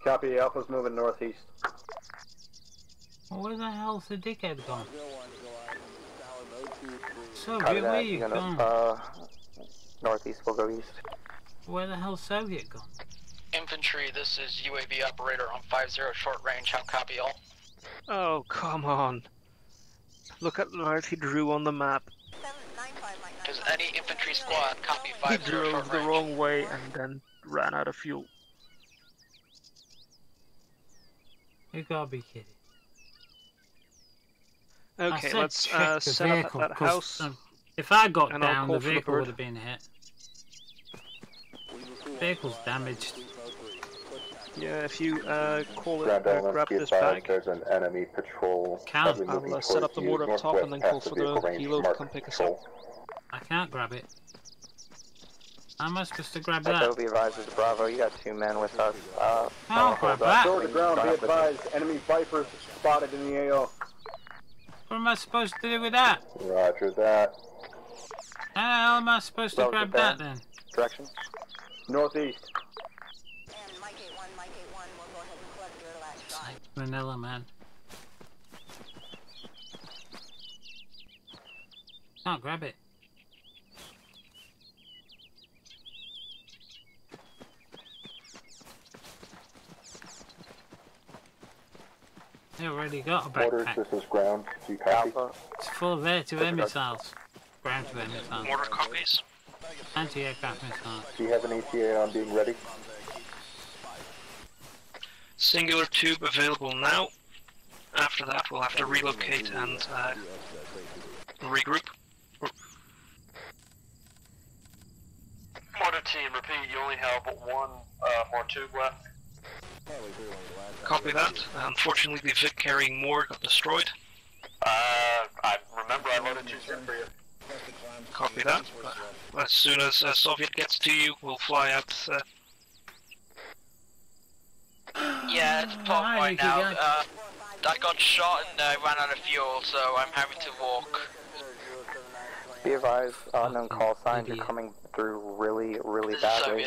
Copy, Alpha's moving northeast. Well, where the hell's the dickhead gone? So, Copy where that. you gone? Northeast, we'll go east. Where the hell's Soviet gone? Infantry, this is UAV operator on 50 short range. How copy all? Oh, come on. Look at what he drew on the map. Does any infantry squad copy 50 He short drove range? the wrong way and then ran out of fuel. You gotta be kidding. Okay, let's check the set vehicle, up that house. If I got and I'll down, call the for the vehicle bird. would have been hit. Vehicle's damaged. Yeah, if you call it, Grab grab this bag. There's an enemy patrol. I'll set up the mortar up top and then call for the helo to come pick us up. I can't grab it. How am I supposed to grab Echo, that? be advised, this is Bravo. You got 2 men with us. I'll grab that. Go to the ground, be advised. Enemy Vipers spotted in the AO. What am I supposed to do with that? Roger that. How the hell am I supposed to grab that then? Direction? Northeast. Vanilla, man. Can't grab it. They already got a Orders, backpack. this is ground. Do you copy? It's full of air-to-air missiles. Ground-to-air missiles. Mortar copies. Anti-aircraft missiles. Do you have an ETA on being ready? Singular tube available now. After that, we'll have to relocate and regroup. Mortar team, repeat, you only have one more tube left. Copy that. Unfortunately, the Vic carrying more got destroyed. I remember I loaded 2 for you. Copy that. As soon as Soviet gets to you, we'll fly out. Yeah, it's top right now. I got shot and ran out of fuel, so I'm having to walk. Be advised, unknown call signs are coming through really badly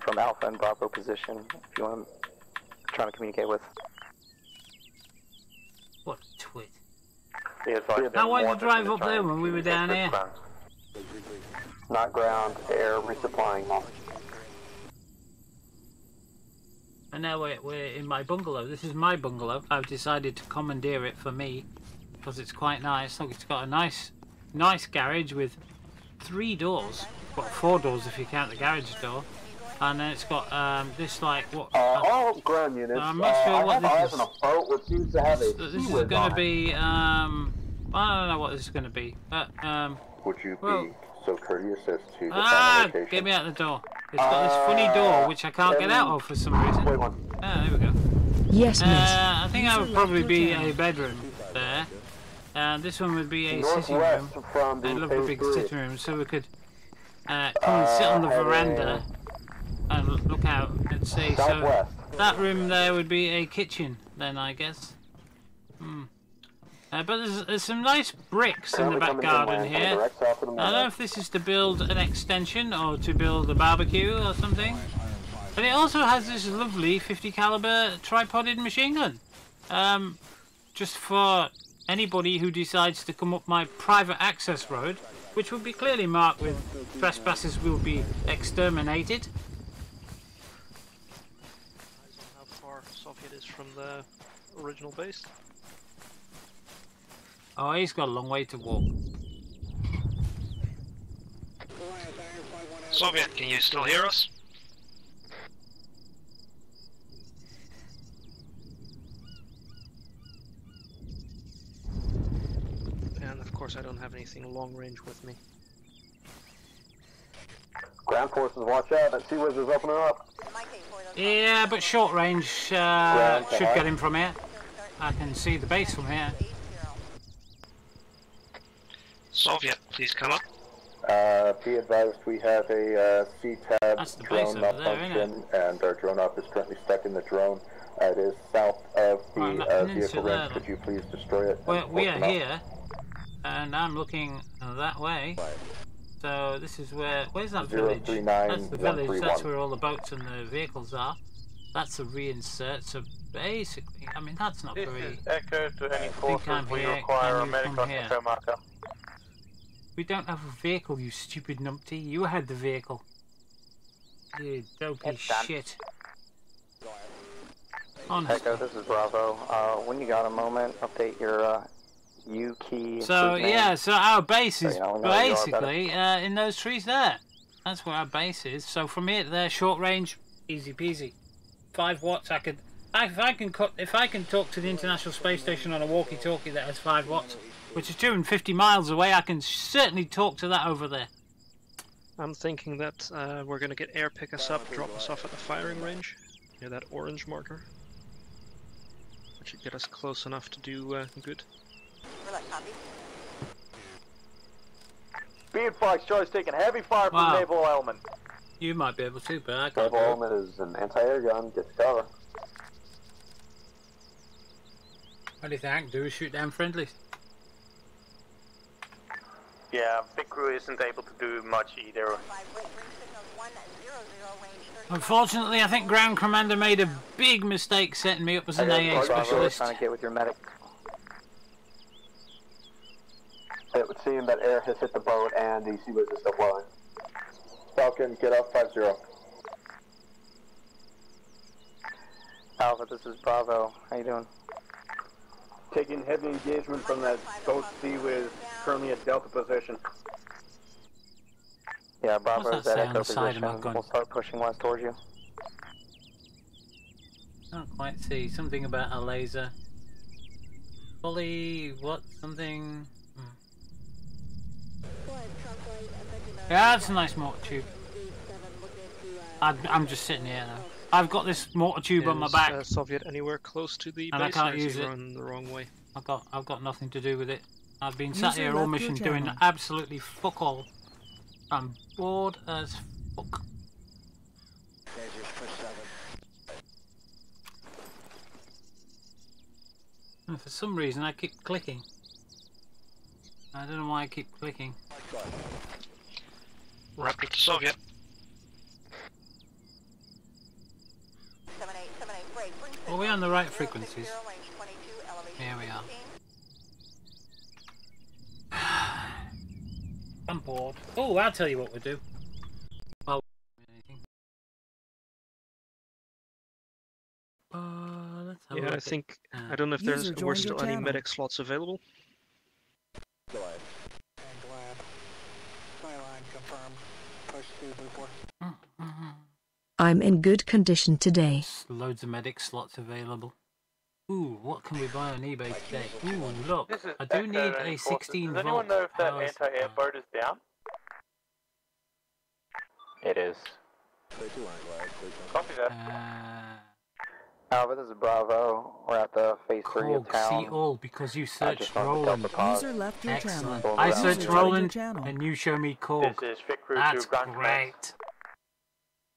from Alpha and Bravo position. If you want to try to communicate with. What a twit. How why'd you drive up there when we were down here? Not ground, air, resupplying. And now we're in my bungalow. This is my bungalow. I've decided to commandeer it for me because it's quite nice. Look, it's got a nice garage with 3 doors. Well, 4 doors if you count the garage door. And then it's got this like what? All ground units. I'm not sure what this is. On a boat which seems to have a this is going to be I don't know what this is going to be. But would you be so courteous as to the get me out the door. It's got this funny door which I can't get out of for some reason. Ah, there we go. Yes, miss. I think that would probably be a bedroom there. This one would be a sitting room. I love the big sitting room, so we could come and sit on the veranda and look out and see. So that room there would be a kitchen then, I guess. But there's some nice bricks in the back garden here. I don't know if this is to build an extension or to build a barbecue or something. But it also has this lovely 50 caliber tripoded machine gun. Just for anybody who decides to come up my private access road, which would be clearly marked with trespassers will be exterminated. How far Soviet is from the original base? Oh, he's got a long way to walk. Soviet, can you still hear us? And of course I don't have anything long range with me. Ground forces, watch out, that Sea-Wiz is opening up. Yeah, but short range should get him from here. I can see the base from here. Soviet, please come up. Be advised, we have a C-Tab drone malfunction, and our drone op is currently stuck in the drone. It is south of the vehicle range. Could you please destroy it? Well, we are here, and I'm looking that way. So this is where's that village? That's the village, that's where all the boats and the vehicles are. That's a reinsert, so basically, I mean, that's not very... This is Echo to any forces, we require a medic on the marker. We don't have a vehicle, you stupid numpty. You had the vehicle. You dopey shit. Honestly. Echo, this is Bravo. When you got a moment, update your U key. So yeah, so our base is basically in those trees there. That's where our base is. So from here to there, short range, easy peasy. 5 watts. If I can talk to the International Space Station on a walkie-talkie that has 5 watts, which is 250 miles away, I can certainly talk to that over there. I'm thinking that we're going to get air pick us up, drop us off at the firing range, near that orange marker. That should get us close enough to do good. Be advised, Charlie's taking heavy fire from Naval Element. You might be able to, but I can't. Naval Element is an anti-air gun, get to cover. What do you think I can do is shoot down friendlies? Yeah, Big Crew isn't able to do much either. Unfortunately, I think Ground Commander made a big mistake setting me up as an AA specialist. Trying to get with your medic. It would seem that air has hit the boat and the Sea-Wiz is still flowing. Falcon, get off 5-0. Alpha, this is Bravo. How you doing? Taking heavy engagement from that boat Sea-Wiz, currently at Delta position. Yeah, Bravo is at Echo position. We'll start pushing west towards you. I don't quite see. Something about a laser. Fully, what? Something... Yeah, that's a nice motor tube. I'm just sitting here though. I've got this mortar tube on my back. Soviet anywhere close to the and base, I can't use it. Run the wrong way? I've got nothing to do with it. I've been sat here all mission doing absolutely fuck all. I'm bored as fuck. And for some reason I keep clicking. I don't know why I keep clicking. Rapid to Soviet. Are we on the right frequencies? Here we are. I'm bored. Oh, I'll tell you what we'll do. Well, anything. Let's have a look. I think I don't know if there were still any medic slots available. I'm in good condition today. Loads of medic slots available. Ooh, what can we buy on eBay today? Ooh, look, I do need a 16 volt. Does anyone know if that anti-air boat is down? It is. Copy that. Alpha, this is Bravo. We're at the phase 3 of town. See all because you searched Roland. User left your channel. I searched Roland and you show me Cork. This is Fit Crew That's 2 Ground great.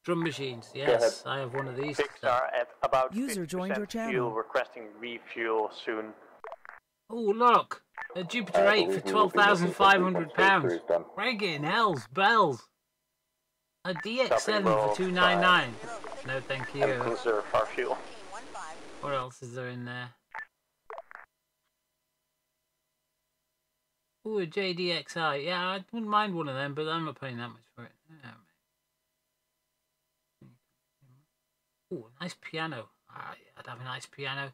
Drum machines, yes, I have one of these. Are at about User joined your channel. Fuel, requesting refuel soon. Oh look, a Jupiter 8 for £12,500. Friggin' hell's bells. A DX7 for $299. No, thank you. Conserve our fuel. What else is there in there? Ooh, a JDXI. Yeah, I wouldn't mind one of them, but I'm not paying that much for it. Yeah. Ooh, nice piano. I'd have a nice piano.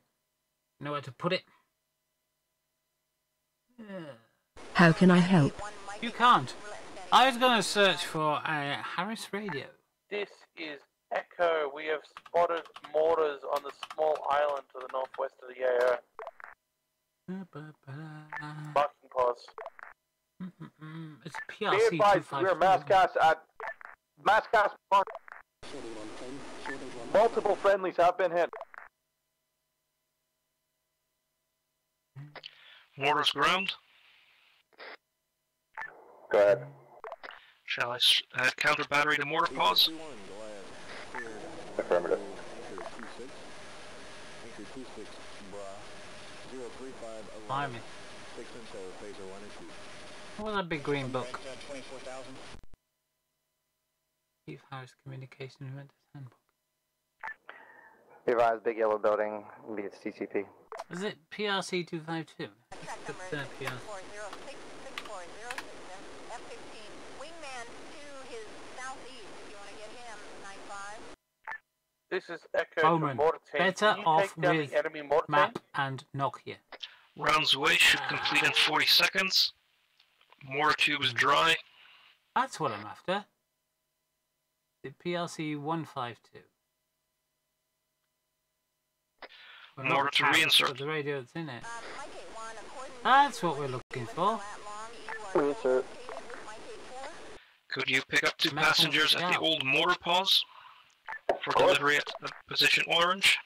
Know where to put it. Yeah. How can I help? You can't. I was going to search for a Harris radio. This is Echo. We have spotted mortars on the small island to the northwest of the AO. Marking pause. It's a PRC 252. We're mascots at mascots. Multiple friendlies have been hit. Mortars ground. Go ahead. Shall I counter battery to mortar pause? Affirmative. Blimey. What was that big green book? Chief Harris Communication Inventor's Handbook. Advise big yellow building, be its TCP. Is it PRC 252? PRC. This is Echo Bowman, to mortar team. better off with enemy mortar map team? and Nokia. Rounds away, should complete in 40 seconds. Mortar tube is dry. That's what I'm after. The PLC 152. Mortar to reinsert. The radio that's in it. That's what we're looking for. Reinsert. Could you pick up 2 passengers at the old mortar pause for delivery at position orange?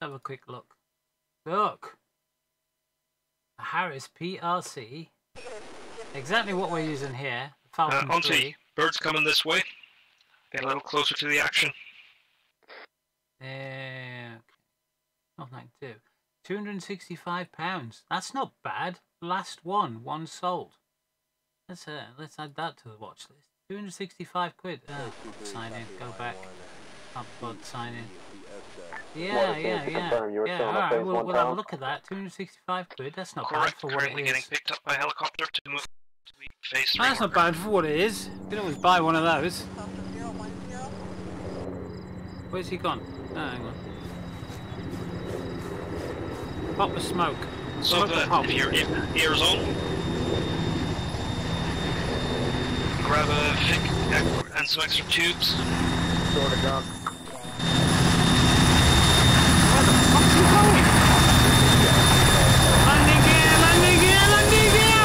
Have a quick look. Look. A Harris PRC. Exactly what we're using here. Falcon on 3. T. Birds coming this way. Get a little closer to the action. Okay. Oh, £265. That's not bad. Last one sold. Let's add that to the watch list. 265 quid. Sign in. Go back. Upload. Sign in. Yeah. Alright, we'll have a look at that. 265 quid. That's not bad for what it is. Getting picked up by helicopter to move to phase 3. That's not bad for what it is. You can always buy one of those. Where's he gone? Oh, hang on. Pop the smoke. So if your ears on, grab a thick and some extra tubes. Sort of gone. Where the fuck's he going? Landing gear!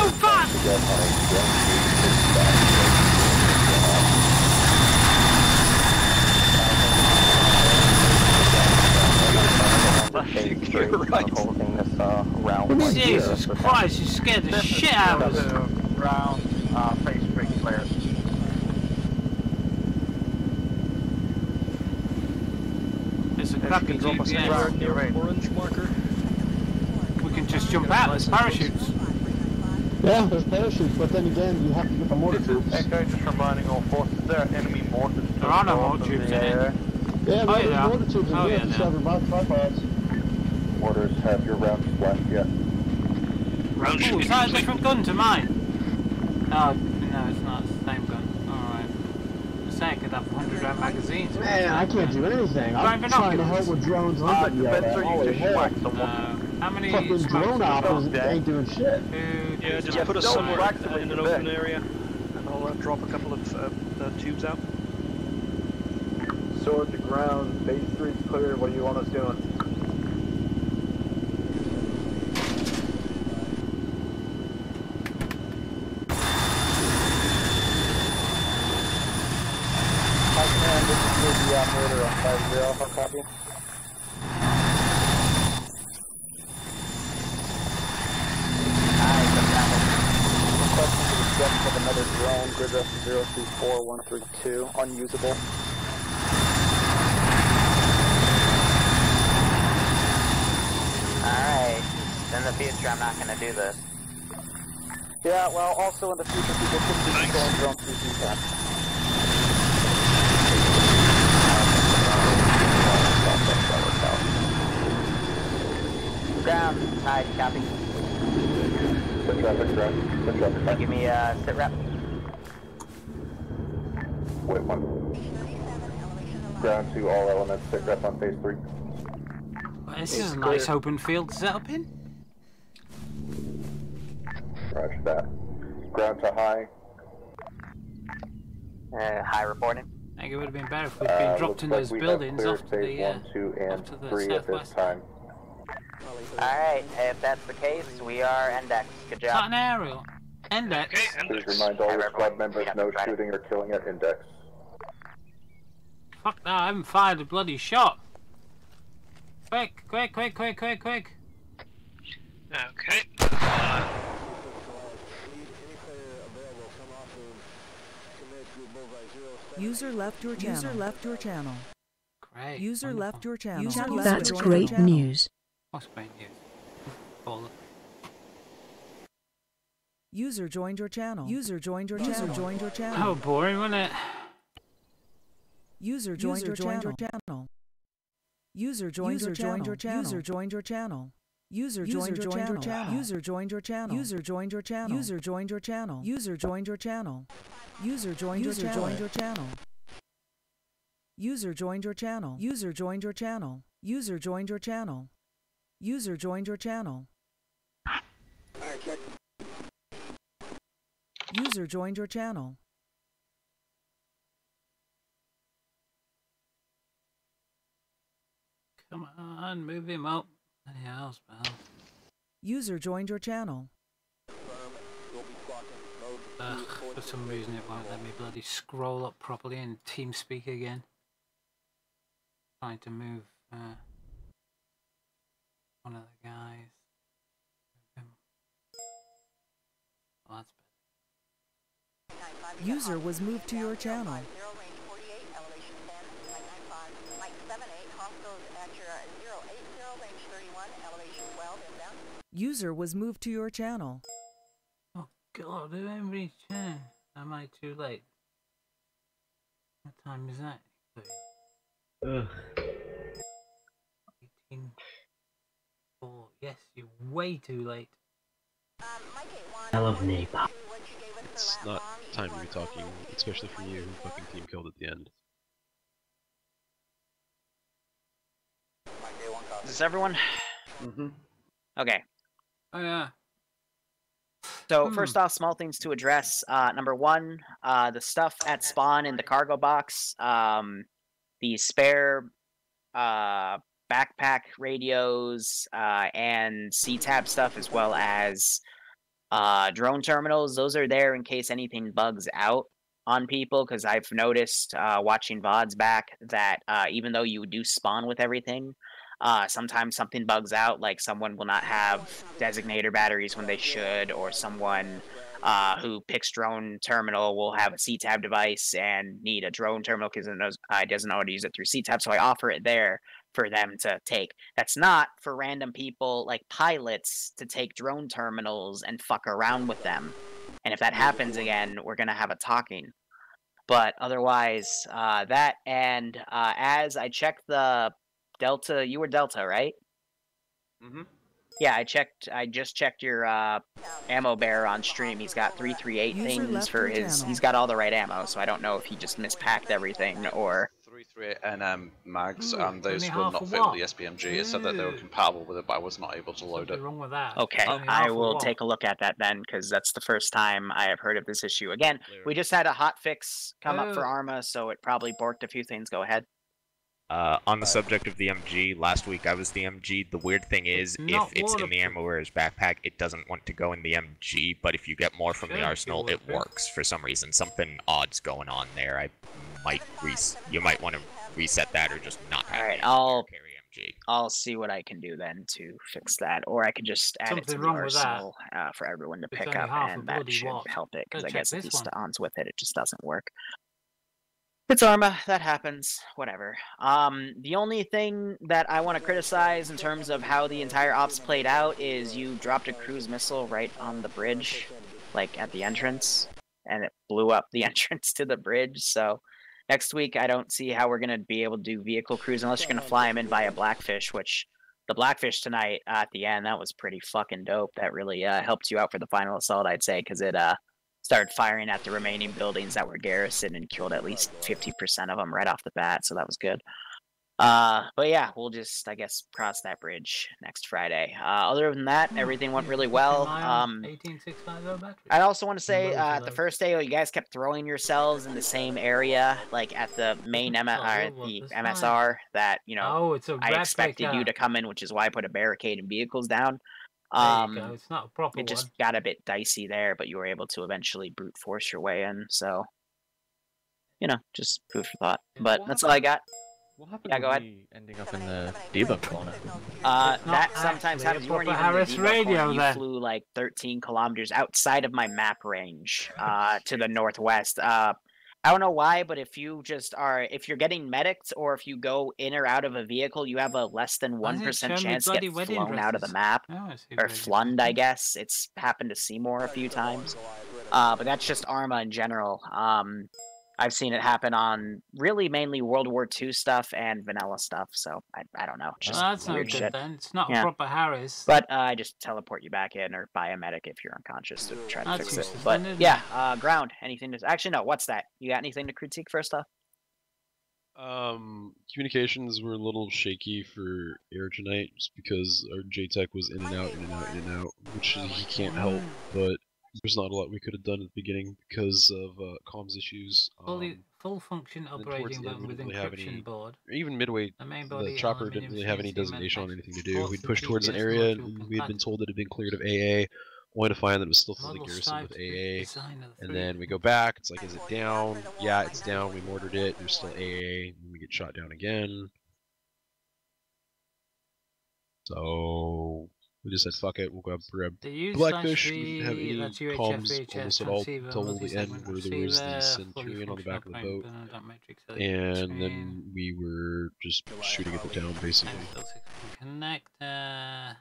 Oh fuck! right. Holding this round. Jesus Christ, you scared the shit out of us. Round, face pretty clear. It's a crappy GPS. Near orange marker. We can just jump out, there's parachutes. Yeah, there's parachutes, but then again, you have to get the mortar tubes. Echo, just reminding all forces, there are enemy mortars. There are no mortar tubes in it. Yeah, there's mortar tubes in here to shove your tripods. Mortars have your rounds splashed yet. Oh, is that a different gun to mine? No, it's not. It's the same gun. Alright. I say I could have 100 round magazines. Man, I can't do anything. I'm trying to help with drones. I'm getting yelled at. Holy hell. How many fucking drone operators ain't doing shit. Yeah, just put us somewhere in an open area, and I'll drop a couple of tubes out. Sword to ground, base 3's clear, what do you want us doing? Hi, command, this is the operator on 50 Alpha, copy. Requesting the destruction of another drone, grid rest 034132, unusable. Alright, in the future I'm not going to do this. Yeah, well, also in the future people could be controlling drones through CTAP. Ground, tide, copy. Sit traffic, ground. Sit traffic. Give me a sit rep. Wait, one. Ground to all elements, sit rep on phase 3. Well, this is a nice open field to set up in. Roger that. Ground to high. High reporting. I think it would have been better if we'd been dropped in those buildings off to the, 1, 2, and 3 at this time. Alright, if that's the case, we are index. Good job. It's not an aerial. Index. Okay, please remind all your squad members no shooting or killing at index. Fuck no, I haven't fired a bloody shot. Quick, quick, quick, quick, quick, quick. Okay. User left your channel. User left your channel. Great. User left your channel. That's great news. What's great news? User joined your channel. User joined your channel. User joined your channel. Oh, boring, wasn't it? User joined your channel. User joined your channel. User joined your channel. User joined your channel. User joined your channel. User joined your channel. User joined your channel. User joined your channel. User joined your channel. User joined your channel. User joined your channel. User joined your channel. User joined your channel. User joined your channel. Come on, move him up. Anything else, pal? User joined your channel. For some reason it won't let me bloody scroll up properly and TeamSpeak again. Trying to move one of the guys. Oh, that's better. User was moved to your channel. User was moved to your channel. Oh God, did anybody turn? Am I too late? What time is that? 18:04. Yes, you're way too late. I love Nate. It's not time to be talking, especially for you who fucking team killed at the end. Is this everyone? Mm-hmm. Okay. Oh yeah. So first off, small things to address. Number one, the stuff at spawn in the cargo box, the spare backpack radios, and CTAB stuff, as well as drone terminals. Those are there in case anything bugs out on people, because I've noticed watching VODs back that even though you do spawn with everything, Sometimes something bugs out, like someone will not have designator batteries when they should, or someone who picks drone terminal will have a CTAB device and need a drone terminal because it doesn't know how to use it through CTAB, so I offer it there for them to take. That's not for random people like pilots to take drone terminals and fuck around with them. And if that happens again, we're going to have a talking. But otherwise, that, and as I checked the Delta, you were Delta, right? Mm-hmm. Yeah, I just checked your ammo bearer on stream. He's got 338 things for his, he's got all the right ammo, so I don't know if he just mispacked everything or... 338 NM mags, and those will not fit with the SBMG. It said that they were compatible with it, but I was not able to load it. Wrong with that. Okay, I will take a look at that then, because that's the first time I have heard of this issue. Again, we just had a hot fix come up for Arma, so it probably borked a few things. Go ahead. On the subject of the MG, last week I was the MG. The weird thing is, if it's in the ammo wearer's backpack, it doesn't want to go in the MG, but if you get more from the arsenal, it works for some reason. Something odd's going on there. You might want to reset that or just not have it. Alright, I'll see what I can do then to fix that, or I could just add it to the arsenal for everyone to pick up, and that should help it, because I guess if he stunts with it, it just doesn't work. It's Arma, that happens, whatever. The only thing that I want to criticize in terms of how the entire ops played out is you dropped a cruise missile right on the bridge, like at the entrance, and it blew up the entrance to the bridge, so next week I don't see how we're going to be able to do vehicle crews unless you're going to fly them in via Blackfish, which the Blackfish tonight at the end, that was pretty fucking dope. That really helped you out for the final assault, I'd say, because it started firing at the remaining buildings that were garrisoned and killed at least 50% of them right off the bat, so that was good. But yeah, we'll just, I guess, cross that bridge next Friday. Other than that, everything went really well. I also want to say, the first day, you guys kept throwing yourselves in the same area, like at the main the MSR, that, you know, I expected you to come in, which is why I put a barricade and vehicles down. It's not a proper it just got a bit dicey there, but you were able to eventually brute force your way in, so, you know, just food for thought. But that's all I got. What happened yeah, go ahead. Ending up in the debug corner? That sometimes happens. You weren't even in the debug corner. You flew like 13 kilometers outside of my map range to the northwest. I don't know why, but if you just are, if you're getting medics or if you go in or out of a vehicle, you have a less than 1% chance to get flown out of the map. Or flund, I guess. It's happened to Seymour a few times. But that's just Arma in general. I've seen it happen on really mainly World War II stuff and vanilla stuff, so I don't know. Just that's weird not good shit. then. It's not a proper Harris. But I just teleport you back in or buy a medic if you're unconscious to try to fix it. But yeah, ground. Anything to... Actually, no, what's that? You got anything to critique first off? Communications were a little shaky for air tonight just because our JTech was in and out, which he can't help, but there's not a lot we could have done at the beginning because of comms issues. Full function operating button with encryption board. Even midway, the chopper didn't really have any designation on anything to do. We'd pushed towards an area, and we had been told that it had been cleared of AA, only to find that it was still fully garrisoned with AA. And then we go back, it's like, is it down? Yeah, it's down, we mortared it, there's still AA, and we get shot down again. So... we just said, fuck it, we'll grab Blackfish. We didn't have any comms almost at all until the end where there was the Centurion on the back of the boat. And then we were just shooting at the town, basically. Connect, Fair.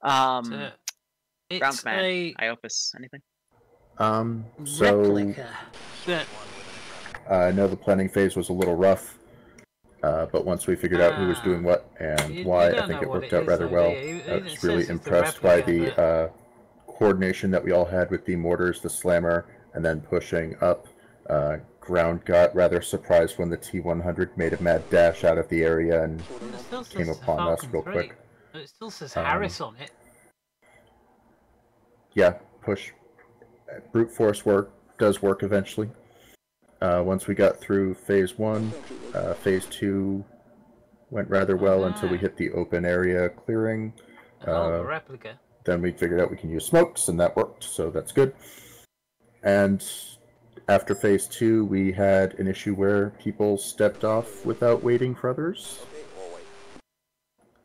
Ground command, Iopus, anything? So... I know the planning phase was a little rough. But once we figured out who was doing what and why, I think it worked out rather well. I was really impressed by the coordination that we all had with the mortars, the slammer, and then pushing up. Ground got rather surprised when the T-100 made a mad dash out of the area and came upon us real quick. It still says Harris on it. Yeah, push. Brute force does work eventually. Once we got through phase 1, phase 2 went rather well until we hit the open area clearing. Replica. Then we figured out we can use smokes, and that worked, so that's good. And after phase 2, we had an issue where people stepped off without waiting for others.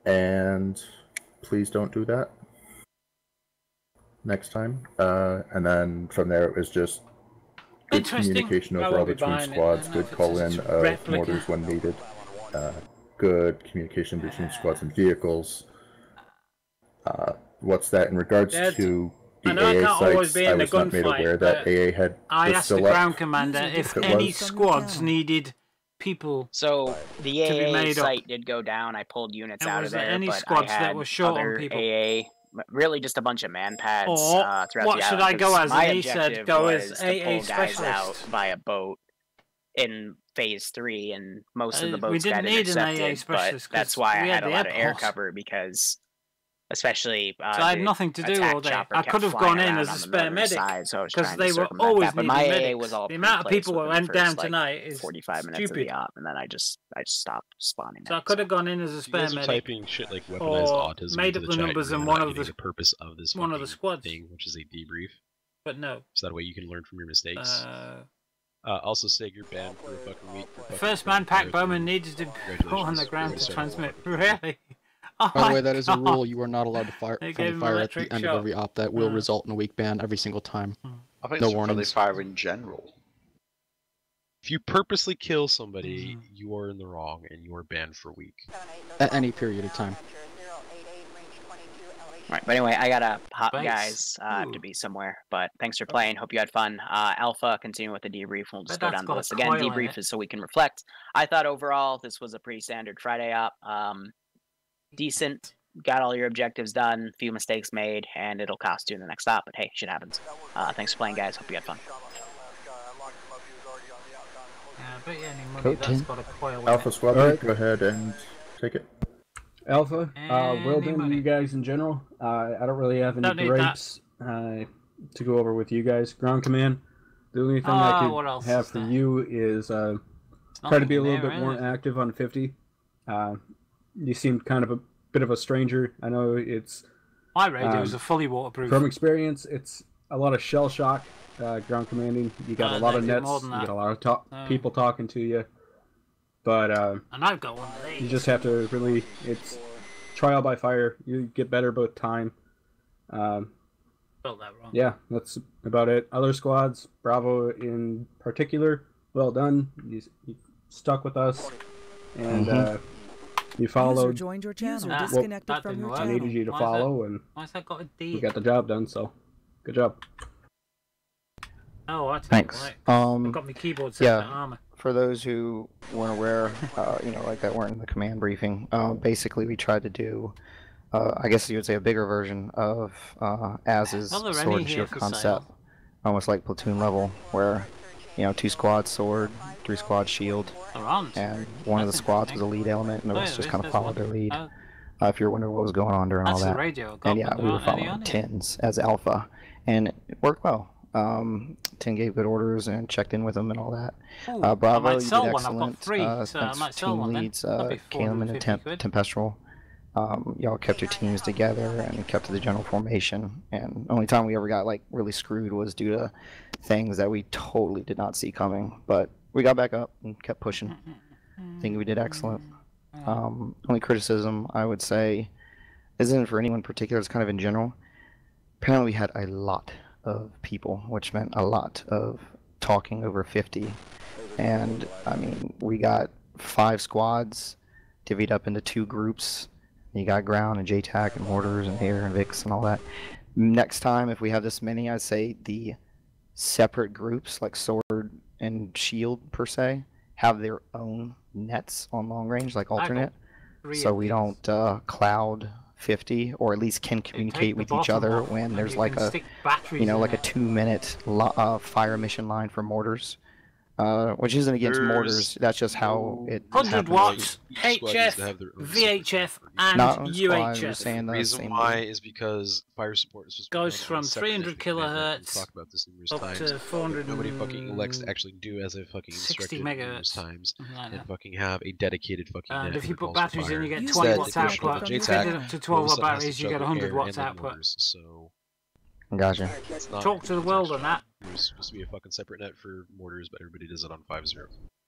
And please don't do that next time. And then from there it was just good communication overall between squads, good call-in of mortars when needed, good communication between squads and vehicles. What's that in regards to the AA sites? I was not made aware that AA had. I asked the ground commander if any squads needed people. So the AA site did go down. I pulled units out of there, any but squads I had that were short other on people. AA, really just a bunch of man pads throughout the what should I go as? My and he objective said go was as to AA pull specialist. guys out via boat in phase 3, and most of the boats got need intercepted. an AA specialist, but that's why I had a lot of air airport. cover, because especially so I had nothing to do all day. I could have gone in as a spare medic because they were always needing medics. Was all the amount of people who went down tonight is 45 minutes stupid. Of the op, and then I just stopped spawning. So I could have gone in as a spare medic. Typing shit like weaponized autism made up the numbers and one of the purpose of this one of the squads thing, which is a debrief. But no. So that way you can learn from your mistakes. Also say you're banned for a fucking week. First man pack bowman needs to pull on the ground to transmit. Really? Oh by the way, that is a rule. You are not allowed to fire friendly fire at the end of every op. That will result in a week ban every single time. I think no it's warnings. Friendly fire in general. If you purposely kill somebody, you are in the wrong, and you are banned for a week. At any period of time. Alright, but anyway, I gotta hop, guys. I have to be somewhere. But thanks for playing. Hope you had fun. Alpha, continue with the debrief. We'll just go down the list again. Debrief is so we can reflect. I thought overall this was a pretty standard Friday op. Decent. Got all your objectives done. Few mistakes made, and it'll cost you in the next stop. But hey, shit happens. Thanks for playing, guys. Hope you had fun. Alpha Squad, right. Go ahead and take it. Alpha, well done to you guys in general. I don't really have any gripes to go over with you guys. Ground command, the only thing I could have for you is try to be a little bit more active on 50. You seemed kind of a bit of a stranger. I know it's... My radios are fully waterproof. From experience, it's a lot of shell shock ground commanding. You got a lot of nets, you got a lot of people talking to you. But and I've got one of these. You just have to really, it's trial by fire. You get better both time. Spelled that wrong. Yeah, that's about it. Other squads, Bravo in particular, well done. You stuck with us, and you followed. User joined your channel. Well, disconnected from your channel. Needed you to follow, and we got the job done. So, good job. Oh, that's thanks. Right. I've got my keyboard set to Arma. For those who weren't aware, like that weren't in the command briefing, basically we tried to do, I guess you would say a bigger version of Az's sword and shield concept, almost like platoon level, where, 2 squads sword, 3 squads shield, and one of the squads was a lead element, and the rest just kind of followed their lead. If you're wondering what was going on during all that, and yeah, we were following Tins as Alpha, and it worked well. Tin gave good orders and checked in with them and all that. Bravo, you did excellent. Thanks team leads, Calum and Tempestural. Y'all kept your teams together and kept to the general formation. And the only time we ever got really screwed was due to things that we totally did not see coming. But we got back up and kept pushing. I think we did excellent. Only criticism I would say isn't for anyone in particular, it's kind of in general. Apparently we had a lot of people, which meant a lot of talking over 50. And I mean, we got 5 squads divvied up into 2 groups. You got ground and JTAC and mortars and air and VIX and all that. Next time, if we have this many, I'd say the separate groups, like sword and shield per se, have their own nets on long range, like alternate, so we don't cloud 50, or at least can communicate with each other when there's like a, like a 2-minute fire mission line for mortars, which isn't against mortars. That's just how it. 100 watts, HF, VHF, and UHF. The reason why is because fire support is goes from 300 kilohertz talk about this numerous up times. to 400. Nobody fucking elects to actually do as a fucking 60 instructed numerous times and fucking have a dedicated fucking. And if you put batteries in, you get 20 watts output. If you fit it up to 12 watt batteries, you get 100 watts output. So. Gotcha. Talk to the world on that. There's supposed to be a fucking separate net for mortars, but everybody does it on 5.0.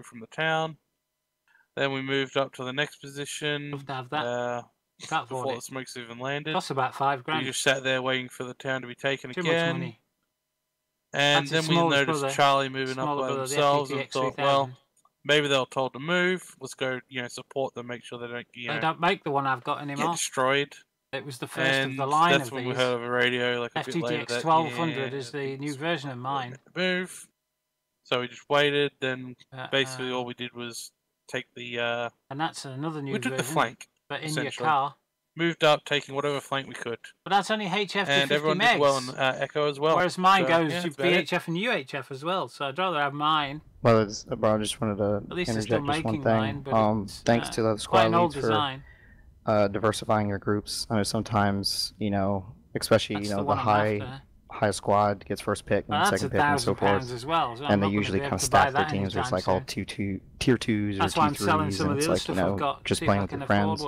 straight from the town. Then we moved up to the next position. Love to have that. Before the smokes even landed. Costs about $5 grand. We just sat there waiting for the town to be taken Too again. much money. And then we noticed Charlie moving up by themselves and thought, well, maybe they were told to move. Let's go, support them, make sure they don't, They don't make the one I've got anymore. Get destroyed. It was the first of the line that's of when these. we heard of a radio like a bit later FTGX 1200 is the new version of mine. Move. So we just waited. Then basically all we did was take the. And that's another new version. We took the flank. But in your car. moved up, taking whatever flank we could. But that's only HF to 50 and everyone megs. did well on Echo as well. Whereas mine so, goes yeah, VHF and UHF as well, so I'd rather have mine. Well, bro, I just wanted to interject just one thing. Mine, thanks to the squad leads design. For diversifying your groups. I know sometimes, you know, especially that's the high squad gets first pick and second pick and so forth. As well, so and they usually kind of stack their teams. There's like all tier 2s or tier 3s, and it's like, you know, just playing with your friends.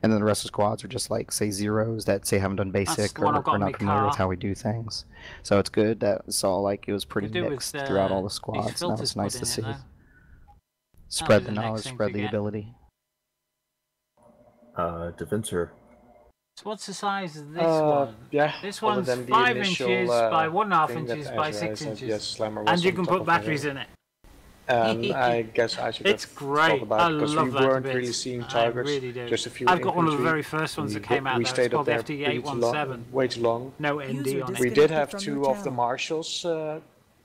And then the rest of the squads are just like, say, zeros that say haven't done basic or are not familiar with how we do things. So it's good that it's all like, it was pretty mixed throughout all the squads. And that was nice to see. Spread the knowledge, spread the ability. Defensor. So what's the size of this one? Yeah, this one's 5 inches by 1.5 inches by 6 inches. And you can put batteries in it. I guess I should it's great. talk about it because we weren't really bit. seeing targets. Really do. Just a few. I've got one of the very first ones that came out. We stayed called up there FD817. way too long. No ND on it. We did have 2 of the marshals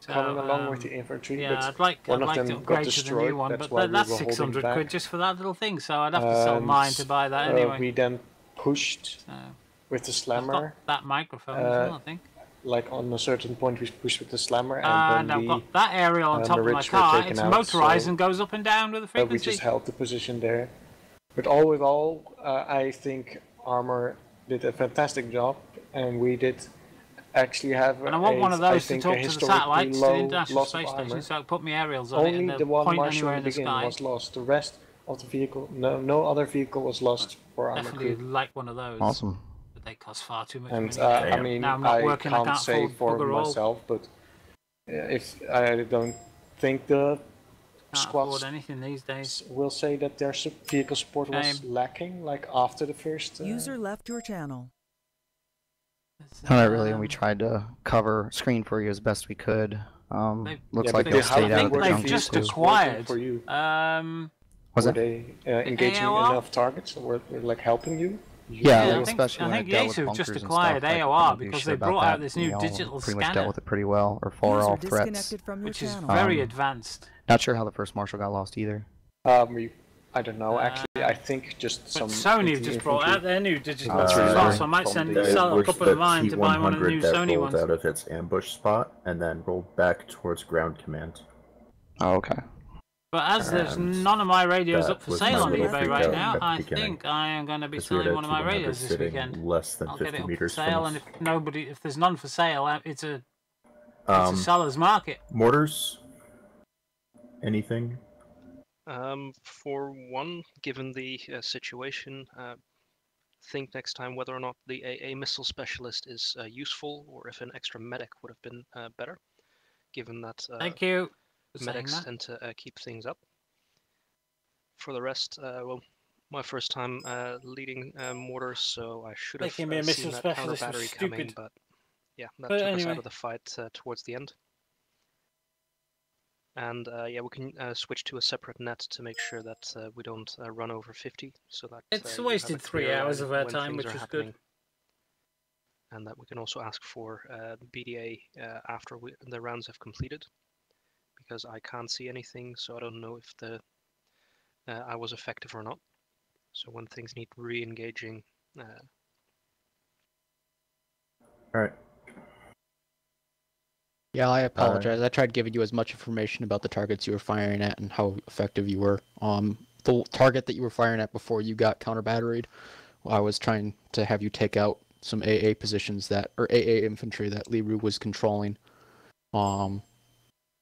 coming along with the infantry. Yeah, but I'd like to upgrade to the new one, but that's 600 quid just for that little thing. So I'd have to sell mine to buy that anyway. We then pushed with the slammer. That microphone as well, I think. Like on a certain point, we pushed with the slammer, and I've got that aerial on top of my car. It's motorized and goes up and down with the frequency. We just held the position there. But all with all, I think Armor did a fantastic job, and we did actually have. And I want one of those to talk to the satellites, to the International Space Station, so I can put my aerials on it and the one point Marshal anywhere in the beginning sky. was lost. The rest of the vehicle, no other vehicle was lost for Armor Definitely crew. like one of those. Awesome. But they cost far too much And money. I mean, now I'm not working, I can't say for all. myself, but if I don't think the squads anything these days will say that their vehicle support was lacking, like after the first. User left your channel. Not really, and we tried to cover screen for you as best we could. Looks like they stayed out of the jungle just too. acquired. For you. Was were they engaging enough targets, or were they like helping you? Yeah, I think Yasu just acquired AOR because they brought out this new digital pretty scanner. much dealt with it pretty well, or for all threats. Which is very advanced. Not sure how the first Marshal got lost either. I don't know, actually. I think just some. Sony have just brought out their new digital as well, so I might sell a couple of mine to buy one of the new Sony ones. Out of its ambush spot and then rolled back towards ground command. Oh, okay. But as there's none of my radios up for sale on eBay right now, I think I am going to be selling one of my radios this weekend. Less than I'll 50 get it up meters for sale, from and if there's none for sale, it's a seller's market. Mortars? Anything? For one, given the situation, think next time whether or not the AA missile specialist is useful, or if an extra medic would have been better, given that. Thank you. Medics tend to keep things up. For the rest, well, my first time leading mortars, so I should have seen that counter battery coming, but yeah, that took us out of the fight towards the end. And yeah, we can switch to a separate net to make sure that we don't run over 50, so that it's wasted 3 hours of our time, which is good. And that we can also ask for BDA after the rounds have completed. Because I can't see anything, so I don't know if the I was effective or not. So when things need re-engaging. All right. Yeah, I apologize. I tried giving you as much information about the targets you were firing at and how effective you were. The target that you were firing at before you got counter-batteried, I was trying to have you take out some AA positions or AA infantry that Liru was controlling.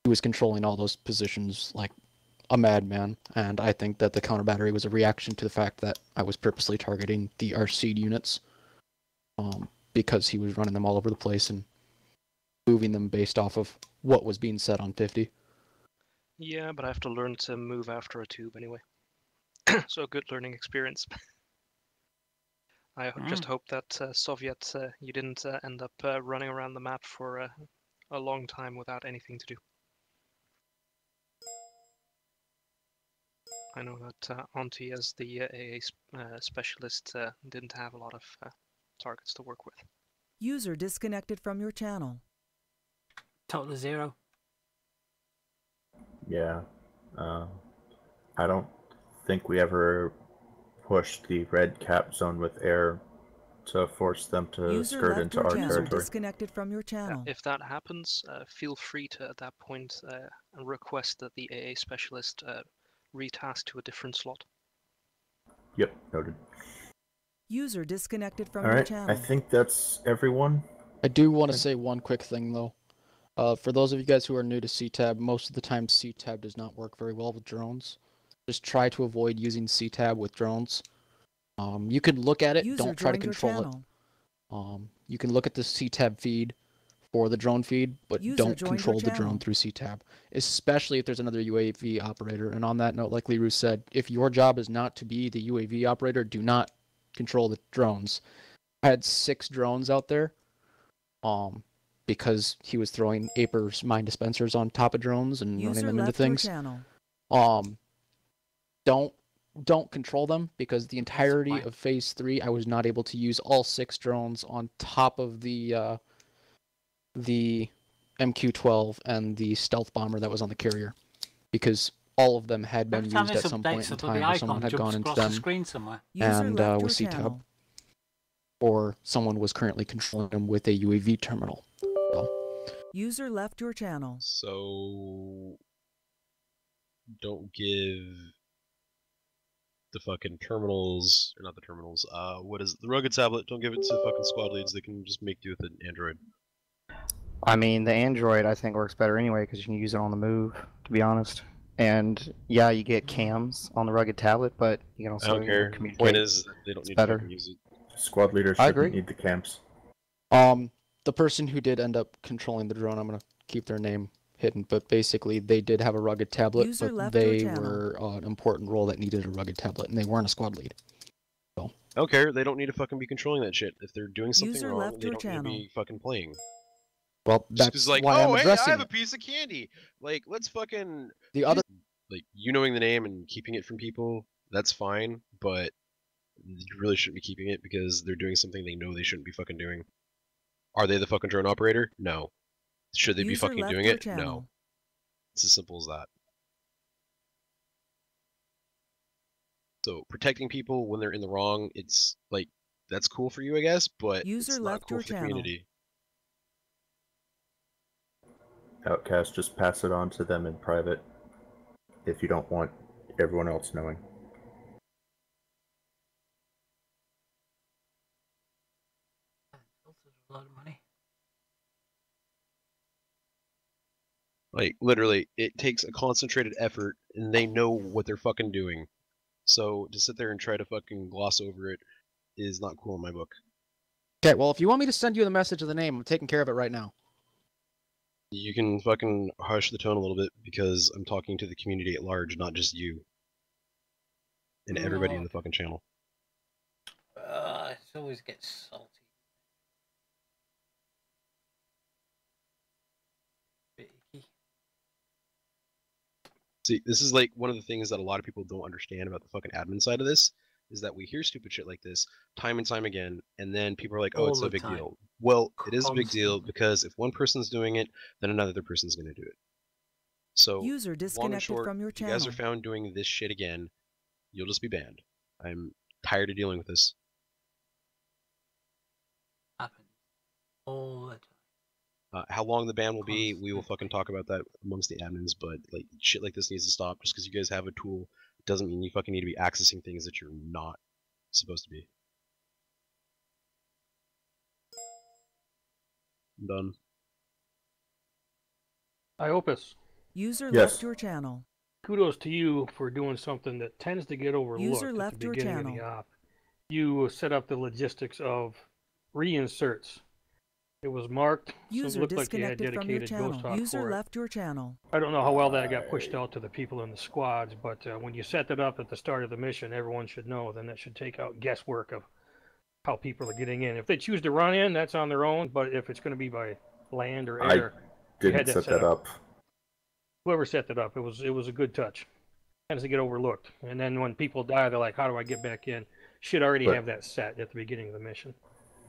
He was controlling all those positions like a madman, and I think that the counter battery was a reaction to the fact that I was purposely targeting the RC units, because he was running them all over the place and moving them based off of what was being said on 50. Yeah, but I have to learn to move after a tube anyway. So a good learning experience. I just hope that Soviet, you didn't end up running around the map for a long time without anything to do. I know that Auntie, as the AA specialist, didn't have a lot of targets to work with. User disconnected from your channel. Total 0. Yeah. I don't think we ever push the red cap zone with air to force them to skirt into our territory. Disconnected from your channel. If that happens, feel free to, at that point, request that the AA specialist retask to a different slot. Yep, noted. User disconnected from your your channel. I think that's everyone. I do want to say one quick thing, though. For those of you guys who are new to CTAB, most of the time CTAB does not work very well with drones. Just try to avoid using CTAB with drones. You can look at it, don't try to control it. You can look at the CTAB feed for the drone feed, but don't control the drone through CTAB, especially if there's another UAV operator. And on that note, like Liru said, if your job is not to be the UAV operator, do not control the drones. I had 6 drones out there because he was throwing Aper's mine dispensers on top of drones and running them into things. Don't control them, because the entirety of Phase 3, I was not able to use all 6 drones on top of the MQ-12 and the stealth bomber that was on the carrier, because all of them had been used at some point in time, or someone had gone into them and with CTAB, or someone was currently controlling them with a UAV terminal. So. User left your channel. So don't give the fucking terminals, or not the terminals, what is it? The rugged tablet, don't give it to fucking squad leads. They can just make do with an Android. I mean, the Android I think works better anyway, because you can use it on the move, to be honest. And yeah, you get cams on the rugged tablet, but you can also communicate. The point is, they don't need to fucking use it. Squad leaders shouldn't need the cams. The person who did end up controlling the drone, I'm gonna keep their name hidden, but basically they did have a rugged tablet, but they were an important role that needed a rugged tablet, and they weren't a squad lead. So. I don't care, they don't need to fucking be controlling that shit. If they're doing something wrong, they don't need to be fucking playing. Well, that's like, why I'm addressing I have a piece of candy! Like, let's fucking... Like, you knowing the name and keeping it from people, that's fine, but you really shouldn't be keeping it because they're doing something they know they shouldn't be fucking doing. Are they the fucking drone operator? No. Should they be fucking doing it? No. It's as simple as that. So protecting people when they're in the wrong, it's like, that's cool for you, I guess, but it's not cool for the community. Outcast, just pass it on to them in private if you don't want everyone else knowing. A lot of money. Like, literally, it takes a concentrated effort, and they know what they're fucking doing. So, to sit there and try to fucking gloss over it is not cool in my book. Okay, well, if you want me to send you the message of the name, I'm taking care of it right now. You can fucking hush the tone a little bit, because I'm talking to the community at large, not just you. And everybody in the fucking channel. It always gets salty. See, this is like one of the things that a lot of people don't understand about the fucking admin side of this, is that we hear stupid shit like this time and time again, and then people are like, oh, it's no big deal. Well, it is a big deal, because if one person's doing it, then another person's going to do it. So, User disconnected long and short, from your if you guys are found doing this shit again, you'll just be banned. I'm tired of dealing with this. Happens all the time. How long the ban will be, we will fucking talk about that amongst the admins, but like shit like this needs to stop. Just because you guys have a tool doesn't mean you fucking need to be accessing things that you're not supposed to be. I'm done. Iopus. User left your channel. Kudos to you for doing something that tends to get overlooked User left at the beginning of the op. You set up the logistics of reinserts. It was marked. User so it looked like you had disconnected from your dedicated ghost channel. talk User for it. left your channel. I don't know how well that got pushed out to the people in the squads, but when you set that up at the start of the mission, everyone should know. Then that should take out guesswork of how people are getting in. If they choose to run in, that's on their own. But if it's going to be by land or air, I didn't set that up. Whoever set that up, it was a good touch. Tends to get overlooked, and then when people die, they're like, "How do I get back in?" Should already have that set at the beginning of the mission.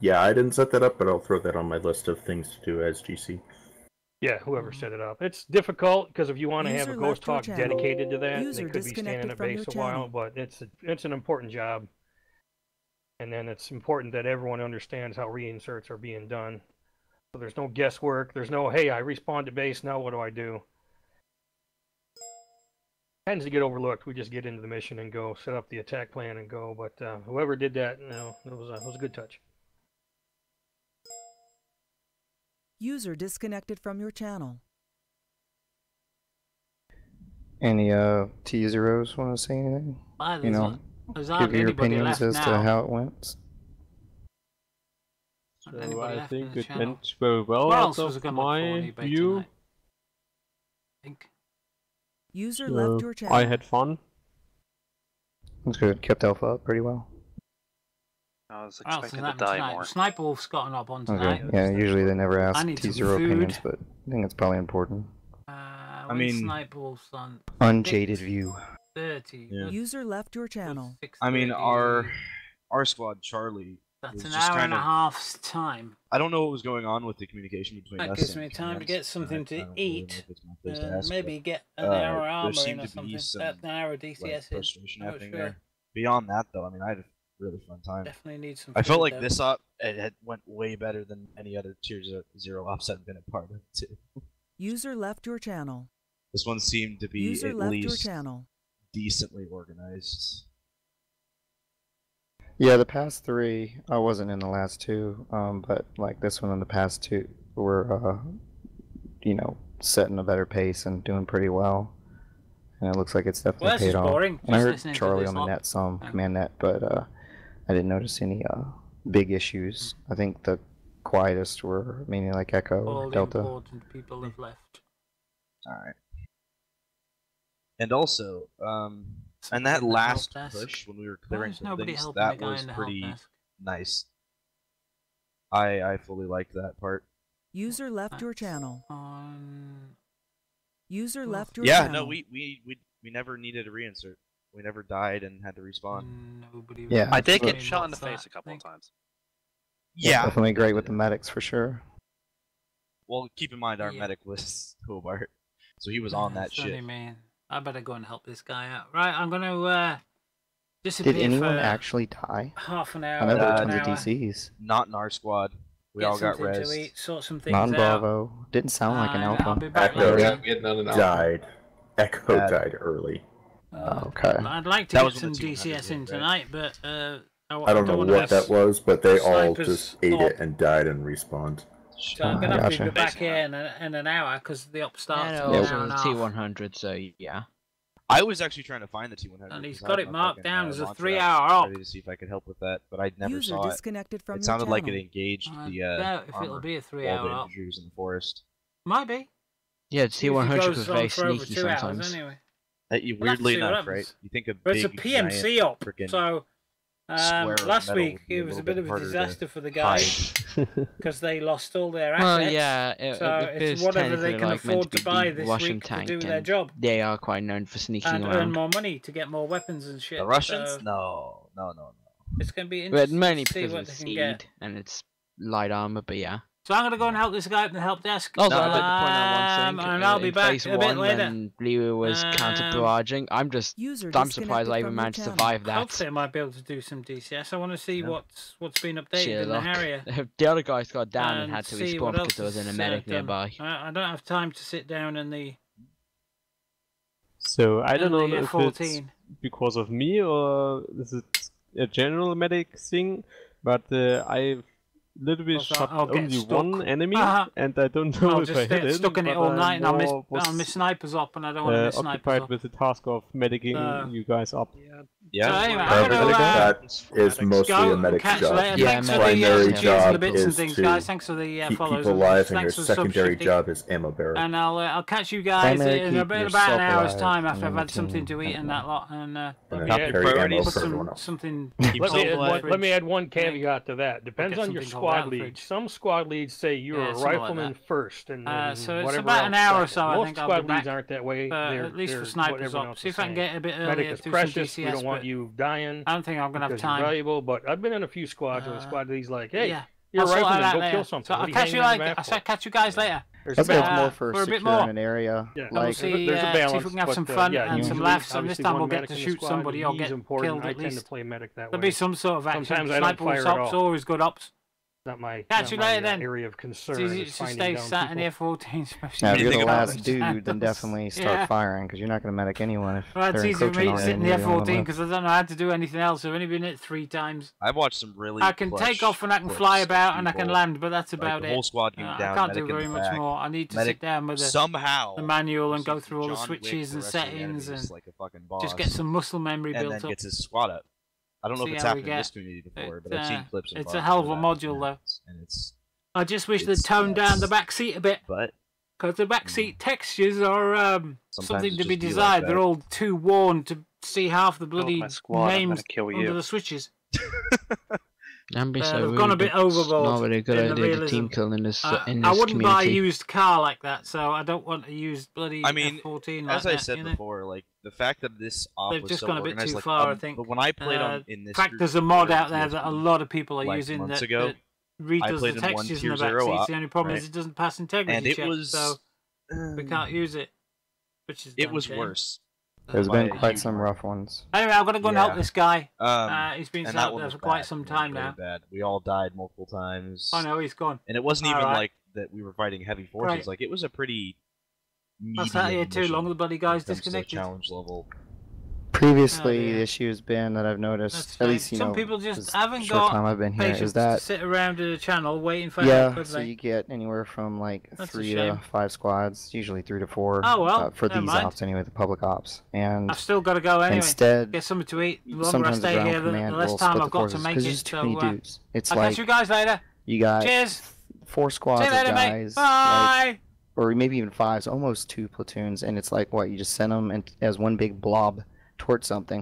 Yeah, I didn't set that up, but I'll throw that on my list of things to do as GC. Yeah, whoever set it up. It's difficult because if you want to have a ghost talk dedicated to that, they could be standing at base a while, but it's an important job. And then it's important that everyone understands how reinserts are being done. So there's no guesswork. There's no, hey, I respawned to base, now what do I do? Tends to get overlooked. We just get into the mission and go, set up the attack plan and go. But whoever did that, it was a good touch. User disconnected from your channel. Any T-Zeros want to say anything? You know, give your opinions as to how it went. So I think it went very well out of my view. User left your channel. I had fun. That's good. Kept Alpha up pretty well. I was expecting to die more. Sniper Wolf's got an up on tonight. Okay. Yeah, usually they never ask T-Zero opinions, but I think it's probably important. I mean, Sniper Wolf's on unjaded view. 30. Yeah. User left your channel. I mean, our squad, Charlie. That's an hour and a half's time. I don't know what was going on with the communication between us. That gives me time to get something to eat. Maybe get an hour armor in or something. An hour DCS frustration happening there. Beyond that, though, I mean, I had a really fun time. Definitely need some. I felt like this op it went way better than any other Tier 0 ops I've been a part of too. User left your channel. This one seemed to be User at left least your channel. Decently organized. Yeah, the past 3, I wasn't in the last 2, but like this one and the past 2 were, you know, setting a better pace and doing pretty well. And it looks like it's definitely paid off. And I heard Charlie on the net some, command net, but I didn't notice any big issues. I think the quietest were mainly like Echo, all Delta. The important people have left. Alright. And also, and that last push when we were clearing buildings, that was pretty nice. I fully liked that part. User left your channel. User left your channel. Yeah, no, we never needed a reinsert. We never died and had to respawn. Yeah, I did get shot in the face a couple of times. Yeah, definitely great with the medics for sure. Well, keep in mind our medic was Hobart, so he was on that shit. Man. I better go and help this guy out. Right, I'm gonna disappear. Did anyone for actually die? Half an hour. I know there were tons of DCs. Not in our squad. We all got res. Sort some things Not in Bravo. Didn't sound like an Alpha. Echo died. Echo died early. Okay. I'd like to get some DCS in tonight, but I don't know what that was, but they all just ate it and died and respawned. So I'm gonna have to be back here in an hour because the op starts in an hour and a half. T100, so yeah. I was actually trying to find the T100. And he's got it marked down as a 3-hour op. Ready to see if I could help with that, but I never saw it. Disconnected from it sounded like it engaged the doubt if it'll be a 3-hour op. In the forest. Might be. Yeah, T100 was very sneaky sometimes. Anyway. Weirdly enough, right? You think but it's a PMC op, so last week it was a bit of a disaster for the guys because they lost all their assets. Well, yeah, so it's whatever they can afford to buy this week to do their job. They are quite known for sneaking and around. earn more money to get more weapons and shit. The Russians? So no. it's gonna be interesting mainly to see because what it's they can get. and it's light armor, but yeah. So I'm gonna go and help this guy at the help desk. Also, I'd like to point out one thing. And I'll be back a bit later. When Liru was counter-barraging, I'm surprised I even managed to survive that. Hopefully I might be able to do some DCS. I want to see what's been updated in the Harrier. The other guys got down and had to respawn because there was an medic nearby. I don't have time to sit down in the... So I don't know if it's because of me or this is a general medic thing, but I've little bit shot only one enemy, and I don't know if I hit it. Stuck in it all night, and I'll miss snipers up, and I don't want to miss snipers occupied up. with the task of medicing you guys up. Yeah, so anyway, that is mostly a medic's job. Thanks for primary job the bits is and things, to guys. Thanks for the keep follows people alive, and your secondary job is ammo bearer. And I'll catch you guys in about an hour's time after I've had something to eat and that lot. And something. Let me add one caveat to that. Depends on your squad lead. Some squad leads say you're a rifleman first, and so it's whatever about an hour or so. I think most squad leads aren't that way. At least for snipers up. See if I can get a bit earlier to do some DCS. We don't want you dying. I don't think I'm gonna have time. Valuable, but I've been in a few squads where the squad lead's like, "Hey, you're a rifleman, go kill something." So I'll catch you catch you guys later. Let's go more for securing an area. Yeah, like, see if we can have some fun and some laughs, and this time we'll get to shoot somebody or get killed at least. I tend to play medic that way. There'll be some sort of action. Sometimes I don't fire at all. Always good ops. Not my, catch you later then. Area of concern. It's easy to stay sat in F-14. Now, if you're the last dude, then definitely start firing, because you're not going to medic anyone if well, they're it's easy for me to sit in the F-14 because I don't know how to do anything else. I've only been in it 3 times. I've watched some really. I can take off and I can fly about and I can land, but that's about the it. whole squad down, I can't do very much more. I need to sit down with the manual and go through all the switches and settings and just get some muscle memory built up. And then gets his squad up. I don't know if it's happened in this community before, but I've seen clips. It's a hell of a module, though. And it's. I just wish they'd toned down the back seat a bit. But because the back seat textures are something to be desired. They're all too worn to see half the bloody names under the switches. They've gone a bit overboard. Not very good idea to team kill in this I wouldn't community. buy a used car like that, so I don't want to use bloody F-14 like as I said before, like the fact that this op they've was just so gone a bit organized, too far, I think. But when I played in this, in fact, there's a mod out there that a lot of people are using months that ago. redoes the textures in the back seats. The only problem is it doesn't pass integrity and it check, was, so we can't use it. Which is it was worse. There's been quite some rough ones. Anyway, I'm gonna go and help this guy. He's been sat up there for quite some time now. Bad. We all died multiple times. Oh no, he's gone. And it wasn't even like that we were fighting heavy forces. Like it was a pretty. I sat here too long. The bloody guy's disconnected. Challenge level. Previously, the issue has been that I've noticed, at least some people just haven't got time I've been here, patience is that to sit around in a channel waiting for help. So you get anywhere from like 3 to 5 squads, usually 3 to 4. Oh well, for these ops anyway, the public ops. And I've still got to go anyway. Instead, get something to eat. The longer I stay here, the less time I've got to make it. So it's I'll like catch you guys later. You got cheers. 4 squads of guys. Bye. Or maybe even 5, so almost 2 platoons, and it's like what you just send them as one big blob towards something.